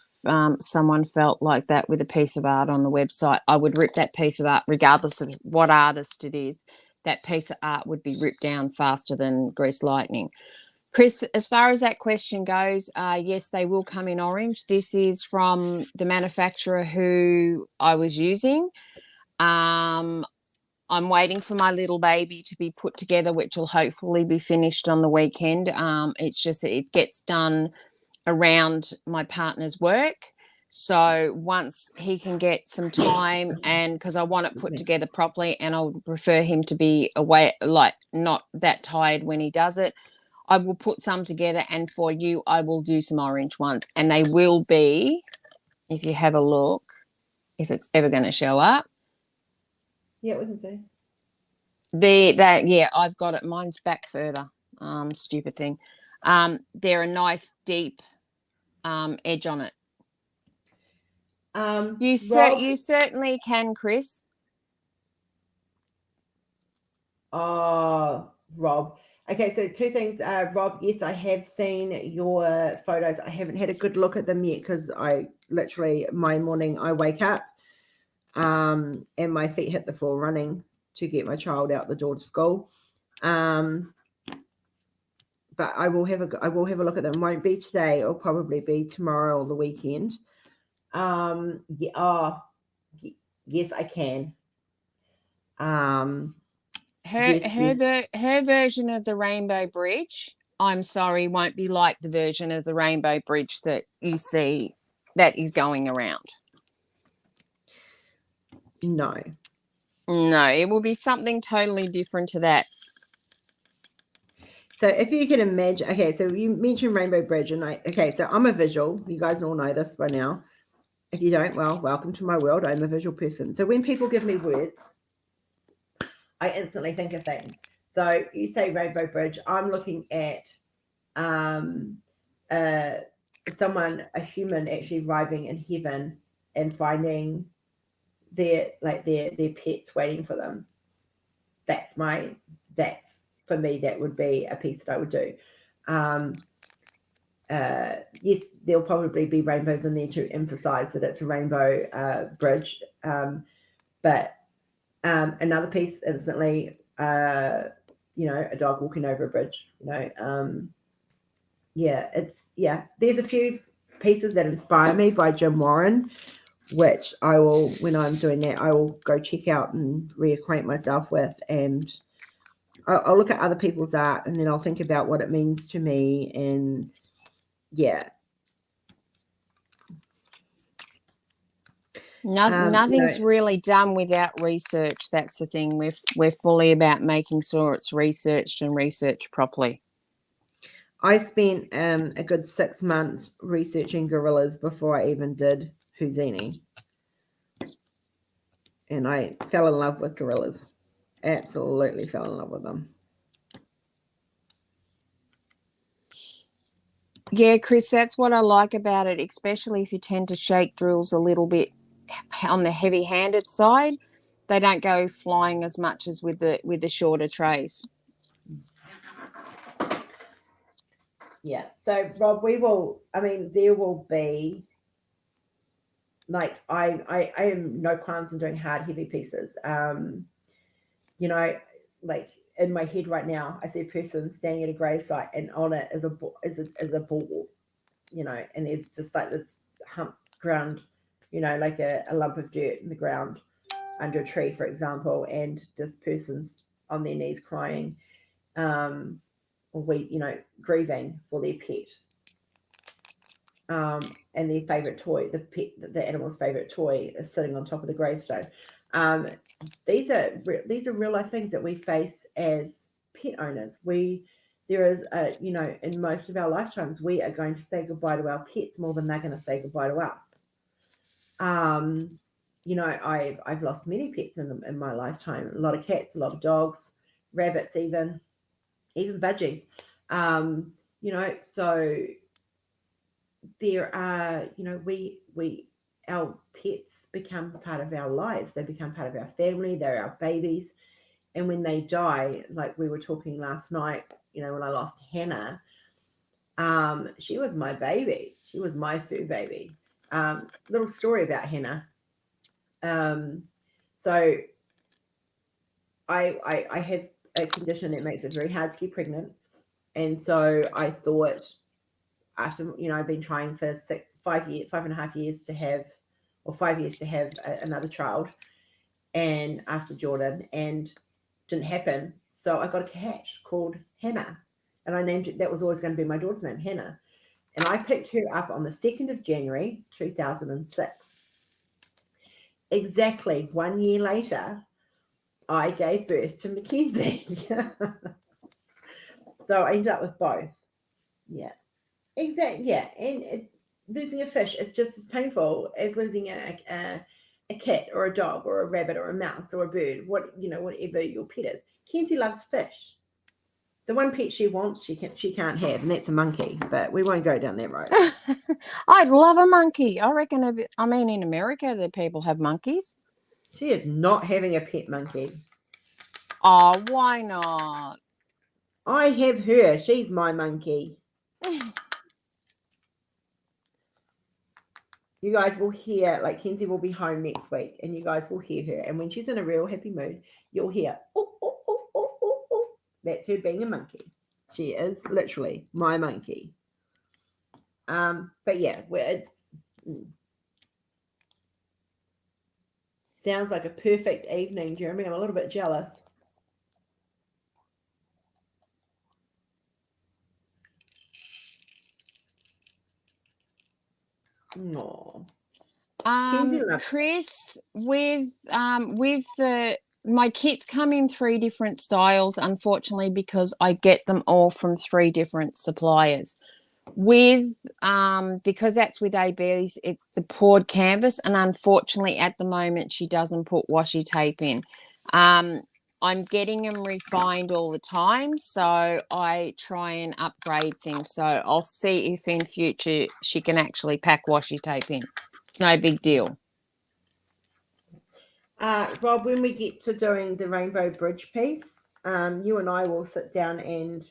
someone felt like that with a piece of art on the website. I would rip that piece of art, regardless of what artist it is. That piece of art would be ripped down faster than grease lightning. Chris, as far as that question goes, yes, they will come in orange. This is from the manufacturer who I was using. I'm waiting for my little baby to be put together, which will hopefully be finished on the weekend. It's just it gets done around my partner's work. So once he can get some time, and because I want it put together properly, and I'll prefer him to be away, like not that tired when he does it, I will put some together, and for you, I will do some orange ones. And they will be, if you have a look, if it's ever going to show up. Yeah, we can see. Yeah, I've got it. Mine's back further. Stupid thing. They're a nice deep edge on it. You certainly can, Chris. Oh, Rob. Okay, so two things. Rob, yes, I have seen your photos. I haven't had a good look at them yet because I literally, my morning, I wake up and my feet hit the floor running to get my child out the door to school. But I will have a look at them. Won't be today. It'll probably be tomorrow or the weekend. Yeah, yes, I can. Her version of the Rainbow Bridge, I'm sorry, won't be like the version of the Rainbow Bridge that you see that is going around. No, it will be something totally different to that. So if you can imagine, okay, so you mentioned Rainbow Bridge, and so I'm a visual. You guys all know this by now. If you don't, well, welcome to my world. I'm a visual person. So when people give me words, I instantly think of things. So you say Rainbow Bridge, I'm looking at someone, a human, actually arriving in heaven and finding their pets waiting for them. That's for me, that would be a piece that I would do. Yes, there'll probably be rainbows in there to emphasize that it's a rainbow bridge. But another piece instantly, a dog walking over a bridge, there's a few pieces that inspire me by Jim Warren, which I will, when I'm doing that, I will go check out and reacquaint myself with, and I'll look at other people's art, and then I'll think about what it means to me. And yeah, Nothing's really done without research. That's the thing. We're fully about making sure it's researched and researched properly. I spent a good 6 months researching gorillas before I even did Houdini. And I fell in love with gorillas. Absolutely fell in love with them. Yeah, Chris, that's what I like about it, especially if you tend to shake drills a little bit on the heavy-handed side. They don't go flying as much as with the shorter trays. Yeah. So Rob, there will be, like, I am no qualms in doing hard, heavy pieces. Like in my head right now, I see a person standing at a gravesite, and on it is a ball, and there's just like this hump ground, like a lump of dirt in the ground under a tree, for example, and this person's on their knees crying, grieving for their pet. And their favorite toy, the animal's favorite toy, is sitting on top of the gravestone. These are real life things that we face as pet owners. In most of our lifetimes, we are going to say goodbye to our pets more than they're going to say goodbye to us. I've lost many pets in my lifetime. A lot of cats, a lot of dogs, rabbits, even budgies. So there are, our pets become part of our lives. They become part of our family. They're our babies. And when they die, like we were talking last night, when I lost Hannah, she was my baby. She was my fur baby. Little story about Hannah. So I have a condition that makes it very hard to get pregnant. And so I thought, after, I've been trying for 5.5 years to have, or 5 years to have another child, and after Jordan, and didn't happen. So I got a cat called Hannah, and I named it. That was always going to be my daughter's name, Hannah. And I picked her up on the 2nd of January, 2006. Exactly 1 year later, I gave birth to Mackenzie. So I ended up with both. Yeah. Exactly. Yeah. And losing a fish is just as painful as losing a cat or a dog or a rabbit or a mouse or a bird, whatever your pet is. Kenzie loves fish. The one pet she wants, she can't have, and that's a monkey. But we won't go down that road. I'd love a monkey. I reckon. In America, the people have monkeys. She is not having a pet monkey. Oh, why not? I have her. She's my monkey. You guys will hear, like, Kenzie will be home next week, and you guys will hear her. And when she's in a real happy mood, you'll hear, oh, oh, oh, oh, oh, oh. That's her being a monkey. She is literally my monkey. But yeah, it's sounds like a perfect evening, Jeremy. I'm a little bit jealous. No. Chris, with my kits come in 3 different styles, unfortunately, because I get them all from 3 different suppliers. Because that's with AB's, it's the poured canvas, and unfortunately at the moment she doesn't put washi tape in. I'm getting them refined all the time, so I try and upgrade things. So I'll see if in future she can actually pack washi tape in. It's no big deal. Rob, when we get to doing the rainbow bridge piece, you and I will sit down and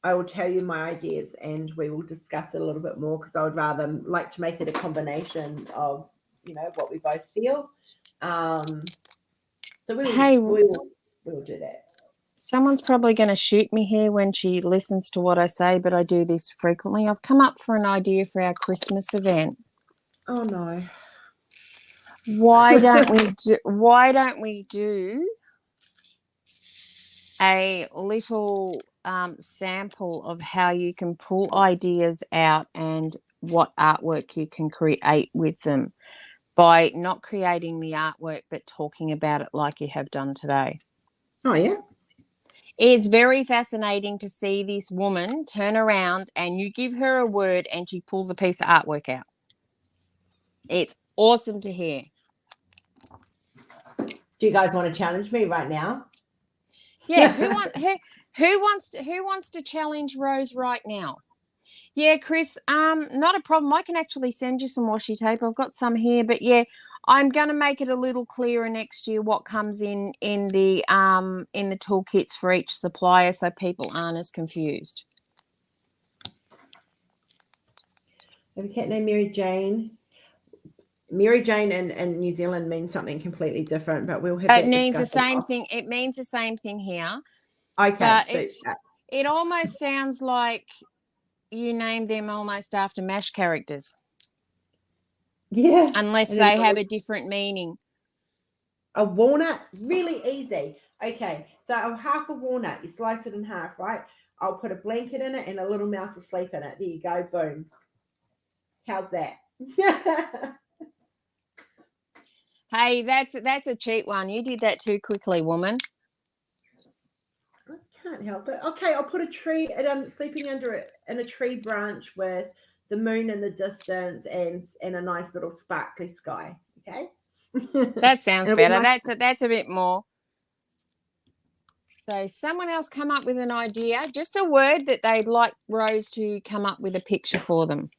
I will tell you my ideas, and we will discuss it a little bit more, because I would rather like to make it a combination of, what we both feel. So we will do that. Someone's probably going to shoot me here when she listens to what I say, but I do this frequently. I've come up for an idea for our Christmas event. Oh no. Why don't we do a little sample of how you can pull ideas out and what artwork you can create with them? by not creating the artwork but talking about it like you have done today. Oh, yeah. It's very fascinating to see this woman turn around and you give her a word and she pulls a piece of artwork out. It's awesome to hear. Do you guys want to challenge me right now? Yeah, who wants to challenge Rose right now? Yeah, Chris, not a problem. I can actually send you some washi tape. I've got some here, but yeah, I'm going to make it a little clearer next year what comes in the toolkits for each supplier so people aren't as confused. Have a cat named Mary Jane. Mary Jane in New Zealand means something completely different, but we'll have that It means the discussion same off. thing. It means the same thing here. Okay, But so it almost sounds like you named them almost after MASH characters. yeah. Unless And they have a different meaning. A walnut, really easy. Okay, so half a walnut, you slice it in half, right? I'll put a blanket in it and a little mouse asleep in it. There you go, boom. How's that? Hey, that's a cheap one. You did that too quickly, woman. I can't help it. Okay, I'll put a tree, sleeping under it in a tree branch with the moon in the distance and a nice little sparkly sky. Okay. That sounds better. Nice. That's a bit more. So someone else come up with an idea, just a word that they'd like Rose to come up with a picture for them.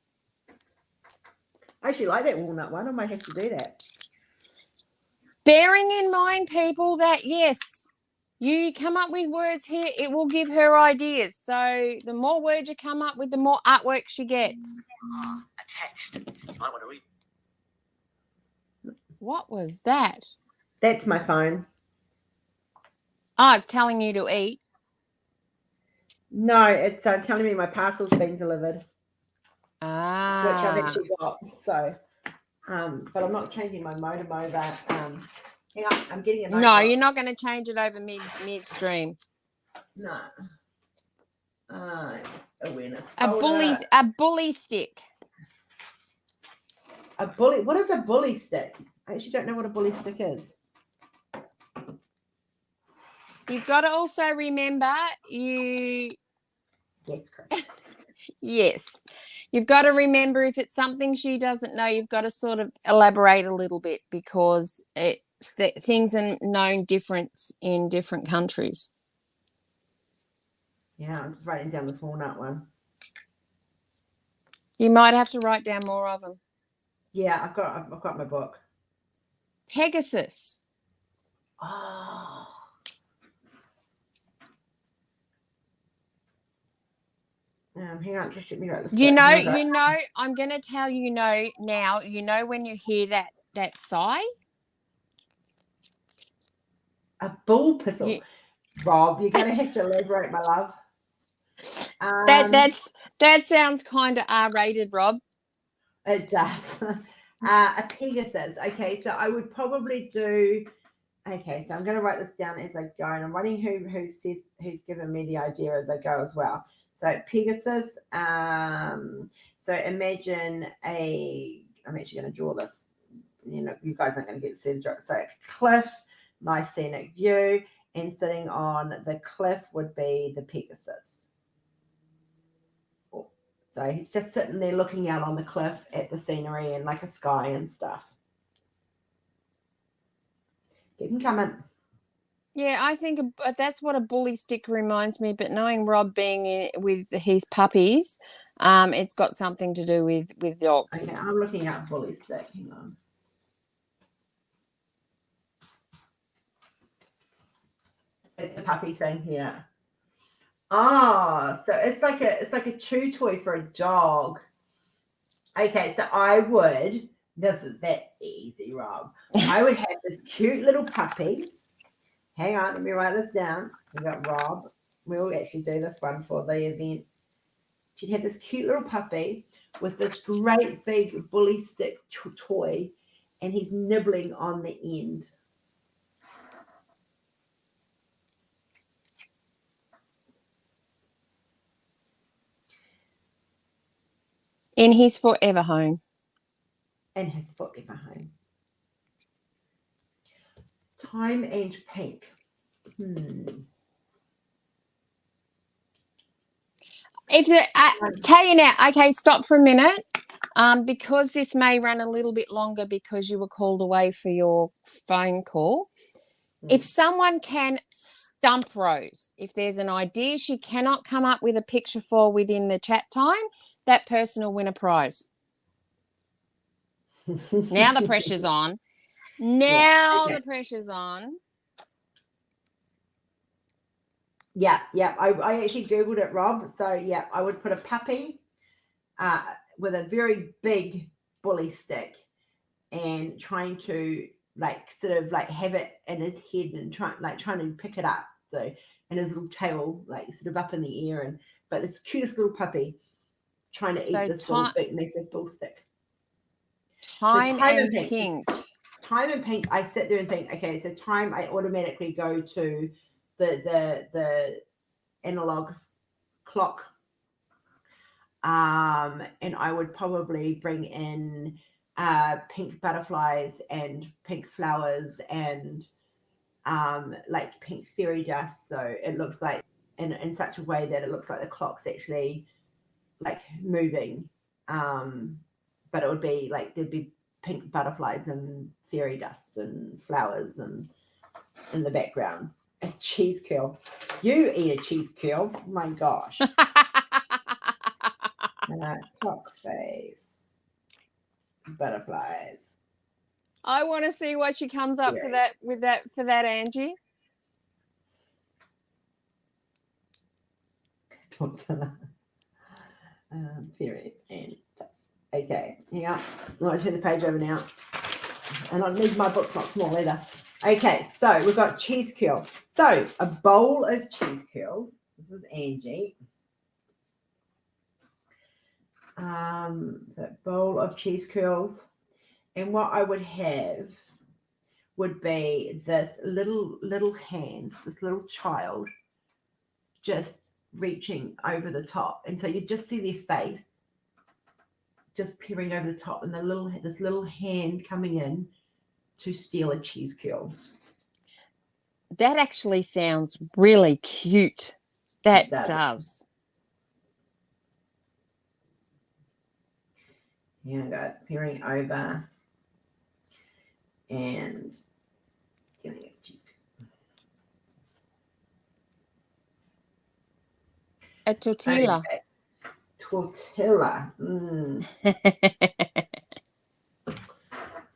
I actually like that walnut one. I might have to do that. Bearing in mind, people, that yes, you come up with words here, it will give her ideas. So the more words you come up with, the more artwork she gets. Attached. You might want to read. What was that? That's my phone. Oh, it's telling you to eat. No, it's telling me my parcel's been delivered. Ah. Which I've actually got. So, but I'm not changing my modem over. Hang on, I'm getting a No, you're not going to change it over midstream. No. It's awareness. A bully stick. A bully. What is a bully stick? I actually don't know what a bully stick is. You've got to also remember Yes, Chris. Yes. You've got to remember if it's something she doesn't know, you've got to sort of elaborate a little bit because things are known different in different countries. Yeah, I'm just writing down this walnut one. You might have to write down more of them. Yeah, I've got my book. Pegasus. Oh. Hang on, just let me write this. You know, I'm going to tell you now, when you hear that sigh. A bull pistol. Rob, you're going to have to elaborate, my love. That sounds kind of R-rated, Rob. It does. A Pegasus. Okay, so I would probably do. Okay, so I'm going to write this down as I go, and I'm writing who's given me the idea as I go as well. So Pegasus. So imagine I'm actually going to draw this. You know, you guys aren't going to get to see the draw. So a cliff, nice scenic view, and sitting on the cliff would be the Pegasus. So he's just sitting there looking out on the cliff at the scenery and like a sky and stuff. Keep him coming. Yeah, I think that's what a bully stick reminds me. But knowing Rob being with his puppies, it's got something to do with dogs. Okay, I'm looking at bully stick. Hang on. It's the puppy thing here. Oh, so it's like a chew toy for a dog. Okay, so that's easy, Rob. I would have this cute little puppy. Hang on, let me write this down. We got Rob. We'll actually do this one for the event. She'd have this cute little puppy with this great big bully stick toy, and he's nibbling on the end. In his forever home. In his forever home. Time and pink. If tell you now, okay, stop for a minute. Because this may run a little bit longer because you were called away for your phone call. If someone can stump Rose, if there's an idea she cannot come up with a picture for within the chat time, that person will win a prize. Now the pressure's on. The pressure's on. Yeah. I actually Googled it, Rob. So, yeah, I would put a puppy with a very big bully stick and trying to sort of have it in his head and trying to pick it up. So, and his little tail sort of up in the air, but this cutest little puppy trying to eat this little big massive bull stick. Time and pink. Time and pink. I sit there and think, okay, so time, I automatically go to the analog clock. And I would probably bring in pink butterflies and pink flowers and pink fairy dust. So it looks like in such a way that it looks like the clock's actually moving. But it would be there'd be pink butterflies and fairy dust and flowers and in the background. A cheese curl. You eat a cheese curl. Oh my gosh. Clock face. Butterflies. I want to see what she comes up for that, Angie. Fairies and dust. Okay, yeah. I'm going to turn the page over now. And I need my book's not small either. Okay, so we've got cheese curl. So a bowl of cheese curls. This is Angie. So bowl of cheese curls. And what I would have would be this little hand, this little child just reaching over the top. And so you just see their face just peering over the top and this little hand coming in to steal a cheese curl. That actually sounds really cute. That does. Yeah, guys, peering over and stealing a cheese curl. A tortilla. Okay. Tortilla.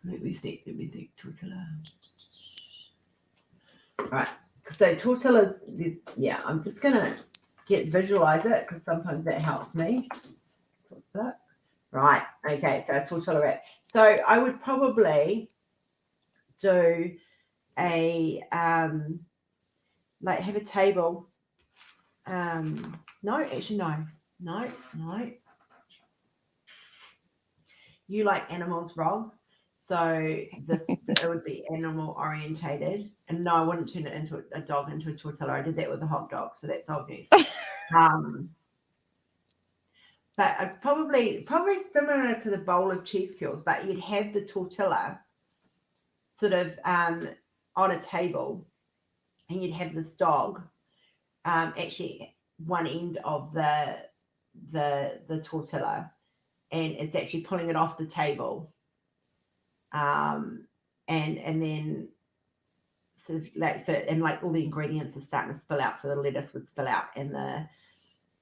Let me think. Tortilla. All right. So tortillas, I'm just going to visualize it because sometimes that helps me. Tortilla. Right. Okay. So a tortilla wrap. So I would probably do have a table. No. You like animals, Rob. So it would be animal orientated. And no, I wouldn't turn it into a dog into a tortilla. I did that with a hot dog, so that's old news. But I'd probably similar to the bowl of cheese curls, but you'd have the tortilla sort of on a table, and you'd have this dog actually one end of the tortilla, and it's actually pulling it off the table, and then sort of all the ingredients are starting to spill out, so the lettuce would spill out, and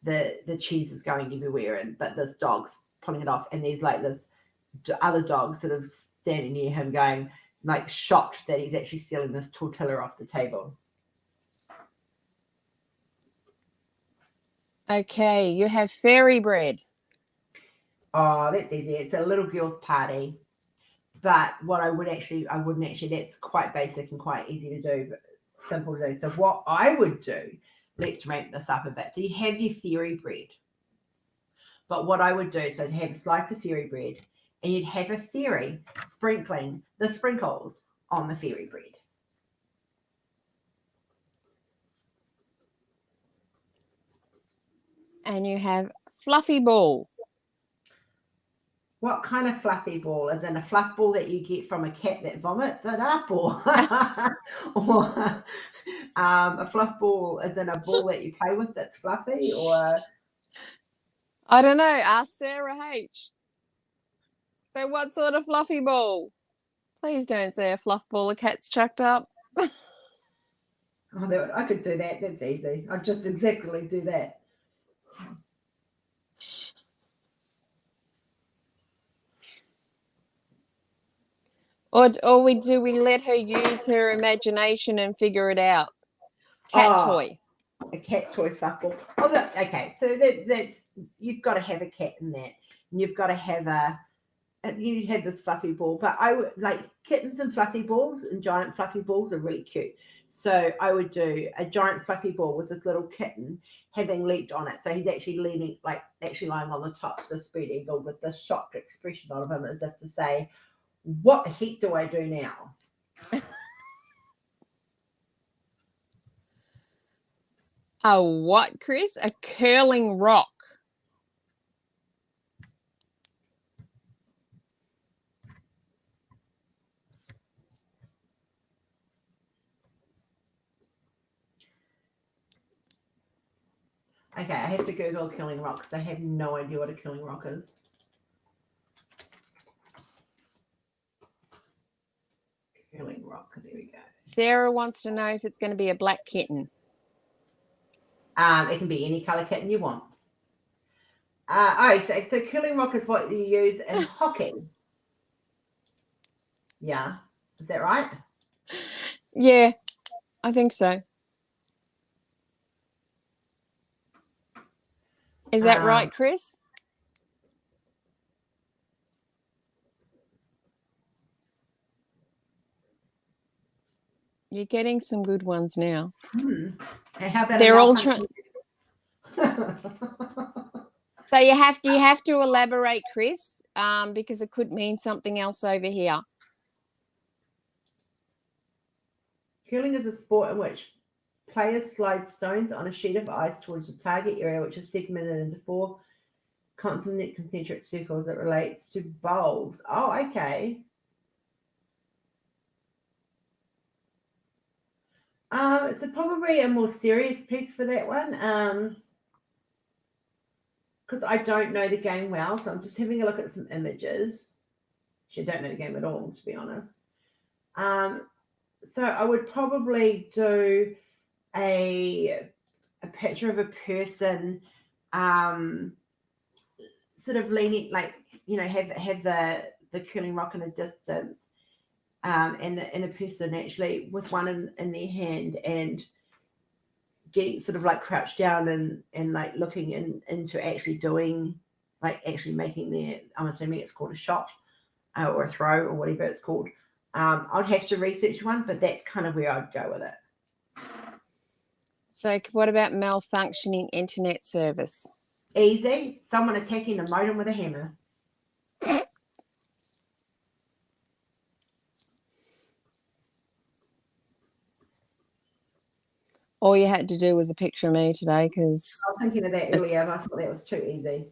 the cheese is going everywhere, but this dog's pulling it off, and there's this other dog sort of standing near him going shocked that he's actually stealing this tortilla off the table. Okay, you have fairy bread. Oh, that's easy. It's a little girl's party. But what I wouldn't actually, that's quite basic and quite easy to do, but simple to do. So what I would do, let's ramp this up a bit. So you have your fairy bread. But what I would do, so I'd have a slice of fairy bread, and you'd have a fairy sprinkling the sprinkles on the fairy bread. And you have fluffy ball. What kind of fluffy ball? Is it a fluff ball that you get from a cat that vomits it up, or a fluff ball is in a ball that you play with that's fluffy, or I don't know. Ask Sarah H. So what sort of fluffy ball? Please don't say a fluff ball a cat's chucked up. I could do that. That's easy. I'd just exactly do that. Or do we let her use her imagination and figure it out? Cat toy. A cat toy fluff ball. Okay, so that's you've got to have a cat in that, and you've got to have you had this fluffy ball, but I would like kittens and fluffy balls, and giant fluffy balls are really cute. So I would do a giant fluffy ball with this little kitten having leaped on it. So he's actually lying on the top of the spread eagle with this shocked expression on him, as if to say, "What the heck do I do now?" A what, Chris? A curling rock. Okay, I have to Google a curling rock because I have no idea what a curling rock is. Curling rock, there we go. Sarah wants to know if it's going to be a black kitten. It can be any colour kitten you want. So curling rock is what you use in hockey. Yeah, is that right? Yeah, I think so. Is that right, Chris? You're getting some good ones now. Okay, how about they're all trying. So you have to elaborate, Chris, because it could mean something else over here. Curling is a sport in which players slide stones on a sheet of ice towards the target area, which is segmented into 4 constant concentric circles that relates to bowls. Oh, okay. So probably a more serious piece for that one, because I don't know the game well, so I'm just having a look at some images. Actually, I don't know the game at all, to be honest. So I would probably do a picture of a person sort of leaning, like, have the curling rock in a distance, and the person actually with one in their hand and getting sort of like crouched down and like looking into actually doing, like actually making I'm assuming it's called a shot or a throw or whatever it's called. I'd have to research one, but that's kind of where I'd go with it. So what about malfunctioning internet service? Easy. Someone attacking the modem with a hammer. All you had to do was a picture of me today, because I was thinking of that earlier, but I thought that was too easy.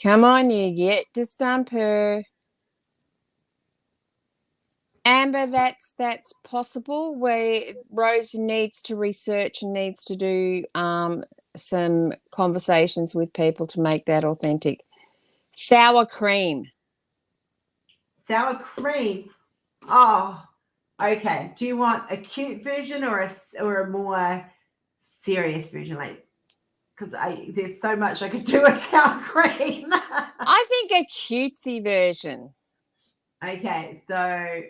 Come on, you yet to stump her. Amber, that's possible. Where Rose needs to research and needs to do some conversations with people to make that authentic. Sour cream. Sour cream. Oh, okay. Do you want a cute version or a more serious version? Like, because there's so much I could do with sour cream. I think a cutesy version. Okay, so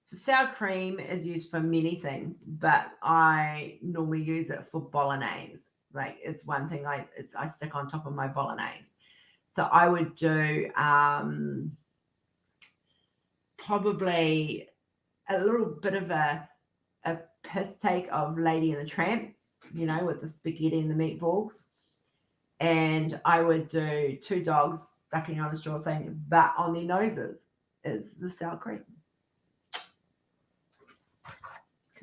so sour cream is used for many things, but I normally use it for bolognese. Like, it's one thing I stick on top of my bolognese. So I would do probably a little bit of a piss take of Lady and the Tramp, with the spaghetti and the meatballs. And I would do 2 dogs sucking on a straw thing, but on their noses is the sour cream.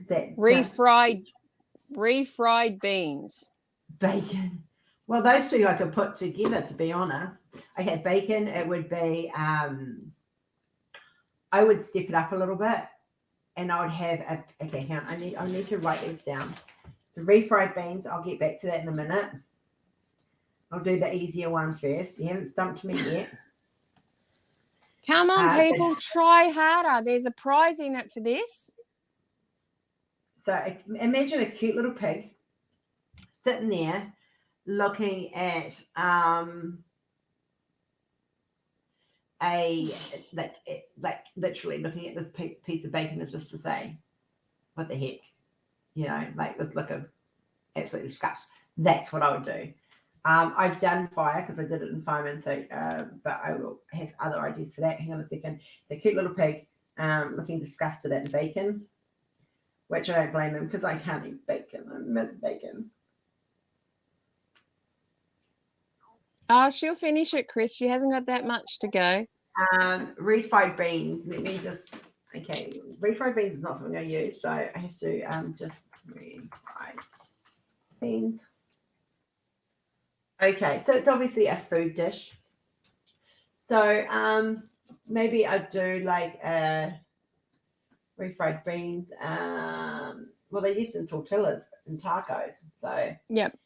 That refried beans. Bacon. Well, those two I could put together, to be honest. Okay, bacon, it would be, I would step it up a little bit, and I would have okay, hang on, I need to write these down. So refried beans, I'll get back to that in a minute. I'll do the easier one first. You haven't stumped me yet. Come on, people, try harder. There's a prize in it for this. So imagine a cute little pig sitting there looking at like literally looking at this piece of bacon as just to say, what the heck, you know, like this look of absolute disgust. That's what I would do. I've done fire because I did it in fireman, so but I will have other ideas for that. Hang on a second. The cute little pig looking disgusted at the bacon, which I don't blame him because I can't eat bacon. I miss bacon. Oh, she'll finish it, Chris. She hasn't got that much to go. Refried beans. Let me just, okay, refried beans is not something I use, so I have to just refried beans. Okay, so it's obviously a food dish. So maybe I'd do like refried beans. Well, they're used in tortillas and tacos. So yep.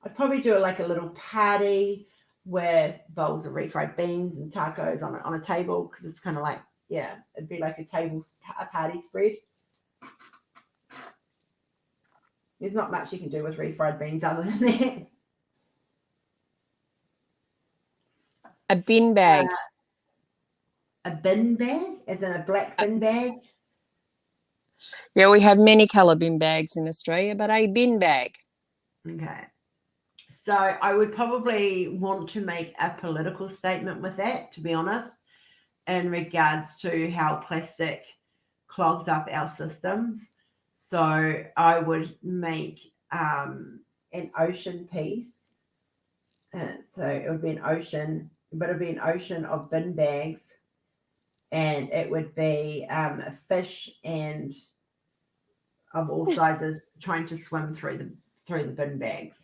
I'd probably do like a little party with bowls of refried beans and tacos on a table, because it's kind of like, yeah, it'd be like a party spread. There's not much you can do with refried beans other than that. A bin bag. A bin bag? As in a black bin bag? Yeah, we have many colour bin bags in Australia, but a bin bag. Okay. So I would probably want to make a political statement with that, to be honest, in regards to how plastic clogs up our systems. So I would make an ocean piece. So it would be an ocean, but it would be an ocean of bin bags, and it would be a fish and of all sizes trying to swim through the bin bags.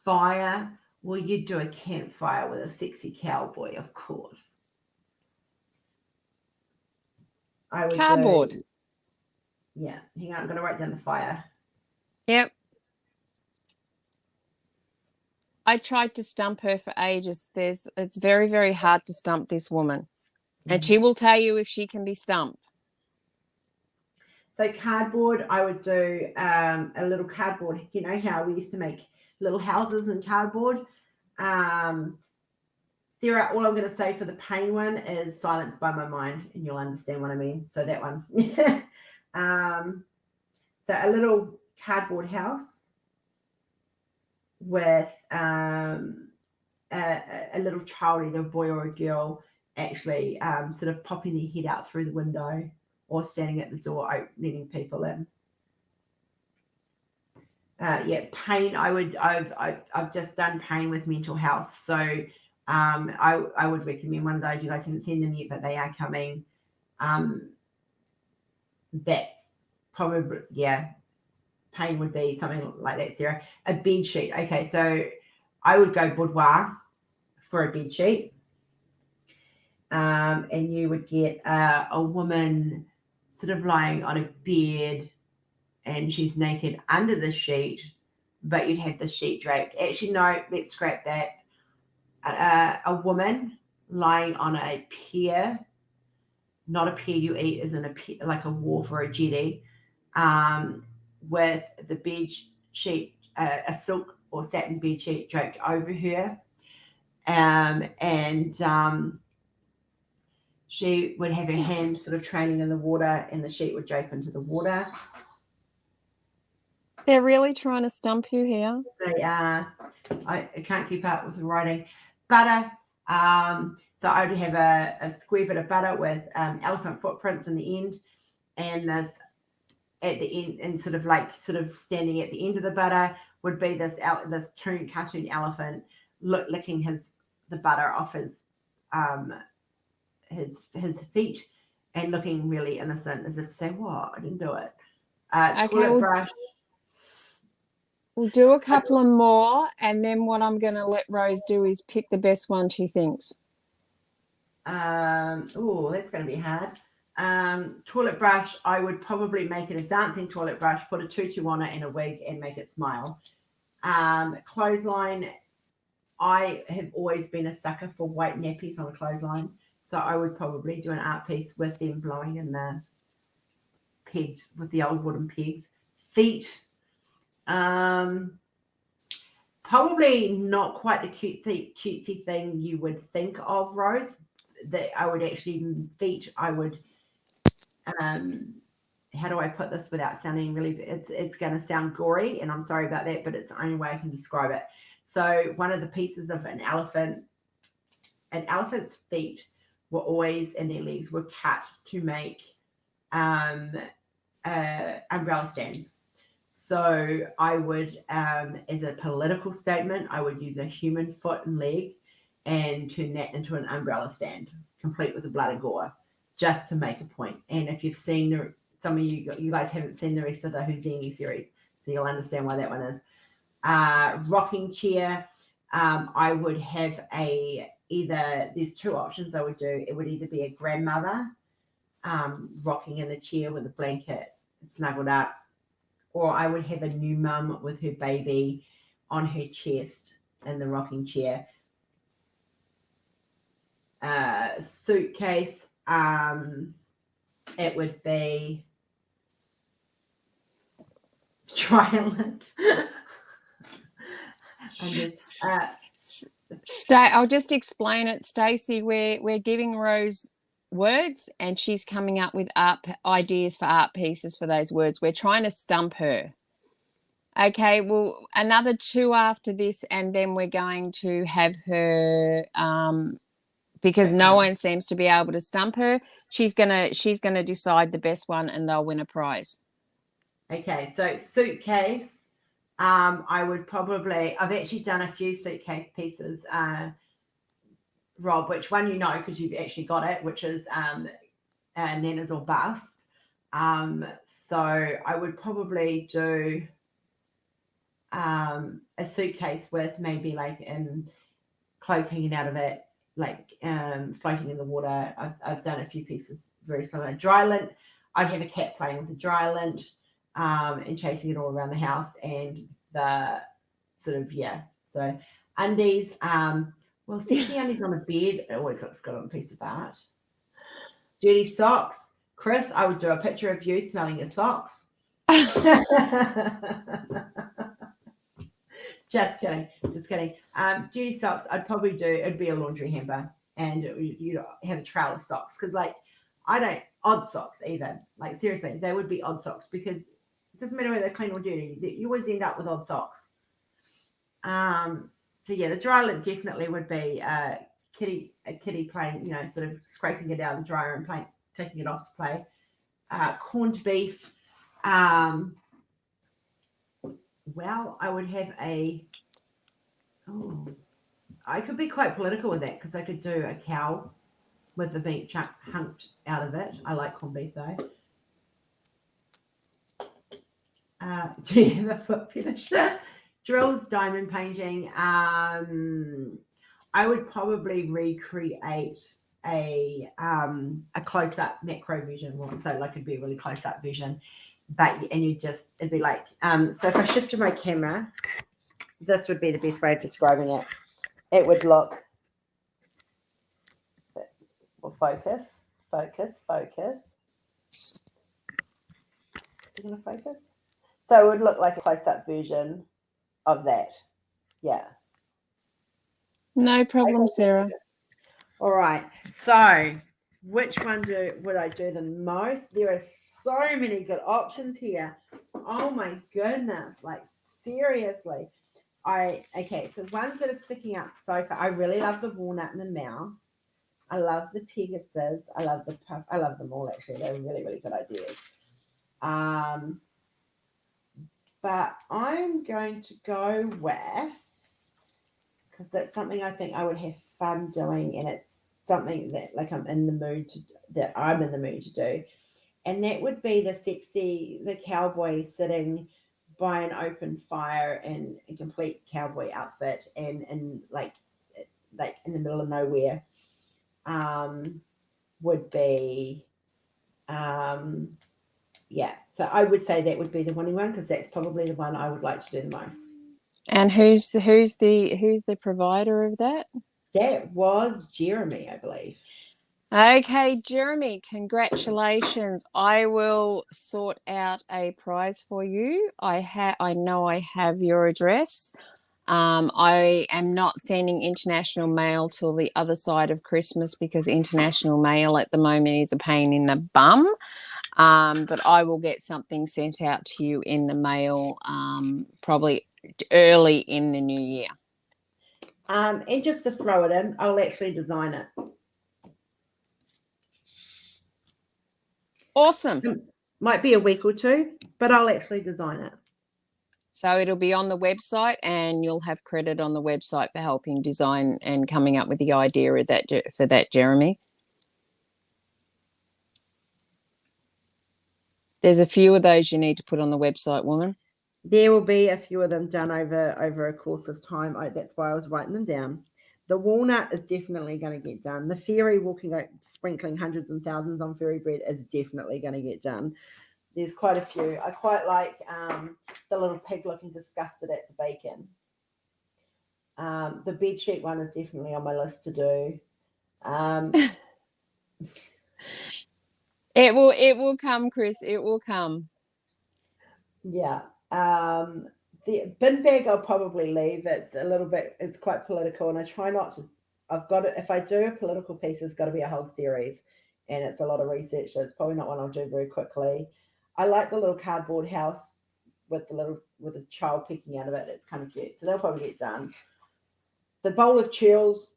Fire. Well, you'd do a campfire with a sexy cowboy, of course. I would cardboard. Yeah, hang on, I'm going to write down the fire. Yep. I tried to stump her for ages. It's very, very hard to stump this woman. Mm-hmm. And she will tell you if she can be stumped. So cardboard, I would do a little cardboard. You know how we used to make little houses in cardboard? Sarah, all I'm going to say for the pain one is Silence by My Mind, and you'll understand what I mean. So that one. So a little cardboard house with a little child, either a boy or a girl, actually sort of popping their head out through the window or standing at the door letting people in. Yeah, pain. I've just done pain with mental health, so I would recommend one of those. You guys haven't seen them yet, but they are coming. That's probably, yeah, pain would be something like that, Sarah. A bed sheet. Okay, so I would go boudoir for a bed sheet, and you would get a woman sort of lying on a bed, and she's naked under the sheet, but you'd have the sheet draped. Actually, no, let's scrap that. A woman lying on a pier, not a pier you eat, as in a pier, like a wharf or a jetty, with the bed sheet, a silk or satin bed sheet draped over her, and she would have her hands sort of trailing in the water, and the sheet would drape into the water. They're really trying to stump you here. They are. I can't keep up with the writing. Butter. So I would have a square bit of butter with elephant footprints in the end, and this at the end, and sort of standing at the end of the butter would be this cartoon elephant licking the butter off his feet and looking really innocent, as if to say, "What? I didn't do it." Toilet brush. We'll do a couple of more, and then what I'm going to let Rose do is pick the best one she thinks. Oh, that's going to be hard. Toilet brush, I would probably make it a dancing toilet brush, put a tutu on it and a wig and make it smile. Clothesline, I have always been a sucker for white nappies on a clothesline, so I would probably do an art piece with them blowing in the pegs, with the old wooden pegs. Feet, probably not quite the cutesy thing you would think of, Rose. That I would actually feet. I would. How do I put this without sounding really? It's going to sound gory, and I'm sorry about that, but it's the only way I can describe it. So one of the pieces of an elephant's feet were always, and their legs were cut to make umbrella stands. So I would, as a political statement, I would use a human foot and leg and turn that into an umbrella stand, complete with the blood and gore, just to make a point. And if you've seen some of you guys haven't seen the rest of the Houdini series, so you'll understand why that one is. Rocking chair, I would have there's two options I would do. It would either be a grandmother rocking in the chair with a blanket snuggled up, or I would have a new mum with her baby on her chest in the rocking chair. Suitcase, it would be Trialant. I'll just explain it, Stacey. We're giving Rose words, and she's coming up with ideas for art pieces for those words. We're trying to stump her. Okay, well, another 2 after this, and then we're going to have her because no one seems to be able to stump her. She's gonna decide the best one, and they'll win a prize. Okay, so suitcase. I would probably. I've actually done a few suitcase pieces. Rob, which one you know because you've actually got it, which is Nana's or Bust. So I would probably do a suitcase with maybe like clothes hanging out of it, like floating in the water. I've done a few pieces very similar. Dry lint, I'd have a cat playing with the dry lint and chasing it all around the house, and the sort of so undies. Well, sexy undies on a bed, it always looks good on a piece of art. Dirty socks. Chris, I would do a picture of you smelling your socks. Just kidding. Dirty socks, I'd probably do, it'd be a laundry hamper, and you'd have a trail of socks. Because, odd socks even. Like, seriously, they would be odd socks because it doesn't matter whether they're clean or dirty. You always end up with odd socks. So the dry lint definitely would be a kitty playing, sort of scraping it out of the dryer and taking it off to play. Corned beef. Well, I would have I could be quite political with that because I could do a cow with the meat hunked out of it. I like corned beef though. Do you have a foot finish? Drills, diamond painting. I would probably recreate a close-up macro vision one, so like it'd be a really close-up vision, it'd be like so if I shifted my camera, this would be the best way of describing it. It would look, well, focus. You're gonna focus? So it would look like a close-up version of that. Yeah. No problem, Sarah. All right. So which one would I do the most? There are so many good options here. Oh my goodness. Like, seriously. So ones that are sticking out so far. I really love the walnut and the mouse. I love the Pegasus. I love the puff. I love them all, actually. They're really, really good ideas. but I'm going to go with, because that's something I think I would have fun doing, and it's something that like I'm in the mood to do, and that would be the cowboy sitting by an open fire in a complete cowboy outfit and like in the middle of nowhere. Would be yeah, so I would say that would be the winning one, because that's probably the one I would like to do the most. And who's the provider of that? That was Jeremy, I believe. Okay, Jeremy, congratulations. I will sort out a prize for you. I know I have your address. I am not sending international mail till the other side of Christmas, because international mail at the moment is a pain in the bum. But I will get something sent out to you in the mail, probably early in the new year. And just to throw it in, I'll actually design it. Awesome. Might be a week or two, but I'll actually design it. So it'll be on the website, and you'll have credit on the website for helping design and coming up with the idea of that, Jeremy. There's a few of those you need to put on the website, woman. There will be a few of them done over a course of time. That's why I was writing them down. The walnut is definitely going to get done. The fairy walking out, sprinkling hundreds and thousands on fairy bread is definitely going to get done. There's quite a few. I quite like the little pig looking disgusted at the bacon. The bedsheet one is definitely on my list to do. It will come, Chris. It will come. Yeah. The bin bag I'll probably leave. It's quite political, and I try not to. If I do a political piece, it's got to be a whole series, and it's a lot of research, so it's probably not one I'll do very quickly. I like the little cardboard house with a child peeking out of it. It's kind of cute, so they'll probably get done. The bowl of curls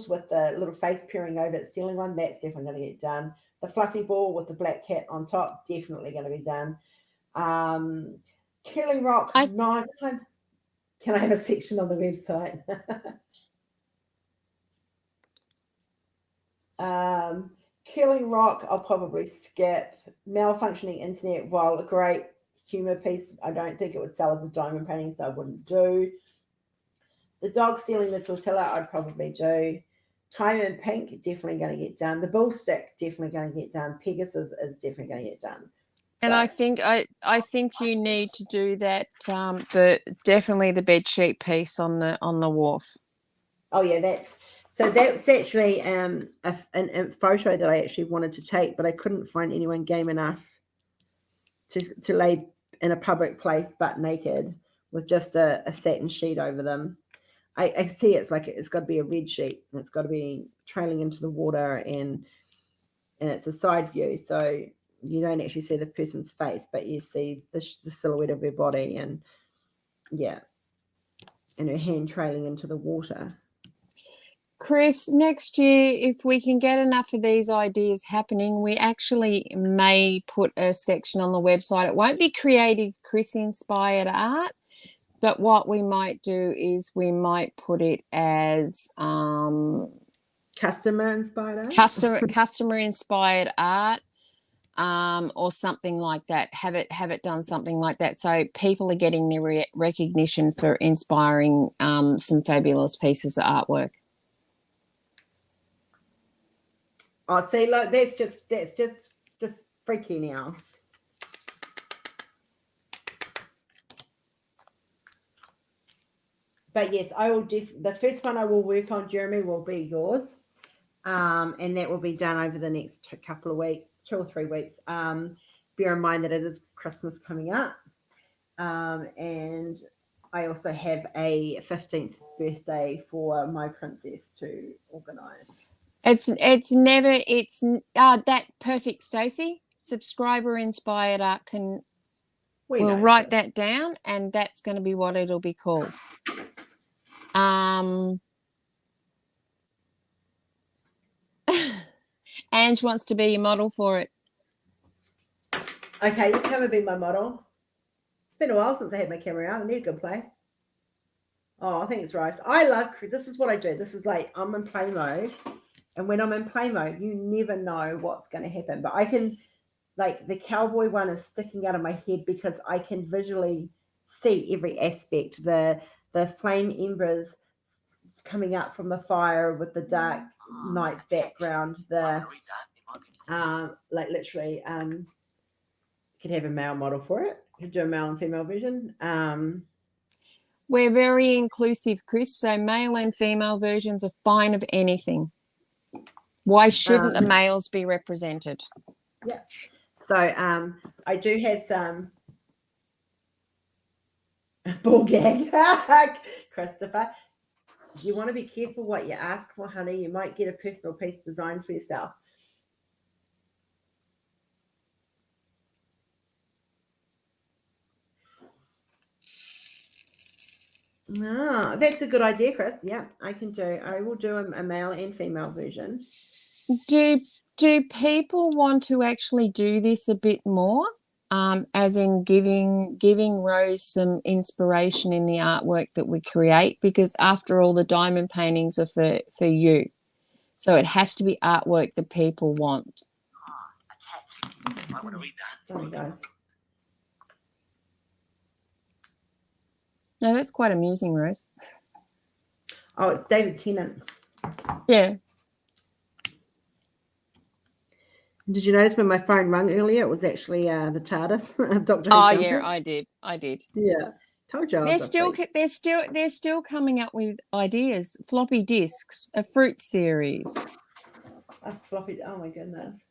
with the little face peering over its ceiling one, that's definitely going to get done. The fluffy ball with the black cat on top, definitely going to be done. Killing Rock, no, can I have a section on the website? Killing Rock, I'll probably skip. Malfunctioning internet, while a great humor piece, I don't think it would sell as a diamond painting, so I wouldn't do. The dog stealing the tortilla, I'd probably do. Time in Pink, definitely going to get done. The bull stick, definitely going to get done. Pegasus is definitely going to get done. And I think you need to do that. Definitely the bed sheet piece on the wharf. Oh yeah, that's actually a photo that I actually wanted to take, but I couldn't find anyone game enough to lay in a public place butt naked with just a satin sheet over them. I see it's got to be a red sheet, and it's got to be trailing into the water, and it's a side view, so you don't actually see the person's face, but you see the silhouette of her body, and yeah, and her hand trailing into the water. Chris, next year, if we can get enough of these ideas happening, we actually may put a section on the website. It won't be creative Chris inspired art, but what we might do is we might put it as customer inspired art, customer inspired art, or something like that. Have it done something like that, so people are getting their recognition for inspiring some fabulous pieces of artwork. Oh, see, look, that's just freaky now. But yes, I will. The first one I will work on, Jeremy, will be yours, and that will be done over the next couple of weeks, 2 or 3 weeks. Bear in mind that it is Christmas coming up, and I also have a 15th birthday for my princess to organise. It's that perfect, Stacey. Subscriber inspired art we'll write that down, and that's going to be what it'll be called. Ange wants to be your model for it. Okay, you come and be my model. It's been a while since I had my camera out. I need a good play. Oh, thanks, Rice. I love, this is what I do. This is like, I'm in play mode. And when I'm in play mode, you never know what's going to happen. But I can, like, the cowboy one is sticking out of my head because I can visually see every aspect. The flame embers coming out from the fire with the dark night background. The, like, literally, you could have a male model for it. You could do a male and female version. We're very inclusive, Chris. So male and female versions are fine of anything. Why shouldn't the males be represented? Yeah. So I do have some ball gag, Christopher. You want to be careful what you ask for, honey. You might get a personal piece designed for yourself. Ah, that's a good idea, Chris. Yeah, I will do a male and female version. Do people want to actually do this a bit more? As in giving Rose some inspiration in the artwork that we create, because after all, the diamond paintings are for you. So it has to be artwork that people want. I want to read that. Sorry, guys. No, that's quite amusing, Rose. Oh, it's David Tennant. Yeah. Did you notice when my phone rang earlier? It was actually the TARDIS, Dr. Oh, Who. yeah, I did. Yeah, told you. They're still coming up with ideas. Floppy disks, a fruit series. Floppy. Oh my goodness.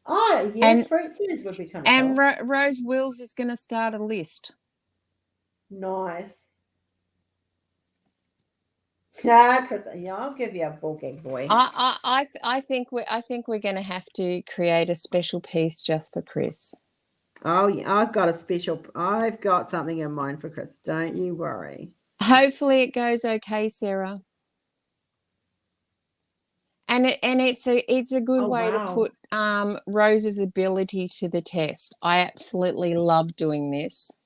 Oh yeah, And fruit series would be kind of And cool. Rose Wills is going to start a list. Nice. Yeah, Chris. Yeah, I'll give you a ball gag, boy. I think we're going to have to create a special piece just for Chris. Oh yeah, I've got something in mind for Chris. Don't you worry. Hopefully it goes okay, Sarah. And it's a good way to put Rose's ability to the test. I absolutely love doing this.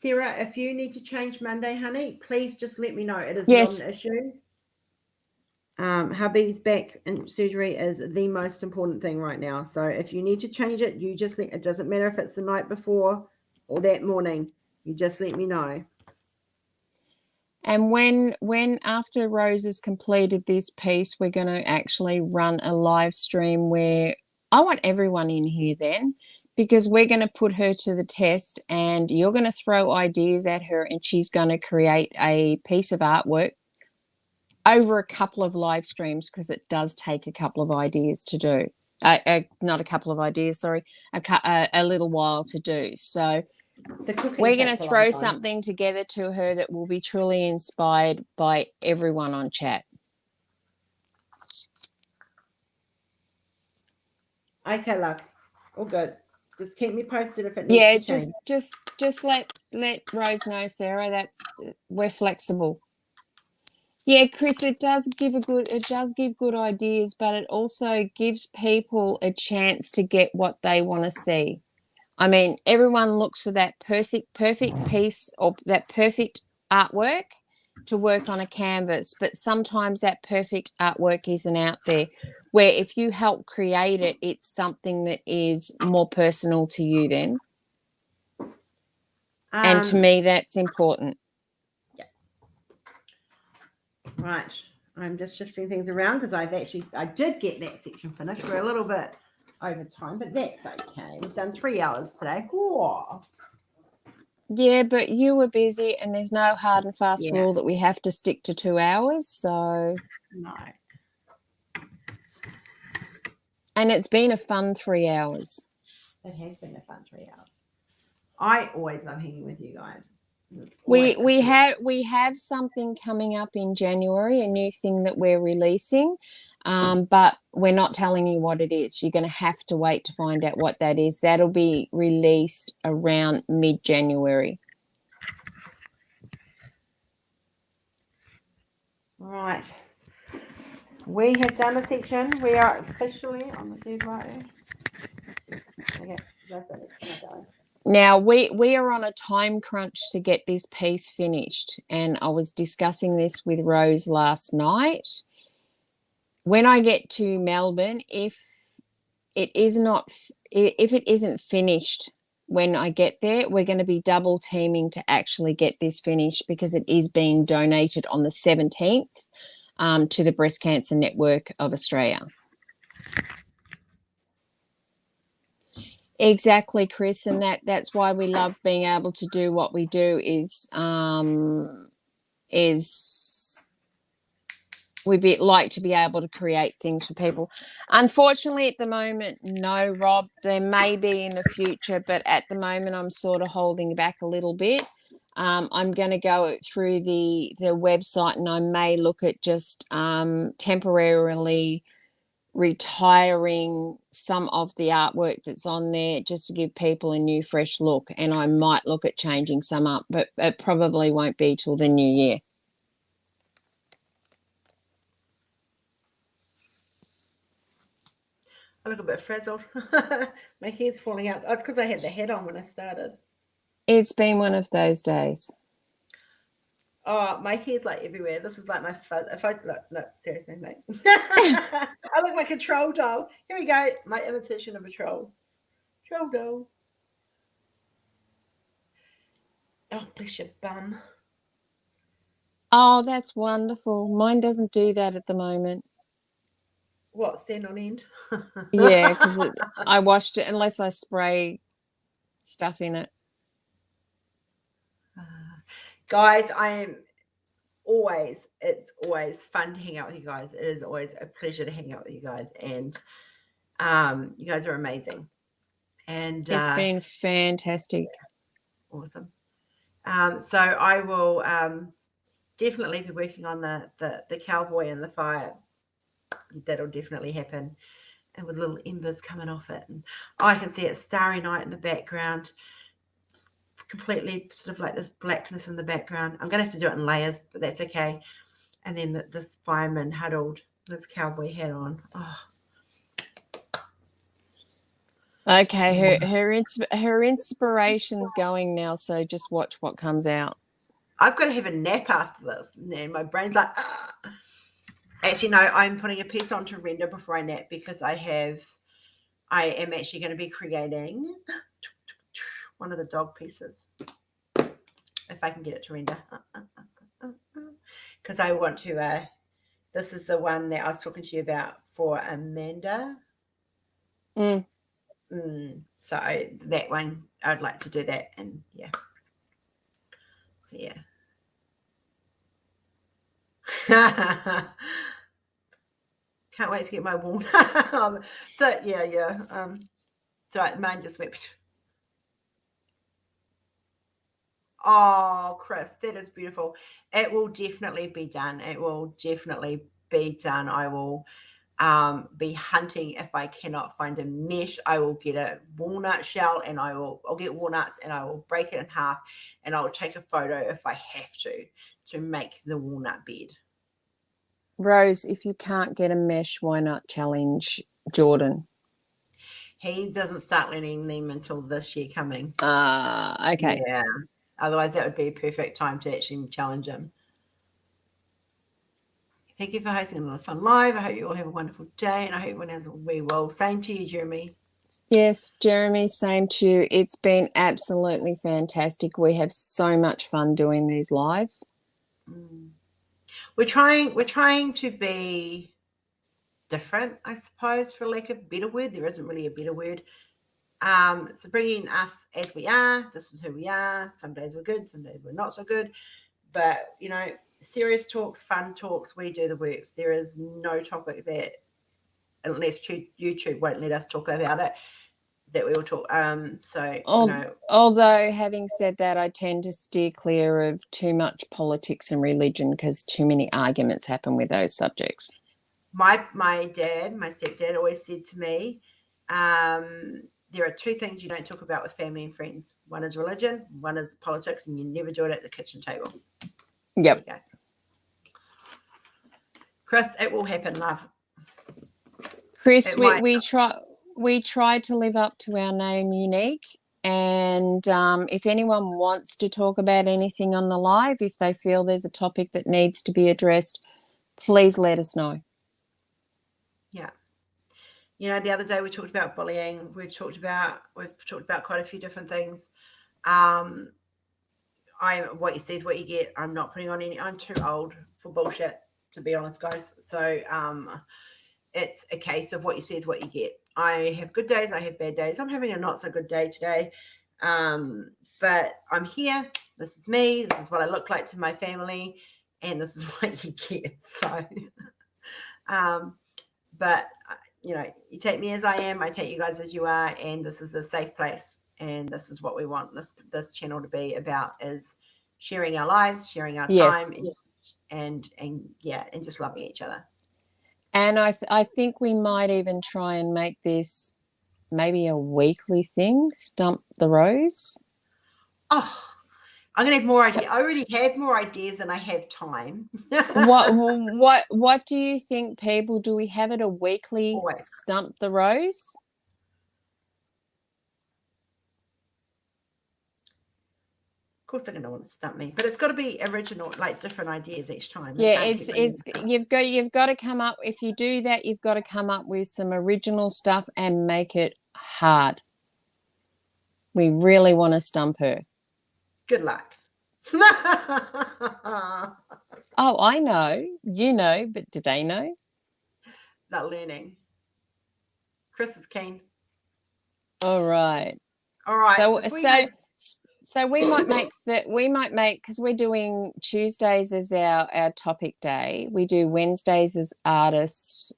Sarah, if you need to change Monday, honey, please just let me know. It is not an issue. Hubby's back in surgery is the most important thing right now. So if you need to change it, you just it doesn't matter if it's the night before or that morning. You just let me know. And when after Rose has completed this piece, we're going to actually run a live stream where I want everyone in here then, because we're going to put her to the test and you're going to throw ideas at her and she's going to create a piece of artwork over a couple of live streams, because it does take a couple of ideas to do. Not a couple of ideas, sorry, a little while to do. So we're going to throw something together to her that will be truly inspired by everyone on chat. Okay, love. All good. Just keep me posted if it needs to change. Just let Rose know, Sarah. We're flexible. Yeah, Chris, it does give good ideas, but it also gives people a chance to get what they want to see. I mean, everyone looks for that perfect piece or that perfect artwork to work on a canvas, but sometimes that perfect artwork isn't out there, where if you help create it, it's something that is more personal to you then. And to me, that's important. Yeah. Right. I'm just shifting things around because I did get that section finished. We're a little bit over time, but that's okay. We've done 3 hours today. Whoa. Yeah, but you were busy and there's no hard and fast rule that we have to stick to 2 hours. So no. And it's been a fun 3 hours. It has been a fun 3 hours. I always love hanging with you guys. We have something coming up in January, a new thing that we're releasing, but we're not telling you what it is. You're going to have to wait to find out what that is. That'll be released around mid-January. Right. We have done a section. We are officially on the third row. Okay, that's it. It's not going. Now we are on a time crunch to get this piece finished, and I was discussing this with Rose last night. When I get to Melbourne, if it isn't finished when I get there, we're going to be double teaming to actually get this finished, because it is being donated on the 17th to the Breast Cancer Network of Australia. Exactly, Chris, and that's why we love being able to do what we do. Is we'd like to be able to create things for people. Unfortunately, at the moment, no, Rob. There may be in the future, but at the moment, I'm sort of holding back a little bit. I'm going to go through the website, and I may look at just temporarily retiring some of the artwork that's on there, just to give people a new fresh look, and I might look at changing some up, but it probably won't be till the new year. I look a bit frazzled. My hair's falling out. That's because I had the hat on when I started. It's been one of those days. Oh, my hair's like everywhere. This is like my fuzz. If I look, seriously, mate. I look like a troll doll. Here we go. My imitation of a troll. Troll doll. Oh, bless your bum. Oh, that's wonderful. Mine doesn't do that at the moment. What, stand on end? Yeah, because I washed it unless I spray stuff in it. Guys, it's always fun to hang out with you guys. It is always a pleasure to hang out with you guys, and you guys are amazing. And it's been fantastic. Awesome. So I will definitely be working on the cowboy and the fire. That'll definitely happen, and with little embers coming off it, and I can see it starry night in the background, completely sort of like this blackness in the background. I'm gonna have to do it in layers, but that's okay. And then this fireman huddled, this cowboy hat on. Oh. Okay, her inspiration's going now, so just watch what comes out. I've got to have a nap after this, and my brain's like, ah. Actually, no, I'm putting a piece on to render before I nap, because I am actually going to be creating one of the dog pieces, if I can get it to render. Because I want to, this is the one that I was talking to you about for Amanda. So that one, I'd like to do that, and yeah. So yeah. Can't wait to get my wool. So yeah. So mine just whipped. Oh, Chris, that is beautiful. It will definitely be done. It will definitely be done. I will be hunting. If I cannot find a mesh, I will get a walnut shell, and I'll get walnuts, and I will break it in half, and I'll take a photo if I have to make the walnut bed. Rose, if you can't get a mesh, why not challenge Jordan? He doesn't start learning them until this year coming. Okay. Yeah. Otherwise, that would be a perfect time to actually challenge him. Thank you for hosting another fun live. I hope you all have a wonderful day, and I hope everyone has a wee well. Same to you, Jeremy. Yes, Jeremy, same to you. It's been absolutely fantastic. We have so much fun doing these lives. We're trying to be different, I suppose, for lack of a better word. There isn't really a better word. So bringing us as we are. This is who we are. Some days we're good, some days we're not so good. But, serious talks, fun talks, we do the works. There is no topic that, unless YouTube won't let us talk about it, that we will talk. Although, having said that, I tend to steer clear of too much politics and religion, because too many arguments happen with those subjects. My stepdad always said to me, there are two things you don't talk about with family and friends. One is religion, one is politics, and you never do it at the kitchen table. Yep. There you go. Chris, it will happen, love. Chris, we try to live up to our name, Unique, And if anyone wants to talk about anything on the live, if they feel there's a topic that needs to be addressed, please let us know. Yeah. You know, the other day we talked about bullying. We've talked about quite a few different things. What you see is what you get. I'm not putting on any. I'm too old for bullshit, to be honest, guys. So it's a case of what you see is what you get. I have good days. I have bad days. I'm having a not so good day today, but I'm here. This is me. This is what I look like to my family, and this is what you get. So, but you know, you take me as I am. I take you guys as you are, and this is a safe place. And this is what we want this channel to be about, is sharing our lives, sharing our time, and just loving each other. And I think we might even try and make this maybe a weekly thing, Stump the Rose. Oh, I'm going to have more ideas. I already have more ideas than I have time. What do you think, people? Do we have it a weekly Stump the Rose? Of course they're going to want to stump me, but it's got to be original, like different ideas each time. Yeah, you've got to come up. If you do that, you've got to come up with some original stuff and make it hard. We really want to stump her. Good luck. Oh, I know. You know, but do they know? They're learning. Chris is keen. All right. So we might make that. We might make, because we're doing Tuesdays as our topic day. We do Wednesdays as artist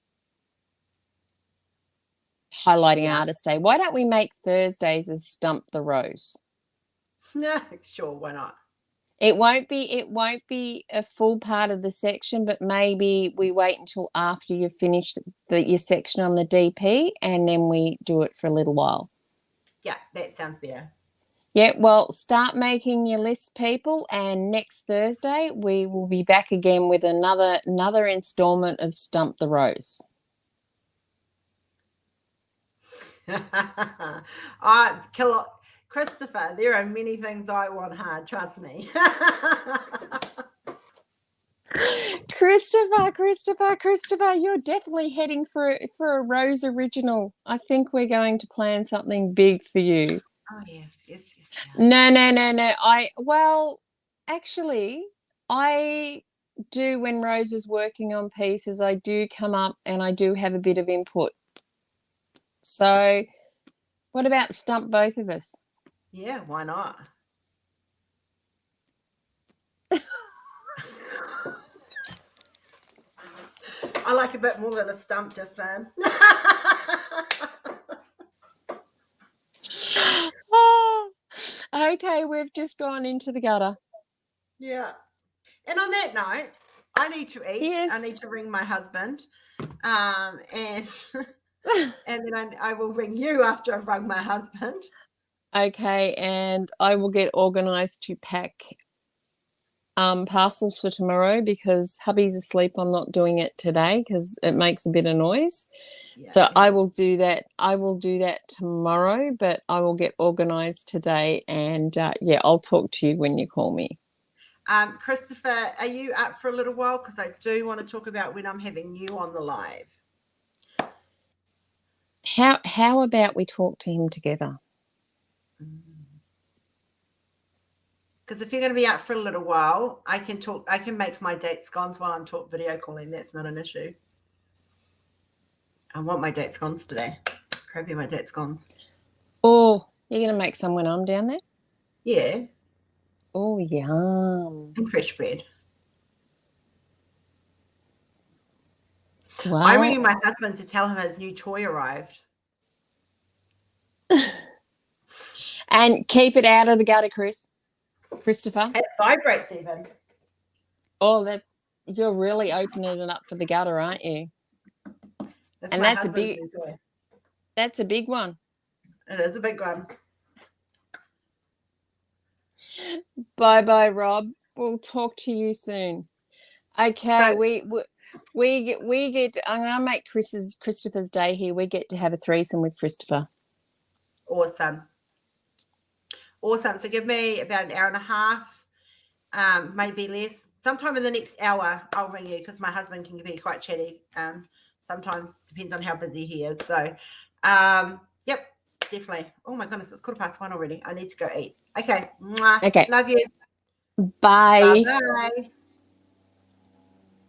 highlighting artist day. Why don't we make Thursdays as Stump the Rose? No, sure, why not? It won't be a full part of the section, but maybe we wait until after you've finished your section on the DP, and then we do it for a little while. Yeah, that sounds better. Yeah, well, start making your list, people, and next Thursday we will be back again with another installment of Stump the Rose. Christopher, there are many things I want hard, trust me. Christopher, you're definitely heading for a Rose original. I think we're going to plan something big for you. Oh, yes. No. Actually, I do, when Rose is working on pieces, I do come up and I do have a bit of input. So what about stump both of us? Yeah, why not? I like a bit more than a stump, just saying. Oh, okay, we've just gone into the gutter. Yeah. And on that note, I need to eat. Yes. I need to ring my husband. And and then I will ring you after I've rung my husband. Okay, and I will get organised to pack parcels for tomorrow, because hubby's asleep. I'm not doing it today because it makes a bit of noise. Yeah, so I will do that. I will do that tomorrow, but I will get organised today, and I'll talk to you when you call me. Christopher, are you up for a little while? Because I do want to talk about when I'm having you on the live. How about we talk to him together? Because if you're going to be out for a little while, I can make my date scones while I'm video calling. That's not an issue. I want my date scones today. Grab you my date scones. Oh, you're going to make some when I'm down there? Yeah. Oh, yum. And fresh bread. Wow. I'm ringing my husband to tell him his new toy arrived. And keep it out of the gutter, Christopher. It vibrates even. Oh, you're really opening it up for the gutter, aren't you? That's a big one. It is a big one. Bye, Rob. We'll talk to you soon. Okay, so, we get. I'm gonna make Christopher's day here. We get to have a threesome with Christopher. Awesome. Awesome. So give me about an hour and a half, maybe less. Sometime in the next hour, I'll ring you because my husband can be quite chatty. Sometimes depends on how busy he is. So, yep, definitely. Oh my goodness, it's 1:15 already. I need to go eat. Okay. Mwah. Okay. Love you. Bye. Bye-bye.